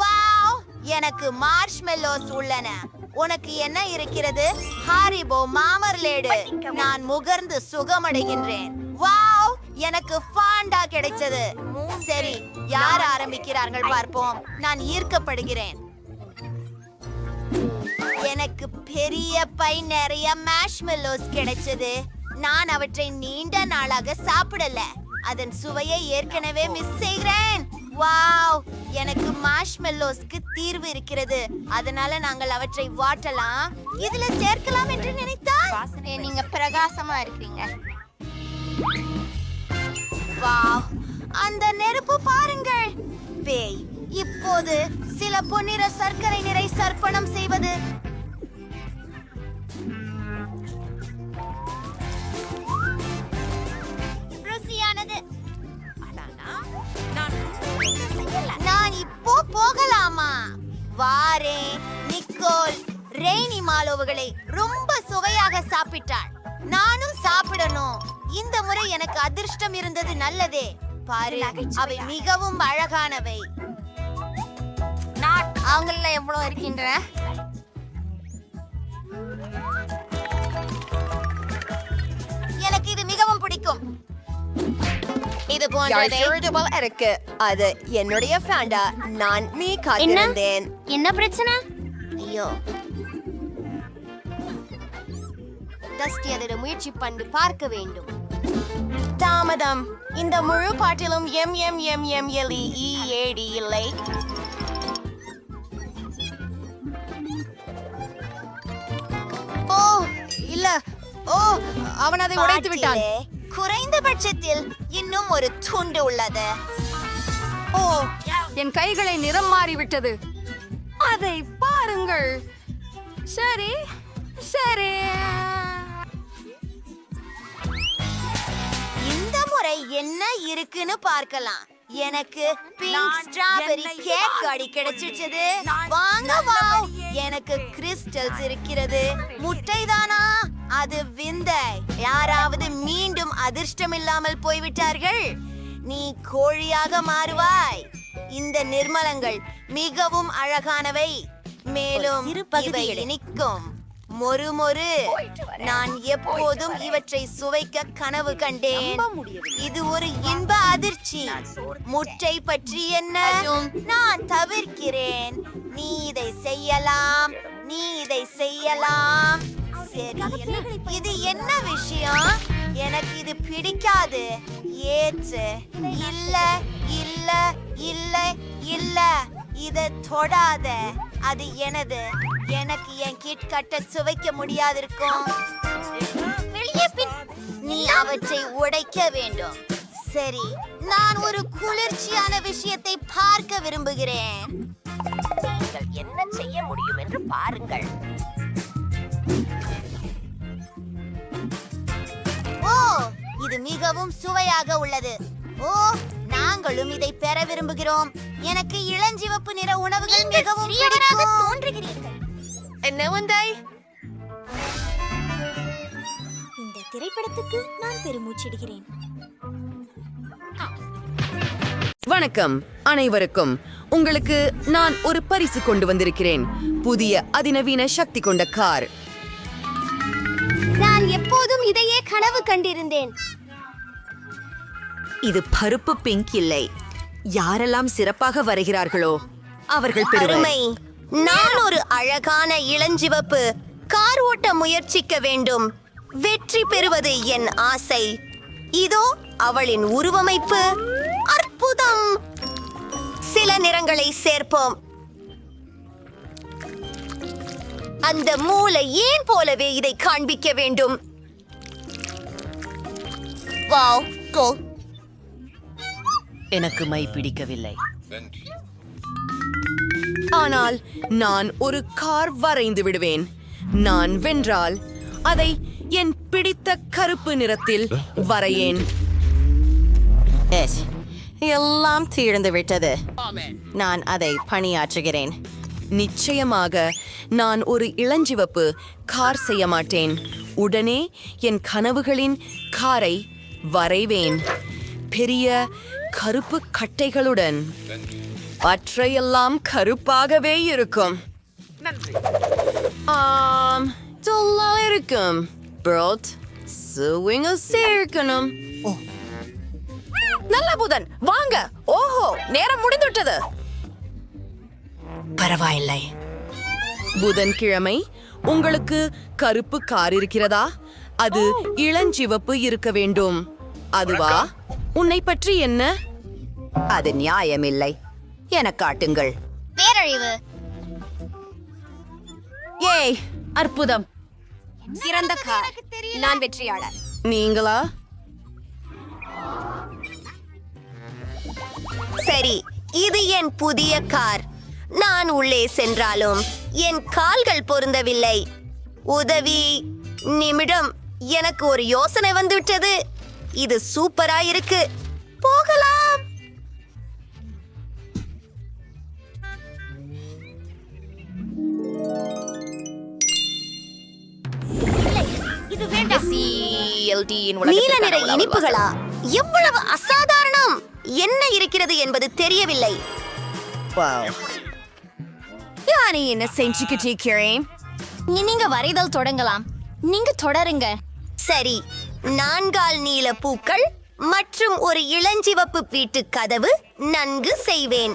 வாவ், எனக்கு மார்ஷ்மெல்லோஸ் உள்ளன. உனக்கு என்ன இருக்கிறது? ஹாரிபோ மாமர்லேடு. நான் முகர்ந்து சுகமடைகின்றேன். வாவ், எனக்கு ஃபாண்டா கிடைச்சது. சரி, யார் ஆரம்பிக்கிறார்கள் பார்ப்போம். நான் ஈர்க்கப்படுகிறேன். எனக்கு பெரிய பை நிறைய மார்ஷ்மெல்லோஸ் கிடைச்சது. நான் அவற்றை நீண்ட நாளாக சாப்பிடல. அதன் சுவையை ஏற்கனவே மிஸ் செய்கிறேன். வாவ், எனக்கு மார்ஷ்மெல்லோஸ்க்கு தீர்வு இருக்கிறது. அதனால நாங்கள் அவற்றை வாட்டலாம். இதுல சேர்க்கலாம் என்று நினைத்தால் நீங்க பிரகாசமா இருக்கீங்க. வாவ், அந்த நெருப்பு பாருங்கள். பேய் இப்போது சில பொன்னிற சர்க்கரை நிறை சர்ப்பணம் செய்வது. ருசியானது. நான் இப்போ போகலாமா? வாரே நிக்கோல். ரெய்னி மாலோவுகளை ரொம்ப சுவையாக சாப்பிட்டாள். நானும் சாப்பிடணும். இந்த முறை எனக்கு அதிர்ஷ்டம் இருந்தது. நல்லதே. பாரு, அவை மிகவும் அழகானவை. அவங்கள எவ்வளவு இருக்கின்ற? எனக்கு இது மிகவும் பிடிக்கும். இது போன்றதே இருக்கு. அது என்னுடைய ஃபேண்டா. நான் நீ காத்திருந்தேன். என்ன பிரச்சனை? ஐயோ, டஸ்டி அதிட முயற்சி பண்ணி பார்க்க வேண்டும். தாமதம். இந்த முழு பாட்டிலும் MMMMLEEAD இல்லை. ஓ, இல்ல. ஓ, அவன் அதை உடைத்து விட்டான். குறைந்தபட்சத்தில் இன்னும் ஒரு துண்டு உள்ளது. ஓ, என் கைகளை நிறம் மாறிவிட்டது. அதை பாருங்கள். சரி சரி, இந்த முறை என்ன இருக்குன்னு பார்க்கலாம். எனக்கு பிங்க் ஸ்ட்ராபெரி கேக் அடி கிடைச்சிடுச்சு. வாங்க வாவ், எனக்கு கிறிஸ்டல்ஸ் இருக்கிறது. முட்டைதானா? அது விந்தை. யாராவது மீண்டும் அதிர்ஷ்டம் இல்லாமல் போய்விட்டார்கள். நீ கோழியாக மாறுவாய். இந்த நிர்மலங்கள் மிகவும் அழகானவை. மேலும் இவை இனிக்கும். மொறு மொறு. நான் எப்போதும் இவற்றை சுவைக்க கனவு கண்டேன். இது ஒரு இன்ப அதிர்ச்சி. முட்டை பற்றி என்ன? நான் தவிர்க்கிறேன். நீ இதை செய்யலாம், நீ இதை செய்யலாம். சரி, இது என்ன விஷயம்? எனக்கு இது பிடிக்காது. ஏற்று. இல்ல இல்ல இல்ல இல்ல, இதை தொடாத. அது எனது. எனக்கு என் கிட் கட்ட சுவைக்க முடியாதிருக்கும். வெளியே பின் நீ அவற்றை உடைக்க வேண்டும். சரி, நான் ஒரு குளிர்ச்சியான விஷயத்தை பார்க்க விரும்புகிறேன். நீங்கள் என்ன செய்ய முடியும் என்று பாருங்கள். ஓ, இது மிகவும் சுவையாக உள்ளது. ஓ, நாங்களும் இதை பெற விரும்புகிறோம். எனக்கு இளஞ்சிவப்பு நிற உணவுகள் மிகவும் பிடிக்கும். தோன்றுகிறீர்கள். என்ன வந்தாய்? இந்த திரைப்படத்துக்கு நான் பெருமூச்சிடுகிறேன். வணக்கம் அனைவருக்கும். உங்களுக்கு நான் ஒரு பரிசு கொண்டு வந்திருக்கிறேன். புதிய அதிநவீன சக்தி கொண்ட கார். நான் எப்போதும் இதையே கனவு கண்டிருந்தேன். இது பருப்பு பிங்க் இல்லை. யாரெல்லாம் சிறப்பாக வரைகிறார்களோ அவர்கள் பெருமை. நான் ஒரு அழகான இளஞ்சிவப்பு கார் ஓட்ட முயற்சிக்க வேண்டும். வெற்றி பெறுவது என் ஆசை. இதோ அவளின் உருவமைப்பு. அற்புதம். சில நிறங்களை சேர்ப்போம். அந்த மூளை ஏன் போலவே இதை காண்பிக்க வேண்டும். வாவ், கோ. எனக்கு மை பிடிக்கவில்லை. ஆனால் நான் ஒரு கார் வரைந்து விடுவேன். நான் வென்றால் அதை என் பிடித்த கருப்பு நிறத்தில் வரையேன். எல்லாம் தீர்ந்து விட்டது. நான் அதை பணியாற்றுகிறேன். நிச்சயமாக நான் ஒரு இளஞ்சிவப்பு கார் செய்ய மாட்டேன். உடனே என் கனவுகளின் காரை வரைவேன். பெரிய கருப்பு கட்டைகளுடன். மற்றையெல்லாம் கருப்பாகவே இருக்கும். இருக்கும். சேர்க்கணும். நல்ல புதன், வாங்க. ஓஹோ, நேரம் முடிந்துவிட்டது. பரவாயில்லை. புதன்கிழமை உங்களுக்கு கருப்பு கார் இருக்கிறதா? அது இளஞ்சிவப்பு இருக்க வேண்டும். அதுவா? உன்னை பற்றி என்ன? அது நியாயமில்லை. என காட்டுங்கள். பேரழிவு. ஏய், அற்புதம். சிறந்த கார். நான் வெற்றியாளர். நீங்களா? சரி, இது என் புதிய கார். நான் உள்ளே சென்றாலும் என் கால்கள் பொருந்தவில்லை. உதவி. நிமிடம், எனக்கு ஒரு யோசனை வந்துவிட்டது. இது சூப்பரா இருக்கு. போகலாம். இது வேண்டாம். நீல நிற இனிப்புகளா? எவ்வளவு அசாதாரணம். என்ன இருக்கிறது என்பது தெரியவில்லை. நான் என்ன செஞ்சுக்கிட்டு இருக்கிறேன்? நீங்க வரைதல் தொடங்கலாம். நீங்க தொடருங்க. சரி, 4 நீல பூக்கள் மற்றும் ஒரு இளஞ்சிவப்பு வீட்டு கதவு நன்கு செய்வேன்.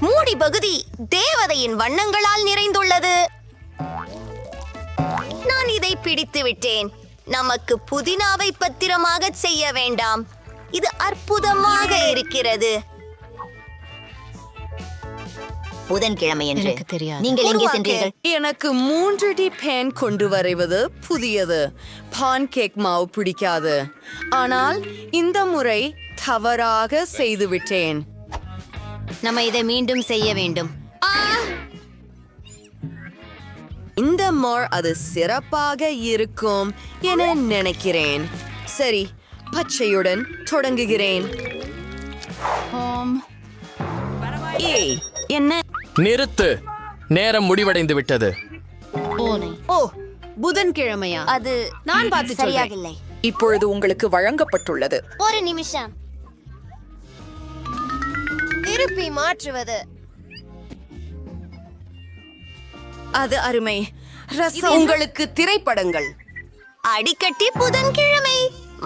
மூடி பகுதி தேவதையின் வண்ணங்களால் நிறைந்துள்ளது. நான் இதை பிடித்து விட்டேன். நமக்கு புதினாவை பத்திரமாக செய்ய வேண்டாம். இது அற்புதமாக இருக்கிறது. புதன்கிழமை என்று எனக்கு தெரியாது. நீங்கள் எங்கே சென்றீர்கள்? எனக்கு 3D பேன் கொண்டு வரைவது புதியது. பான் கேக் மாவு பிடிக்காது. ஆனால் இந்த முறை தவறாக செய்துவிட்டேன். நம்ம இதை மீண்டும் செய்ய வேண்டும். இந்த முறை அது சிறப்பாக இருக்கும் என நினைக்கிறேன். சரி, பச்சையுடன் தொடங்குகிறேன். ஏய், என்ன? நிறுத்து. நேரம் முடிவடைந்து விட்டது. ஓ, புதன்கிழமையா? அது நான் பார்த்து சரியாகவில்லை. இப்பொழுது உங்களுக்கு வழங்கப்பட்டுள்ளது. ஒரு நிமிஷம். திருப்பி மாற்றுவது. அது அருமை. ரசம். உங்களுக்கு திரைப்படங்கள். அடிக்கட்டி புதன்கிழமை.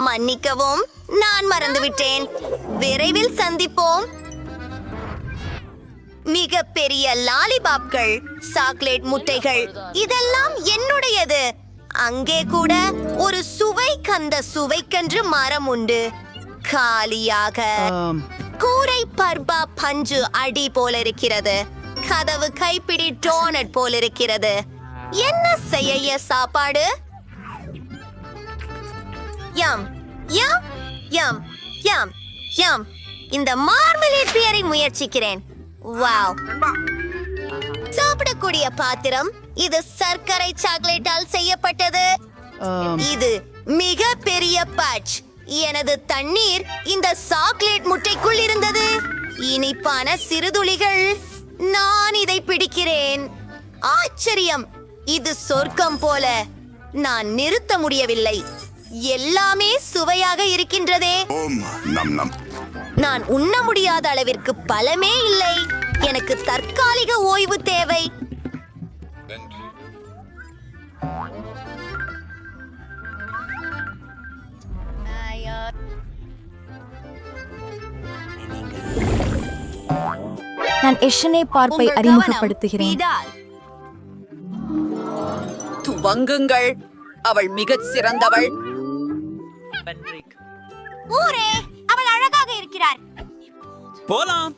மன்னிக்கவும், நான் மறந்துவிட்டேன். விரைவில் சந்திப்போம். மிக பெரிய லாலிபாப்கள், சாக்லேட் முட்டைகள், இதெல்லாம் என்னுடையது. அங்கே கூட ஒரு சுவைக்கன்று மரம் உண்டு. காலியாக. கூரை பர்பா பஞ்சு அடி போல இருக்கிறது. கதவு கைப்பிடி டோனட் போல இருக்கிறது. என்ன செய்ய சாப்பாடு? யம் யம் யம் யம் யம். இந்த மார்மலேட் பியரை முயற்சிக்கிறேன். வாவ், சாப்பிடக்கூடிய பாத்திரம். இது சர்க்கரை சாக்லேட்டால் செய்யப்பட்டது. இது மிக பெரிய பட்ச். எனது தண்ணீர் இந்த சாக்லேட் முட்டைக்குள் இருந்தது. இனிப்பான சிறுதுளிகள். நான் இதை பிடிக்கிறேன். ஆச்சரியம், இது சொர்க்கம் போல. நான் நிறுத்த முடியவில்லை. எல்லாமே சுவையாக இருக்கின்றதே. நான் உண்ண முடியாத அளவிற்கு பலமே இல்லை. எனக்கு தற்காலிக ஓய்வு தேவை. நான் எஷனை பார்ப்பை அறிமுகப்படுத்துகிறேன். துவங்குங்கள், அவள் மிகச் சிறந்தவள். ஊரே, அவள் அழகாக இருக்கிறார். போலாம்.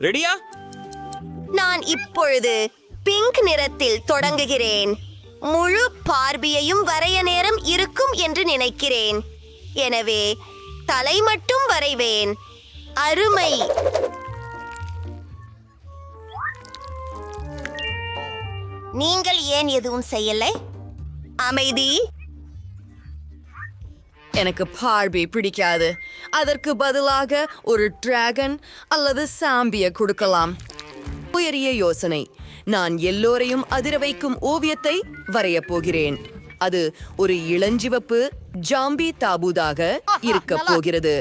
ரெடியா? நான் இப்பொழுது பிங்க் நிறத்தில் தொடங்குகிறேன். முழு பார்பியையும் வரைய நேரம் இருக்கும் என்று நினைக்கிறேன். எனவே தலை மட்டும் வரைவேன். அருமை. நீங்கள் ஏன் எதுவும் செய்யலை? அமைதி. எனக்கு பார்பி பிடிக்காது. அதற்கு பதிலாக ஒரு டிராகன் அல்லது சாம்பிய கொடுக்கலாம். உயரிய யோசனை. நான் எல்லோரையும் அதிர வைக்கும் ஓவியத்தை வரையப் போகிறேன். அது ஒரு இளஞ்சிவப்பு ஜாம்பி தாபூதாக இருக்க போகிறது.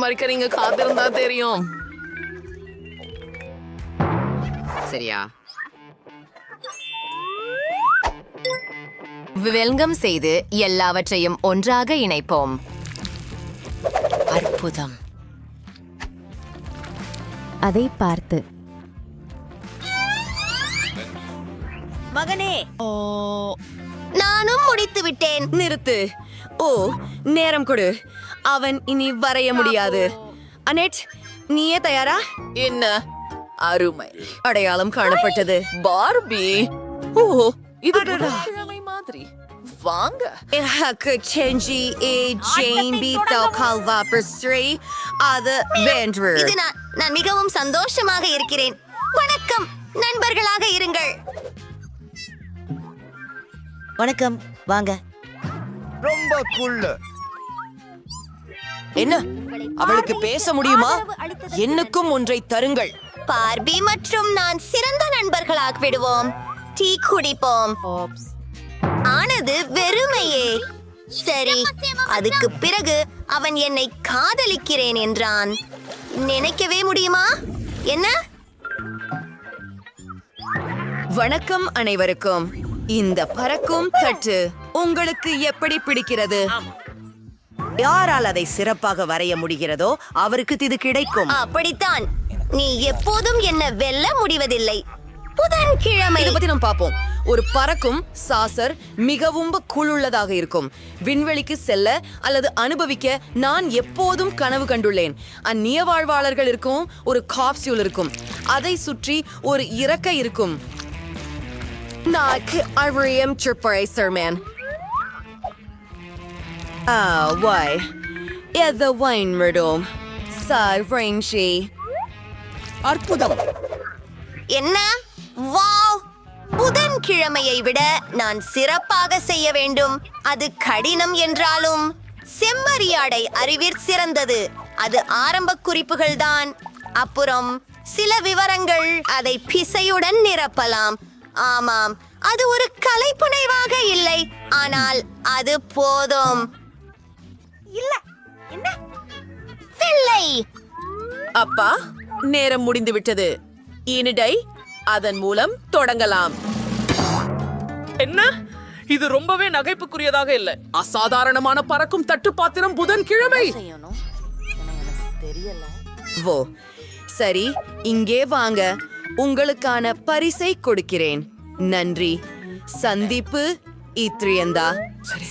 மறிக்கிறீங்க, காத்திருந்தா தெரியும். சரியா? வெல்கம் செய்து எல்லாவற்றையும் ஒன்றாக இணைப்போம். அற்புதம். அதை பார்த்து மகனே, நானும் முடித்து விட்டேன். நிறுத்து. ஓ, நேரம் கொடு. அவன் இனி வரைய முடியாது. அனெட், நீயே தயாரா? என்ன அருமை. அடையாளம் காணப்பட்டது. பார்பி. ஓ, இது கிழமை மாதிரி. வாங்க. இது நான் மிகவும் சந்தோஷமாக இருக்கிறேன். வணக்கம், நண்பர்களாக இருங்கள். வணக்கம், வாங்க. ரொம்ப குள்ள. என்ன, அவளுக்கு பேச முடியுமா? என்னுக்கும் ஒன்றை தருங்கள். பார்பி மற்றும் நான் சிறந்த நண்பர்களாக விடுவோம். டீ குடிப்போம். ஆனது வெறுமையே. சரி, அதுக்கு பிறகு அவன் என்னை காதலிக்கிறேன் என்றான். நினைக்கவே முடியுமா? என்ன? வணக்கம் அனைவருக்கும். இந்த பறக்கும் தட்டு உங்களுக்கு எப்படி பிடிக்கிறது? யாரால் அதை சிறப்பாக வரைய முடிகிறதோ அவருக்கு இது கிடைக்கும். அப்படித்தான். நீ எப்போதும் என்ன வெல்ல முடிவதில்லை. புதன்கிழமை இதை பத்தி நாம் பார்ப்போம். ஒரு பறக்கும் சாசர் மிகவும் குழுள்ளதாக இருக்கும். விண்வெளிக்கு செல்ல அல்லது அனுபவிக்க நான் எப்போதும் கனவு கண்டுள்ளேன். அந்நிய வாழ்வாளர்கள் இருக்கும். ஒரு காப்சியூல் இருக்கும். அதை சுற்றி ஒரு இறக்கை இருக்கும். நாக்கு அழியம் சிற்பரை சர்மேன். வாய் எத வைன் விடும் சார் ஃப்ரெண்ட்ஷி. அற்புதம். என்ன? வாவ்! புதன்கிழமையை விட நான் சிறப்பாக செய்ய வேண்டும். அது கடினம் என்றாலும் செம்மறியாடை அறிவிற் சிறந்தது. அது ஆரம்ப குறிப்புகள் தான். அப்புறம் சில விவரங்கள். அதை பிசையுடன் நிரப்பலாம். ஆமாம், அது ஒரு கலைப்புனைவாக இல்லை, ஆனால் அது போதும். இல்ல, என்ன? வெள்ளை. அப்பா, நேரம் முடிந்து விட்டது. இனிடை அதன் மூலம் தொடங்கலாம். என்ன? இது ரொம்பவே நகைப்புக்குரியதாக இல்ல. அசாதாரணமான பறக்கும் தட்டு பாத்திரம் புதன்கிழமை. ஓ, சரி, இங்கே வாங்க. உங்களுக்கான பரிசை கொடுக்கிறேன். நன்றி. சந்திப்பு இத்ரியந்தா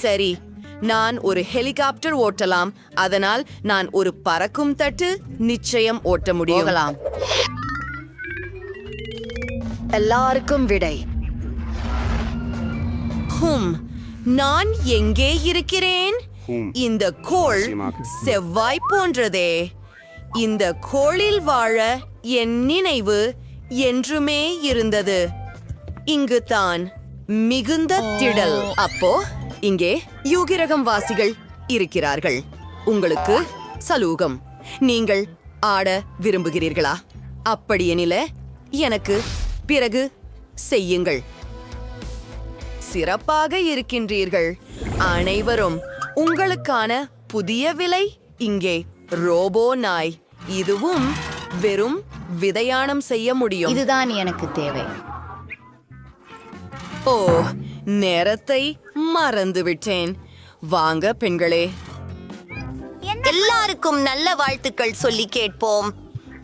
சரி, நான் ஒரு ஹெலிகாப்டர் ஓட்டலாம், அதனால் நான் ஒரு பறக்கும் தட்டு நிச்சயம் ஓட்ட முடியும். எல்லாருக்கும் விடை. நான் எங்கே இருக்கிறேன்? இந்த கோள் செவ்வாய் போன்றதே. இந்த கோளில் வாழ என் நினைவு என்றுமே இருந்தது. இங்கு தான் மிகுந்த திடல். அப்போ இங்கே யூகிரகம் வாசிகள் இருக்கிறார்கள். உங்களுக்கு சலூகம். நீங்கள் ஆட விரும்புகிறீர்களா? அப்படியெனில எனக்கு பிறகு செய்யுங்கள். சிறப்பாக இருக்கின்றீர்கள் அனைவரும். உங்களுக்கான புதிய விலை இங்கே. ரோபோ நாய். இதுவும் வெறும் விதையானம் செய்ய முடியும். இதுதான் எனக்கு தேவை. ஓ, நேரத்தை மறந்துவிட்டேன். வாங்க பெண்களே. எல்லாருக்கும் நல்ல வாழ்த்துக்கள் சொல்லி கேட்போம்.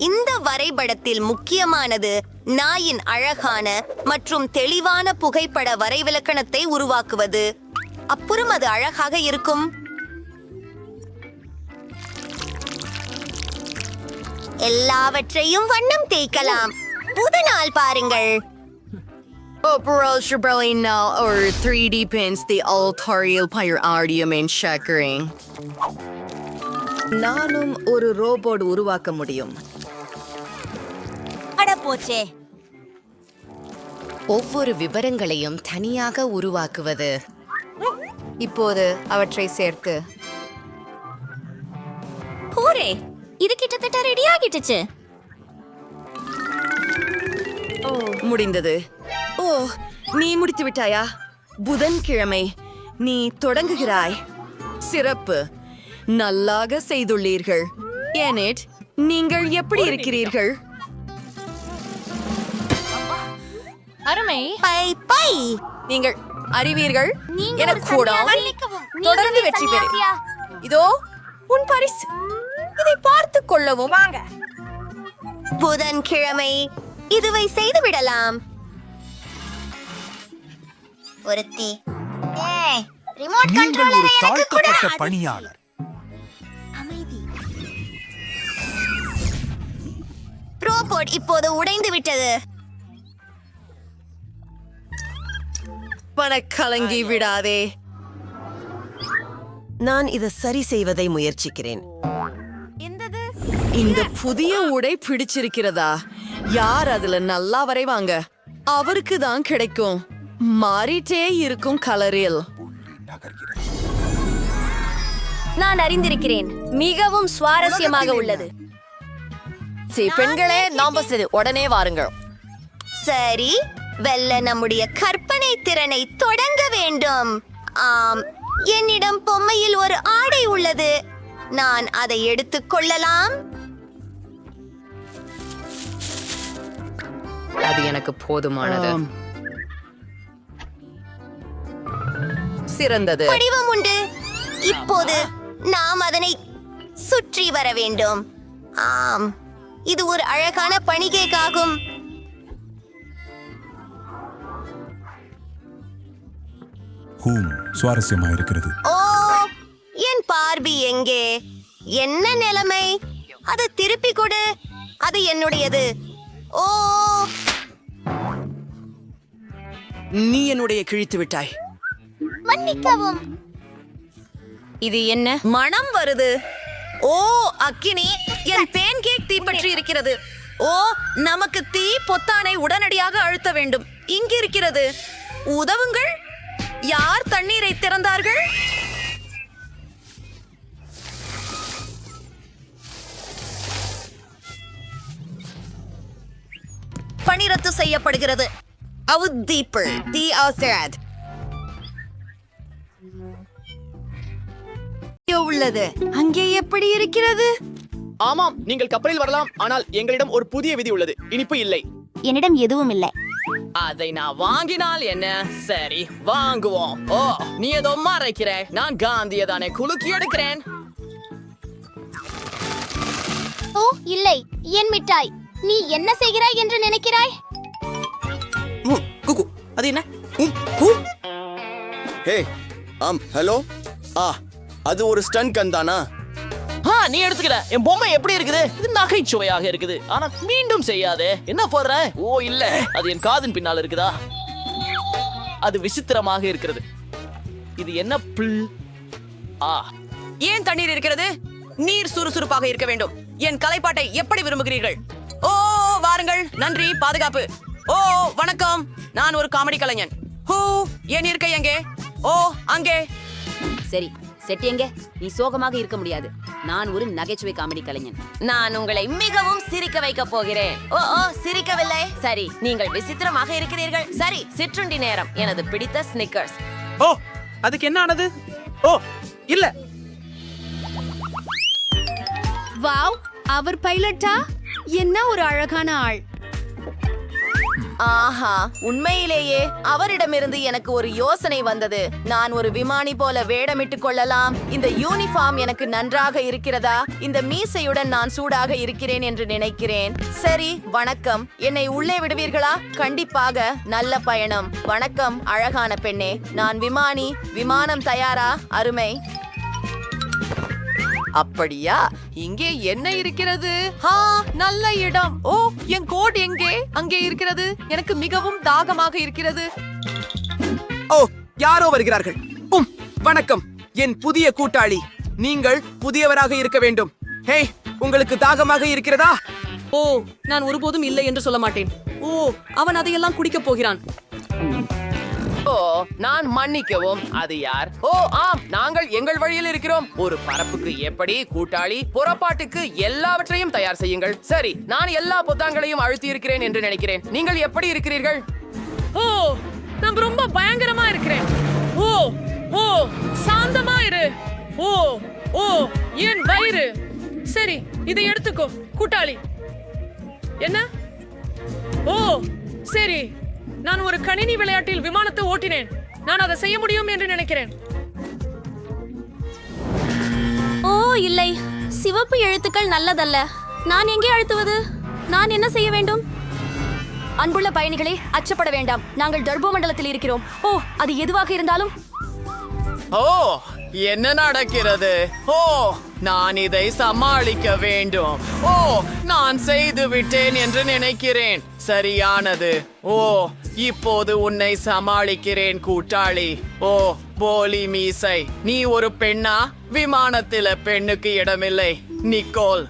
இந்த வரைபடத்தில் முக்கியமானது நாயின் அழகான மற்றும் தெளிவான புகைப்பட வரைவிலக்கணத்தை உருவாக்குவது. அப்புறம் அது அழகாக இருக்கும். எல்லாவற்றையும் வண்ணம் தேய்க்கலாம். புது நாள் பாருங்கள். now or 3D pins the altorial pyre audium in shackering. நானும் ஒரு ரோபோட் உருவாக்க முடியும். அட போச்சே. ஒவ்வொரு விவரங்களையும் தனியாக உருவாக்குவது. இப்போது அவற்றை சேர்த்து ஹூரே, இது கிட்டத்தட்ட ரெடி ஆகிடுச்சு. முடிந்தது. ஓ, நீ முடித்து விட்டாயா? புதன்கிழமை நீ தொடங்குகிறாய். சிறப்பு. நல்லாக செய்துள்ளீர்கள். ஏனெட், நீங்கள் எப்படி இருக்கிறீர்கள்? அருமை. Bye bye. நீங்கள் அறிவீர்கள். எனக்கு கூட தொடர்ந்து வெற்றி பெறு. இதோ உன் பரிசு. இதை பார்த்துக் கொள்ளவும். வாங்க. புதன்கிழமை இதுவை செய்து விடலாம். ஒருத்தி. ரிமோட் கண்ட்ரோலரை எனக்கு கொடு. பணியாளர். ரோபோட் இப்போது உடைந்து விட்டது. கலங்கி விடாதே. நான் இதை சரி செய்வதை முயற்சிக்கிறேன். இந்த புதிய உடை பிடிச்சிருக்கிறதா? யார் அதுல நல்லா வரைவாங்க? அவருக்கு தான் கிடைக்கும். மாறிட்டே இருக்கும் கலரில். நான் அறிந்திருக்கிறேன். மிகவும் சுவாரஸ்யமாக உள்ளது. பெண்களே, நாம் உடனே வாருங்கள். சரி, வெல்ல நம்முடைய கற்பனை திறனை தொடங்க வேண்டும். ஆம், என்னிடம் பொம்மையில் ஒரு ஆடை உள்ளது. நான் அதை எடுத்துக் கொள்ளலாம். அது எனக்கு போதுமானது. சிறந்தது. வடிவம் உண்டு. இப்போது நாம் அதனை சுற்றி வர வேண்டும். ஆம், இது ஒரு அழகான பனிகேக்காகும். சுவாரஸ்யமா இருக்கிறது. ஓ, என் பார்பி எங்கே? என்ன நிலைமை? அதை திருப்பி கொடு. அது என்னுடையது. ஓ, நீ என்னுடைய கிழித்து விட்டாய். மன்னிக்கவும். இது என்ன மனம் வருது? ஓ, அக்கினி, என் பேன் கேக் தீப்பற்றி இருக்கிறது. ஓ, நமக்கு தீ பொத்தானை உடனடியாக அழுத்த வேண்டும். இங்கு இருக்கிறது. உதவுங்கள். யார் தண்ணீரை திறந்தார்கள்? பணி ரத்து செய்யப்படுகிறது. உள்ளது. அங்கே எப்படி இருக்கிறது? ஆமாம், நீங்கள் கப்பலில் வரலாம், ஆனால் எங்களிடம் ஒரு புதிய விதி உள்ளது. இனிப்பு இல்லை. என்னிடம் எதுவும் இல்லை. அதை நான் வாங்கினால் என்ன? சரி, வாங்குவோம். ஓ, நீ ஏதோ மறைக்கிற. நான் காந்தியை தானே குலுக்கி எடுக்கிறேன். ஓ, இல்லை, என் மிட்டாய். நீ என்ன செய்கிறாய் என்று நினைக்கிறாய்? அது என்ன? ஹலோ. அது ஒரு ஸ்டன் கன் தானா? நீ எடுத்துக்கிற. என் பொம்மை எப்படி இருக்குது? இது நகைச்சுவையாக இருக்குது. ஆனா மீண்டும் செய்யாதே. என்ன போடுற? ஓ இல்ல, அது என் காதின் பின்னால் இருக்குதா? அது விசித்திரமாக இருக்கிறது. இது என்ன புல்? ஏன் தண்ணீர் இருக்கிறது? நீர் சுறுசுறுப்பாக இருக்க வேண்டும். என் கலைப்பாட்டை எப்படி விரும்புகிறீர்கள்? ஓ வாருங்கள். நன்றி. பாதுகாப்பு. ஓ வணக்கம். நான் ஒரு காமெடி கலைஞன். என் இருக்கை எங்கே? ஓ அங்கே. சரி, செட் எங்க? நீ சோகமாக இருக்க முடியாது. நான் ஒரு நகைச்சுவை காமெடி கலைஞன். நான் உங்களை மிகவும் சிரிக்க வைக்க போகிறேன். ஓ சிரிக்கவில்லை. சரி, நீங்கள் விசித்திரமாக இருக்கிறீர்கள். சரி, சிற்றுண்டி நேரம். எனது பிடித்த ஸ்னிக்கர்ஸ். ஓ, அதுக்கு என்ன ஆனது? ஓ இல்ல. வாவ், அவர் பைலட்டா? என்ன ஒரு அழகான ஆள். ஆஹா, உண்மையிலேயே அவரிடமிருந்து எனக்கு ஒரு யோசனை வந்தது. நான் ஒரு விமானி போல வேடமிட்டுக் கொள்ளலாம். இந்த யூனிஃபார்ம் எனக்கு நன்றாக இருக்கிறதா? இந்த மீசையுடன் நான் சூடாக இருக்கிறேன் என்று நினைக்கிறேன். சரி, வணக்கம். என்னை உள்ளே விடுவீர்களா? கண்டிப்பாக. நல்ல பயணம். வணக்கம் அழகான பெண்ணே. நான் விமானி. விமானம் தயாரா? அருமை. அப்படியா? இங்கே என்ன இருக்கிறது? நல்ல இடம். ஓ, என் கோட் எங்கே? அங்கே இருக்கிறது. எனக்கு மிகவும் தாகமாக இருக்கிறது. ஓ, யாரோ வருகிறார்கள். வணக்கம், என் புதிய கூட்டாளி. நீங்கள் புதியவராக இருக்க வேண்டும். ஹே, உங்களுக்கு தாகமாக இருக்கிறதா? ஓ, நான் ஒருபோதும் இல்லை என்று சொல்ல மாட்டேன். ஓ, அவன் அதையெல்லாம் குடிக்கப் போகிறான். ஓ, நான் மன்னிக்கவும். அது யார்? ஓ ஆம், நாங்கள் எங்கள் வழியில் இருக்கிறோம். ஒரு பரப்புக்கு எப்படி கூட்டாளி? புறப்பாட்டுக்கு எல்லாவற்றையும் தயார் செய்யுங்கள். சரி, நான் எல்லா பொத்தான்களையும் அழுத்தி இருக்கிறேன் என்று நினைக்கிறேன். நீங்கள் எப்படி இருக்கிறீர்கள்? ஓ, நான் ரொம்ப பயங்கரமா இருக்கிறேன். ஓ ஓ சாந்தமா இரு. ஓ ஓ என் வயிறு. சரி, இதை எடுத்துக்கோ கூட்டாளி. என்ன? ஓ சரி, நான் ஒரு கணினி விளையாட்டில் விமானத்தை ஓட்டினேன். நான் அதை செய்ய முடியும் என்று நினைக்கிறேன். ஓ இல்லை, சிவப்பு எழுத்துக்கள் நல்லதல்ல. நான் எங்கே அழுத்துவது? நான் என்ன செய்ய வேண்டும்? அன்புள்ள பயணிகளே, அச்சப்பட வேண்டாம். நாங்கள் டர்போ மண்டலத்தில் இருக்கிறோம். ஓ, அது எதுவாக இருந்தாலும். ஓ, என்ன நடக்கிறது? ஓ, நான் இதை சமாளிக்க வேண்டும். ஓ, நான் செய்து விட்டேன் என்று நினைக்கிறேன். சரியானது. ஓ, இப்போது உன்னை சமாளிக்கிறேன் கூட்டாளி. ஓ, போலி மீசை. நீ ஒரு பெண்ணா? விமானத்தில பெண்ணுக்கு இடமில்லை. நிக்கோல்.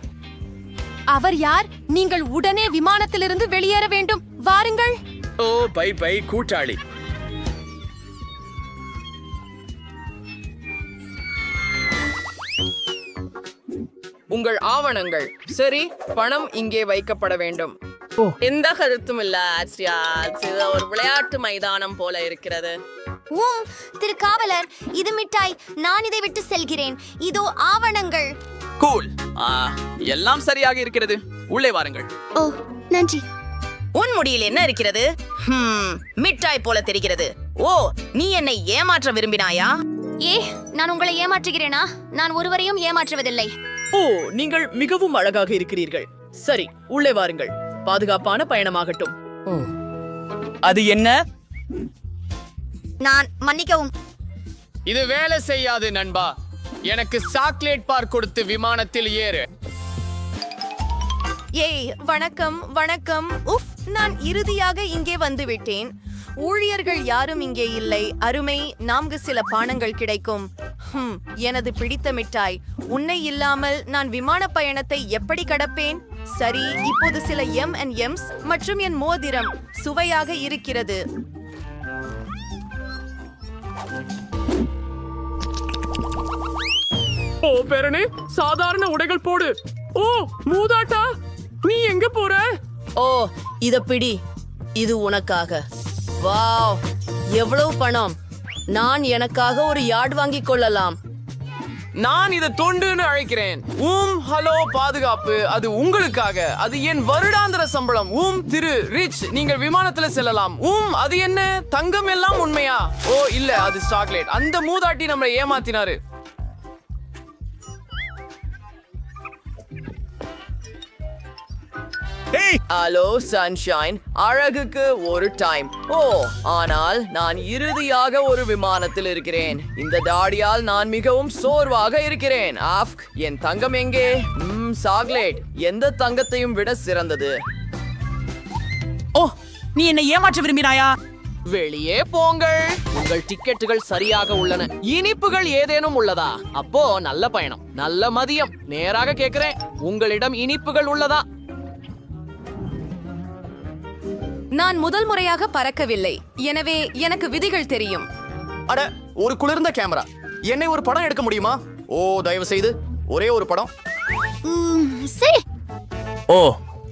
அவர் யார்? நீங்கள் உடனே விமானத்திலிருந்து வெளியேற வேண்டும். வாருங்கள். ஓ பை பை கூட்டாளி. உங்கள் ஆவணங்கள். சரி, பணம் இங்கே வைக்கப்பட வேண்டும். எந்த கருத்தும் இல்ல. இது ஒரு விளையாட்டு மைதானம் போல இருக்கிறது. திரு காவலர், இது மிட்டாய். நான் இதை விட்டு செல்கிறேன். இதோ ஆவணங்கள். கூல். எல்லாம் சரியாக இருக்கிறது. உள்ளே வாருங்கள். ஓ நன்றி. உன் முடியில் என்ன இருக்கிறது? மிட்டாய் போல தெரிகிறது. ஓ, நீ என்னை ஏமாற்ற விரும்பினாயா? நான் உங்களை ஏமாற்றுகிறேனா? நான் ஒருவரையும் ஏமாற்றுவதில்லை. ஓ, நீங்கள் மிகவும் அழகாக இருக்கிறீர்கள். சரி, உள்ளே வாருங்கள். பாதுகாப்பான பயணமாகட்டும். அது என்ன? நான் மன்னிக்கவும். இது வேலை செய்யாது நண்பா. எனக்கு சாக்லேட் பார் கொடுத்து விமானத்தில் ஏறு. ஏய், வணக்கம் வணக்கம். உஃப், நான் இறுதியாக இங்கே வந்து விட்டேன். ஊழியர்கள் யாரும் இங்கே இல்லை. அருமை. நான்கு சில பானங்கள் கிடைக்கும். எனது பிடித்த மிட்டாய். உன்னை இல்லாமல் நான் விமான பயணத்தை எப்படி கடப்பேன்? சரி, இப்போது சில M&M's மற்றும் என் மோதிரம். சுவையாக இருக்கிறது. ஓ பேரனே, சாதாரண உடைகள் போடு. ஓ மூதாட்டா, நீ எங்க போற? ஓ, இத பிடி. இது உனக்காக. வாவ், எவ்வளவு பணம்! நான் எனக்காக ஒரு யார்ட் வாங்கிக் கொள்ளலாம். நான் இதை தொண்டுன்னு அழைக்கிறேன். ஹலோ பாதுகாப்பு, அது உங்களுக்காக. அது என் வருடாந்திர சம்பளம். திரு ரிச், நீங்கள் விமானத்துல செல்லலாம். அது என்ன? தங்கம் எல்லாம் உண்மையா? ஓ இல்ல, அது சாக்லேட். அந்த மூதாட்டி நம்மளை ஏமாத்தினாரு. ஹலோ சன்ஷைன், அழகுக்கு ஒரு டைம். ஓ, ஆனால் நான் இறுதியாக ஒரு விமானத்தில் இருக்கிறேன். இந்த தாடியால் நான் மிகவும் சோர்வாக இருக்கிறேன். ஆஃப், என் தங்கம் எங்கே? சாக்லேட் எந்த தங்கத்தையும் விட சிறந்தது. ஓ, நீ என்னை ஏமாற்ற விரும்பினாயா? வெளியே போங்கள். உங்கள் டிக்கெட்டுகள் சரியாக உள்ளன. இனிப்புகள் ஏதேனும் உள்ளதா? அப்போ நல்ல பயணம், நல்ல மதியம். நேராக கேட்கிறேன், உங்களிடம் இனிப்புகள் உள்ளதா? நான் முதல் முறையாக பறக்கவில்லை, எனவே எனக்கு விதிகள் தெரியும். அட, ஒரு குளிர்ந்த கேமரா. என்னை ஒரு படம் எடுக்க முடியுமா? ஓ, தயவு செய்து ஒரே ஒரு படம். ஓ,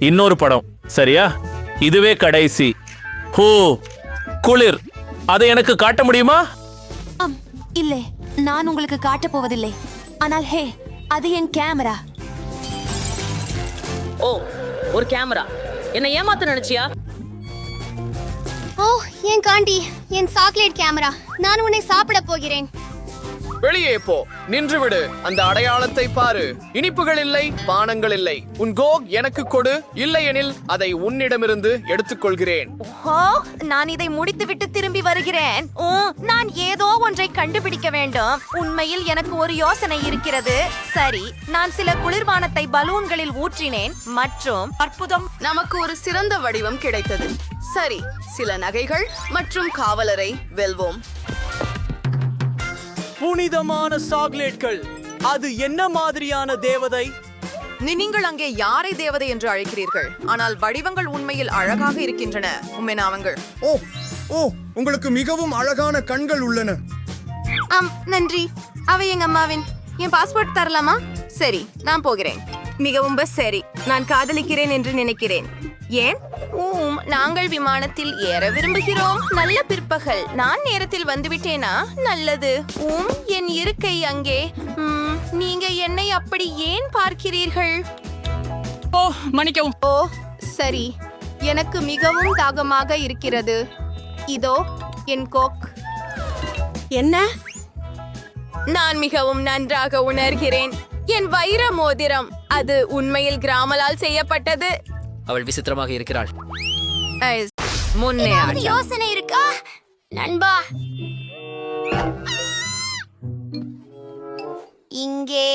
இன்னொரு படம். சரியா? இதுவே கடைசி. ஹோ, குளிர். அதை எனக்கு காட்ட முடியுமா? இல்லை, நான் உங்களுக்கு காட்டப் போவதில்லை. ஆனால் ஹே, அது என் கேமரா. ஓ, ஒரு கேமரா. என்ன ஏமாத்த நினைச்சியா? ஓ, என் காண்டி, என் சாக்லேட் கேமரா. நான் உன்னை சாப்பிட போகிறேன். வெளியே போ, நின்று விடு. அந்த அடையாளத்தை பாரு. இனிப்புகள் இல்லை, பானங்கள் இல்லை. உன் கோக் எனக்கு கொடு, இல்லையெனில் அதை உன்னிடமிருந்து எடுத்துக்கொள்கிறேன். ஓ, நான் இதை முடித்துவிட்டு திரும்பி வருகிறேன். நான் ஏதோ ஒன்றை கண்டுபிடிக்க வேண்டும். உண்மையில் எனக்கு ஒரு யோசனை இருக்கிறது. சரி, நான் சில குளிர்பானத்தை பலூன்களில் ஊற்றினேன் மற்றும் அற்புதம், நமக்கு ஒரு சிறந்த வடிவம் கிடைத்தது. சரி, சில நகைகள் மற்றும் காவலரை வெல்வோம். புனிதமான சாக்லேட்கள். அது என்ன மாதிரியான தேவதை? நீங்கள் அங்கே யாரை தேவதை என்று அழைக்கிறீர்கள்? ஆனால் வடிவங்கள் உண்மையில் அழகாக இருக்கின்றன. உண்மைனாவங்கள். ஓ ஓ, உங்களுக்கு மிகவும் அழகான கண்கள் உள்ளன. நன்றி. அவை எங்க அம்மாவின். என் பாஸ்போர்ட் தரலாமா? சரி, நான் போகிறேன். மிகவும் சரி, நான் காதலிக்கிறேன் என்று நினைக்கிறேன். ஏன்? நாங்கள் விமானத்தில் ஏற விரும்புகிறோம். நல்ல பிற்பகல். நான் நேரத்தில் வந்துவிட்டேனா? நல்லது. என் இருக்கை அங்கே. நீங்க என்னை அப்படி ஏன் பார்க்கிறீர்கள்? ஓ, மன்னிக்கவும். ஓ, சரி. எனக்கு மிகவும் தாகமாக இருக்கிறது. இதோ என் கோக். என்ன? நான் மிகவும் நன்றாக உணர்கிறேன். என் வைர மோதிரம். அது உண்மையில் கிராமலால் செய்யப்பட்டது. அவள் விசித்திரமாக இருக்கிறாள். முன்னே யோசனை இருக்கா நண்பா? இங்கே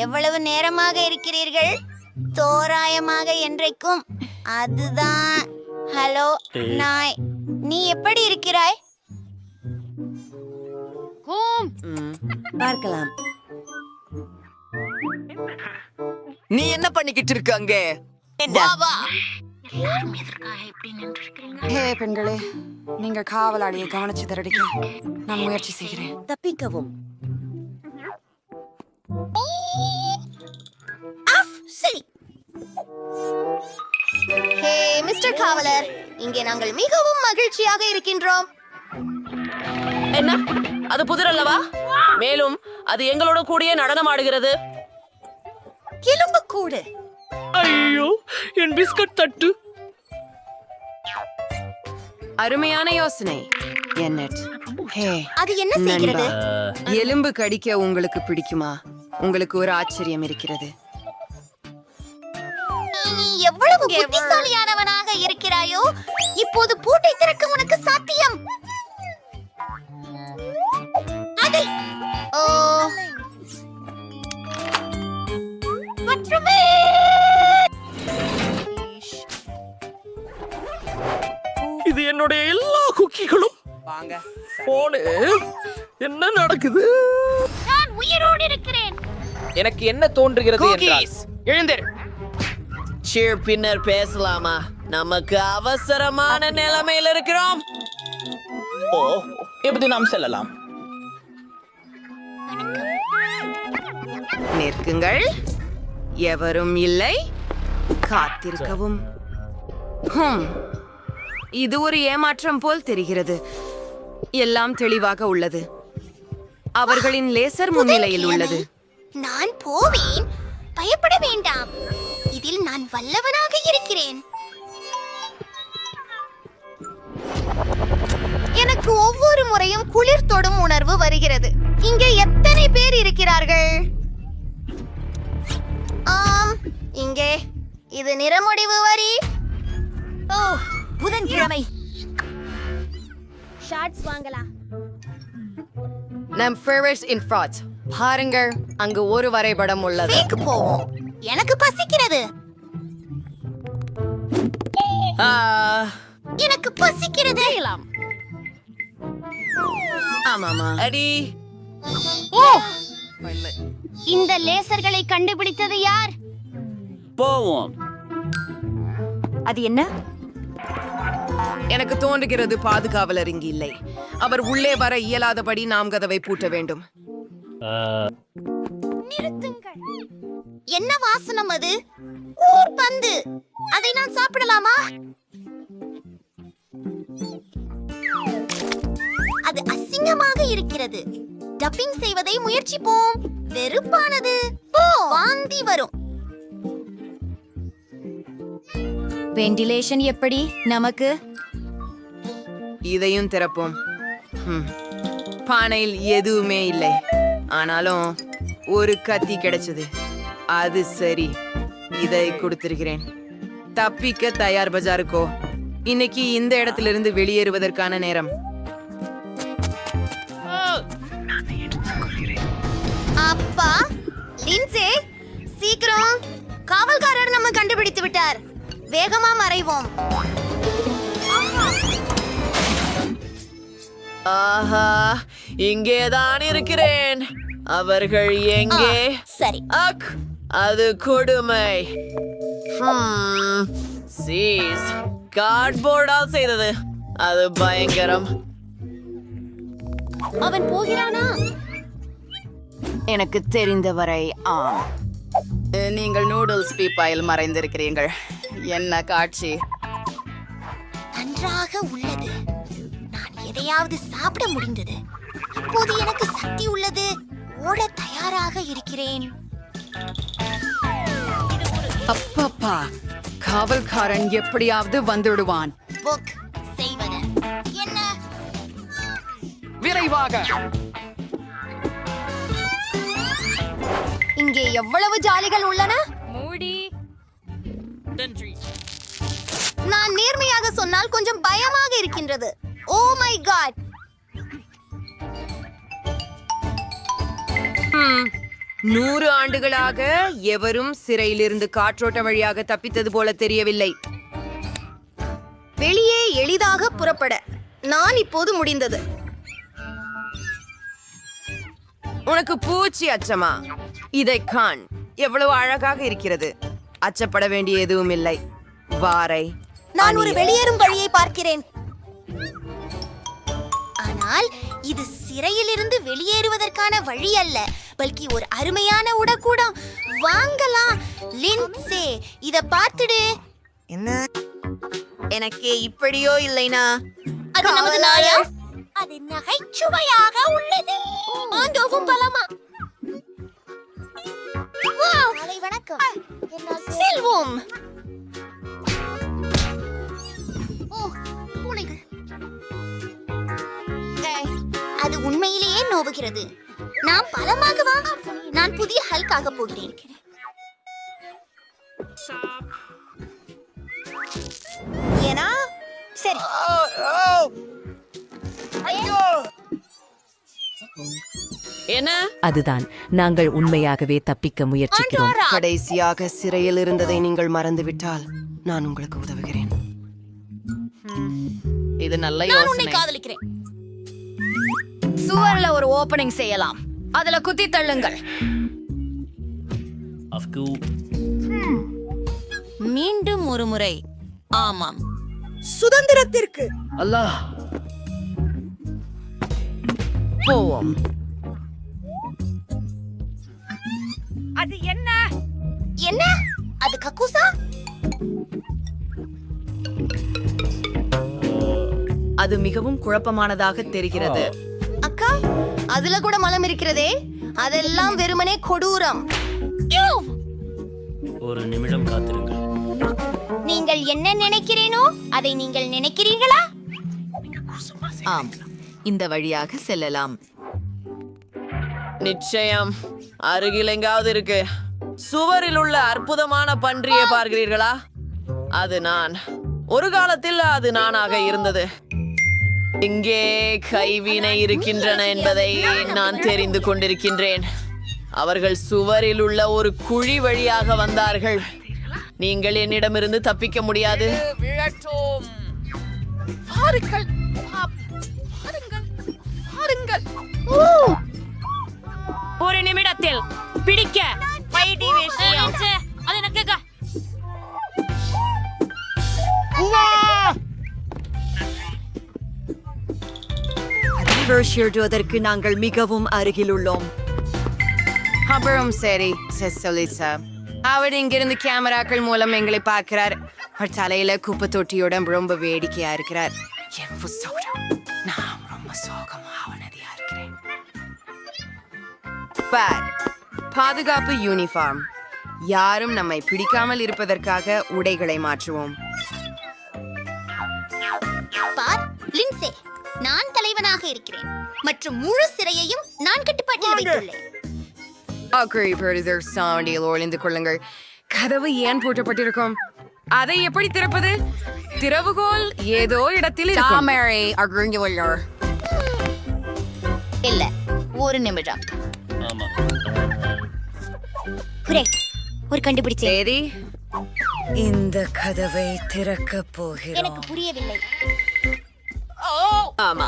எவ்வளவு நேரமாக இருக்கிறீர்கள்? தோராயமாக என்றைக்கும் அதுதான். ஹலோ நாய், நீ எப்படி இருக்கிறாய்? பார்க்கலாம். நீ என்ன பண்ணிக்கிட்டு இருக்க அங்கே? ஹே பெண்களே, நீங்கள் காவலாளியை கவனிச்சு தரடிக்க நான் முயற்சி செய்கிறேன். தப்பிக்கவும். சரி. ஹே மிஸ்டர் காவலர், இங்கே நாங்கள் மிகவும் மகிழ்ச்சியாக இருக்கின்றோம். என்ன? அது புதிர் அல்லவா? மேலும் அது எங்களோட கூடிய நடனம் ஆடுகிறது. எலும்பு கூடு. ஐயோ, என் பிஸ்கட் தட்டு. அருமையான யோசனை. அது என்ன செய்கிறது? எலும்பு கடிக்க உங்களுக்கு பிடிக்குமா? உங்களுக்கு ஒரு ஆச்சரியம் இருக்கிறது. நீ எவ்வளவு புத்திசாலியானவனாக இருக்கிறாயோ, இப்போது பூட்டை திறக்க உனக்கு சாத்தியம். அதை மற்றுமே இது என்னுடைய எல்லா குக்கிகளும். போனு என்ன நடக்குது? நான் உயிரோடு இருக்கிறேன். எனக்கு என்ன தோன்றுகிறது என்றால், எழுந்திரு. பின்னர் பேசலாமா? நமக்கு அவசரமான நிலைமையில் இருக்கிறோம். ஓ, இப்படி நாம் செல்லலாம். நிற்குங்கள். எவரும் இல்லை. காத்திருக்கவும். இது ஒரு ஏமாற்றம் போல் தெரிகிறது. எல்லாம் தெளிவாக உள்ளது. அவர்களின் லேசர் முன்னிலையில் உள்ளது. நான் போவேன். பயப்பட வேண்டாம். இதில் நான் வல்லவனாக இருக்கிறேன். எனக்கு ஒவ்வொரு முறையும் குளிர் தொடும் உணர்வு வருகிறது. இங்கே எத்தனை பேர் இருக்கிறார்கள்? இங்கே இது நிறமுடிவு வரி. ஓ, புதன்கிழமை. ஷார்ட்ஸ் வாங்கலாம். நம் ஃபேவரட்ஸ் இன் ஃப்ராட்ஸ். பாருங்கள், அங்கு ஒரு வரைபடம் உள்ளது. வீக்கு போவோம். எனக்கு பசிக்கிறது. எனக்கு பசிக்கிறது. ஆமாமா. அடி. இந்த லேசர்களை கண்டுபிடித்தது யார்? போவோம். அது என்ன? எனக்கு தோன்றுகிறது பாதுகாவலர் இங்கு இல்லை. அவர் உள்ளே வர இயலாதபடி நாம் கதவை பூட்ட வேண்டும். நிறுத்துங்கள். என்ன வாசனம் அது? ஊர் பந்து. அதை நான் சாப்பிடலாமா? அது அசிங்கமாக இருக்கிறது. டப்பிங் செய்வதை முயற்சிப்போம். வெறுப்பானது. வாந்தி வரும். வென்டிலேஷன் எப்படி நமக்கு? இதையும் திறப்போம். பானையில் எதுவுமே இல்லை. ஆனாலும் ஒரு கத்தி கிடைச்சது. அது சரி, இதை கொடுத்திருக்கிறேன். தப்பிக்க தயார் பஜாருக்கோ. இன்னைக்கு இந்த இடத்திலிருந்து வெளியேறுவதற்கான நேரம். அப்பா, லின்சே, சீக்கிரம். காவல்காரர் நம்ம கண்டுபிடித்து விட்டார். வேகமா மறைவோம். ஆஹா, இங்கேதான் இருக்கிறேன். அவர்கள் எங்கே? சரி. அக், அது கொடுமை. சீஸ், கார்ட்போர்டால் செய்தது. அது பயங்கரம். அவன் போகிறானா? எனக்கு தெரிந்தவரை ஆம். நீங்கள் நூடுல்ஸ் பீப்பாயில் மறைந்திருக்கிறீர்கள். என்ன காட்சி! நன்றாக உள்ளது. நான் எதையாவது சாப்பிட முடிந்தது. இப்போது எனக்கு சக்தி உள்ளது. ஓட தயாராக இருக்கிறேன். அப்பப்பா, காவல்காரன் எப்படியாவது வந்துடுவான். புக் செய்வது என்ன? விரைவாக. இங்கே எவ்வளவு ஜாலிகள் உள்ளன. மூடி. நான் நேர்மையாக சொன்னால் கொஞ்சம் பயமாக இருக்கின்றது. Oh my God. 100 ஆண்டுகளாக எவரும் சிறையிலிருந்து காற்றோட்ட வழியாக தப்பித்தது போல தெரியவில்லை. வெளியே எளிதாக புறப்பட நான் இப்போது முடிந்தது. உனக்கு பூச்சி அச்சமா? இதை காண், எவ்வளவு அழகாக இருக்கிறது. அச்சப்பட வேண்டிய எதுவும் இல்லை. வாரை, நான் ஒரு வெளியேறும் வழியை பார்க்கிறேன். ஆனால் இது சிறையிலிருந்து வெளியேறுவதற்கான வழி அல்ல, பல்கி ஒரு அருமையான உடக்கூடம். வாங்கலாம். லின்சே, இத பார்த்துடு. என்ன? எனக்கு இப்படியோ இல்லைனா? அது நமது நாயா? அது நகைச்சுவையாக உள்ளது. ஆண்டோவும் பலமா. வணக்கம். செல்வோம். அது உண்மையிலேயே நோவுகிறது. நான் பலமாகவா? நான் புதிய ஹல்காக போகிறேன். ஏனா சரி. என்ன? அதுதான், நாங்கள் உண்மையாகவே தப்பிக்க முயற்சிக்கிறோம். கடைசியாக சிறையில் இருந்ததை நீங்கள் மறந்துவிட்டால் நான் உங்களுக்கு உதவுகிறேன். இது நல்ல நான் உன்னை யோசனை. காதலிக்கிறேன். சுவர்ல ஒரு ஓபனிங் செய்யலாம். அதுல குத்தி தள்ளுங்கள். மீண்டும் ஒரு முறை. ஆமாம், சுதந்திரத்திற்கு. அல்லாஹ். போவோம். அது என்ன? என்ன? அது கக்கூசா? அது மிகவும் குழப்பமானதாக தெரிகிறது. அக்கா, அதுல கூட மலம் இருக்கிறதே. அதெல்லாம் வெறுமனே கொடூரம். ஒரு நிமிடம் காத்திருங்கள். நீங்கள் என்ன நினைக்கிறேனோ அதை நீங்கள் நினைக்கிறீர்களா? ஆம், இந்த வழியாக செல்லலாம். நிச்சயம். அருகில் எங்காவது இருக்கு. சுவரில் உள்ள அற்புதமான பன்றியை பார்க்கிறீர்களா? அது நான். ஒரு காலத்தில் அது நானாக இருந்தது. இங்கே கைவினை இருக்கின்றன என்பதை நான் தெரிந்து கொண்டிருக்கின்றேன். அவர்கள் சுவரில் உள்ள ஒரு குழி வழியாக வந்தார்கள். நீங்கள் என்னிடமிருந்து தப்பிக்க முடியாது. ஒரு நிமிடத்தில் பிடிக்க அது எனக்கு அதிர்வதற்கு நாங்கள் மிகவும் அருகில் உள்ளோம். அப்புறம் சரி செசலிசா அவர் இங்கிருந்து கேமராக்கள் மூலம் எங்களை பார்க்கிறார். அவர் தலையில குப்பை தொட்டியோட ரொம்ப வேடிக்கையா இருக்கிறார். நான் ரொம்ப சோகமா அவனதியா இருக்கிறேன். பாதுகாப்பு யூனிஃபார்ம். யாரும் நம்மை பிடிக்காமல் இருப்பதற்காக உடைகளை மாற்றுவோம். பார் லின்சே, நான் தலைவனாக இருக்கிறேன் மற்றும் முழு சிறையையும் நான் கட்டுப்பாட்டில் வைத்துள்ளேன். ஒளிந்து கொள்ளுங்கள். கதவு ஏன் பூட்டப்பட்டிருக்கும்? அதை எப்படி திறப்பது? திறவுகோல் ஏதோ இடத்தில் இல்ல, ஒரு நிமிடம். ஒரு கண்டுபிடிச்சேன். சரி, இந்த கதவை திறக்க போகிறோம். எனக்கு புரியவில்லை. ஆமா,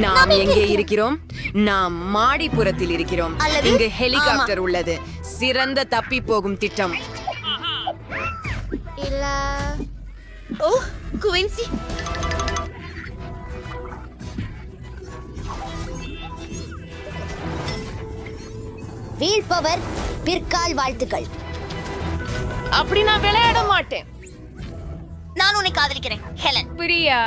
நாம் எங்கே இருக்கிறோம்? நாம் மாடிப்புறத்தில் இருக்கிறோம். இங்கு ஹெலிகாப்டர் உள்ளது. சிறந்த தப்பி போகும் திட்டம். இல்ல. ஓ, குவின்சி. வீழ்பவர் பிற்கால் வாழ்த்துக்கள். அப்படி நான் விளையாட மாட்டேன். நான் உன்னை காதலிக்கிறேன், ஹெலன். பிரியா.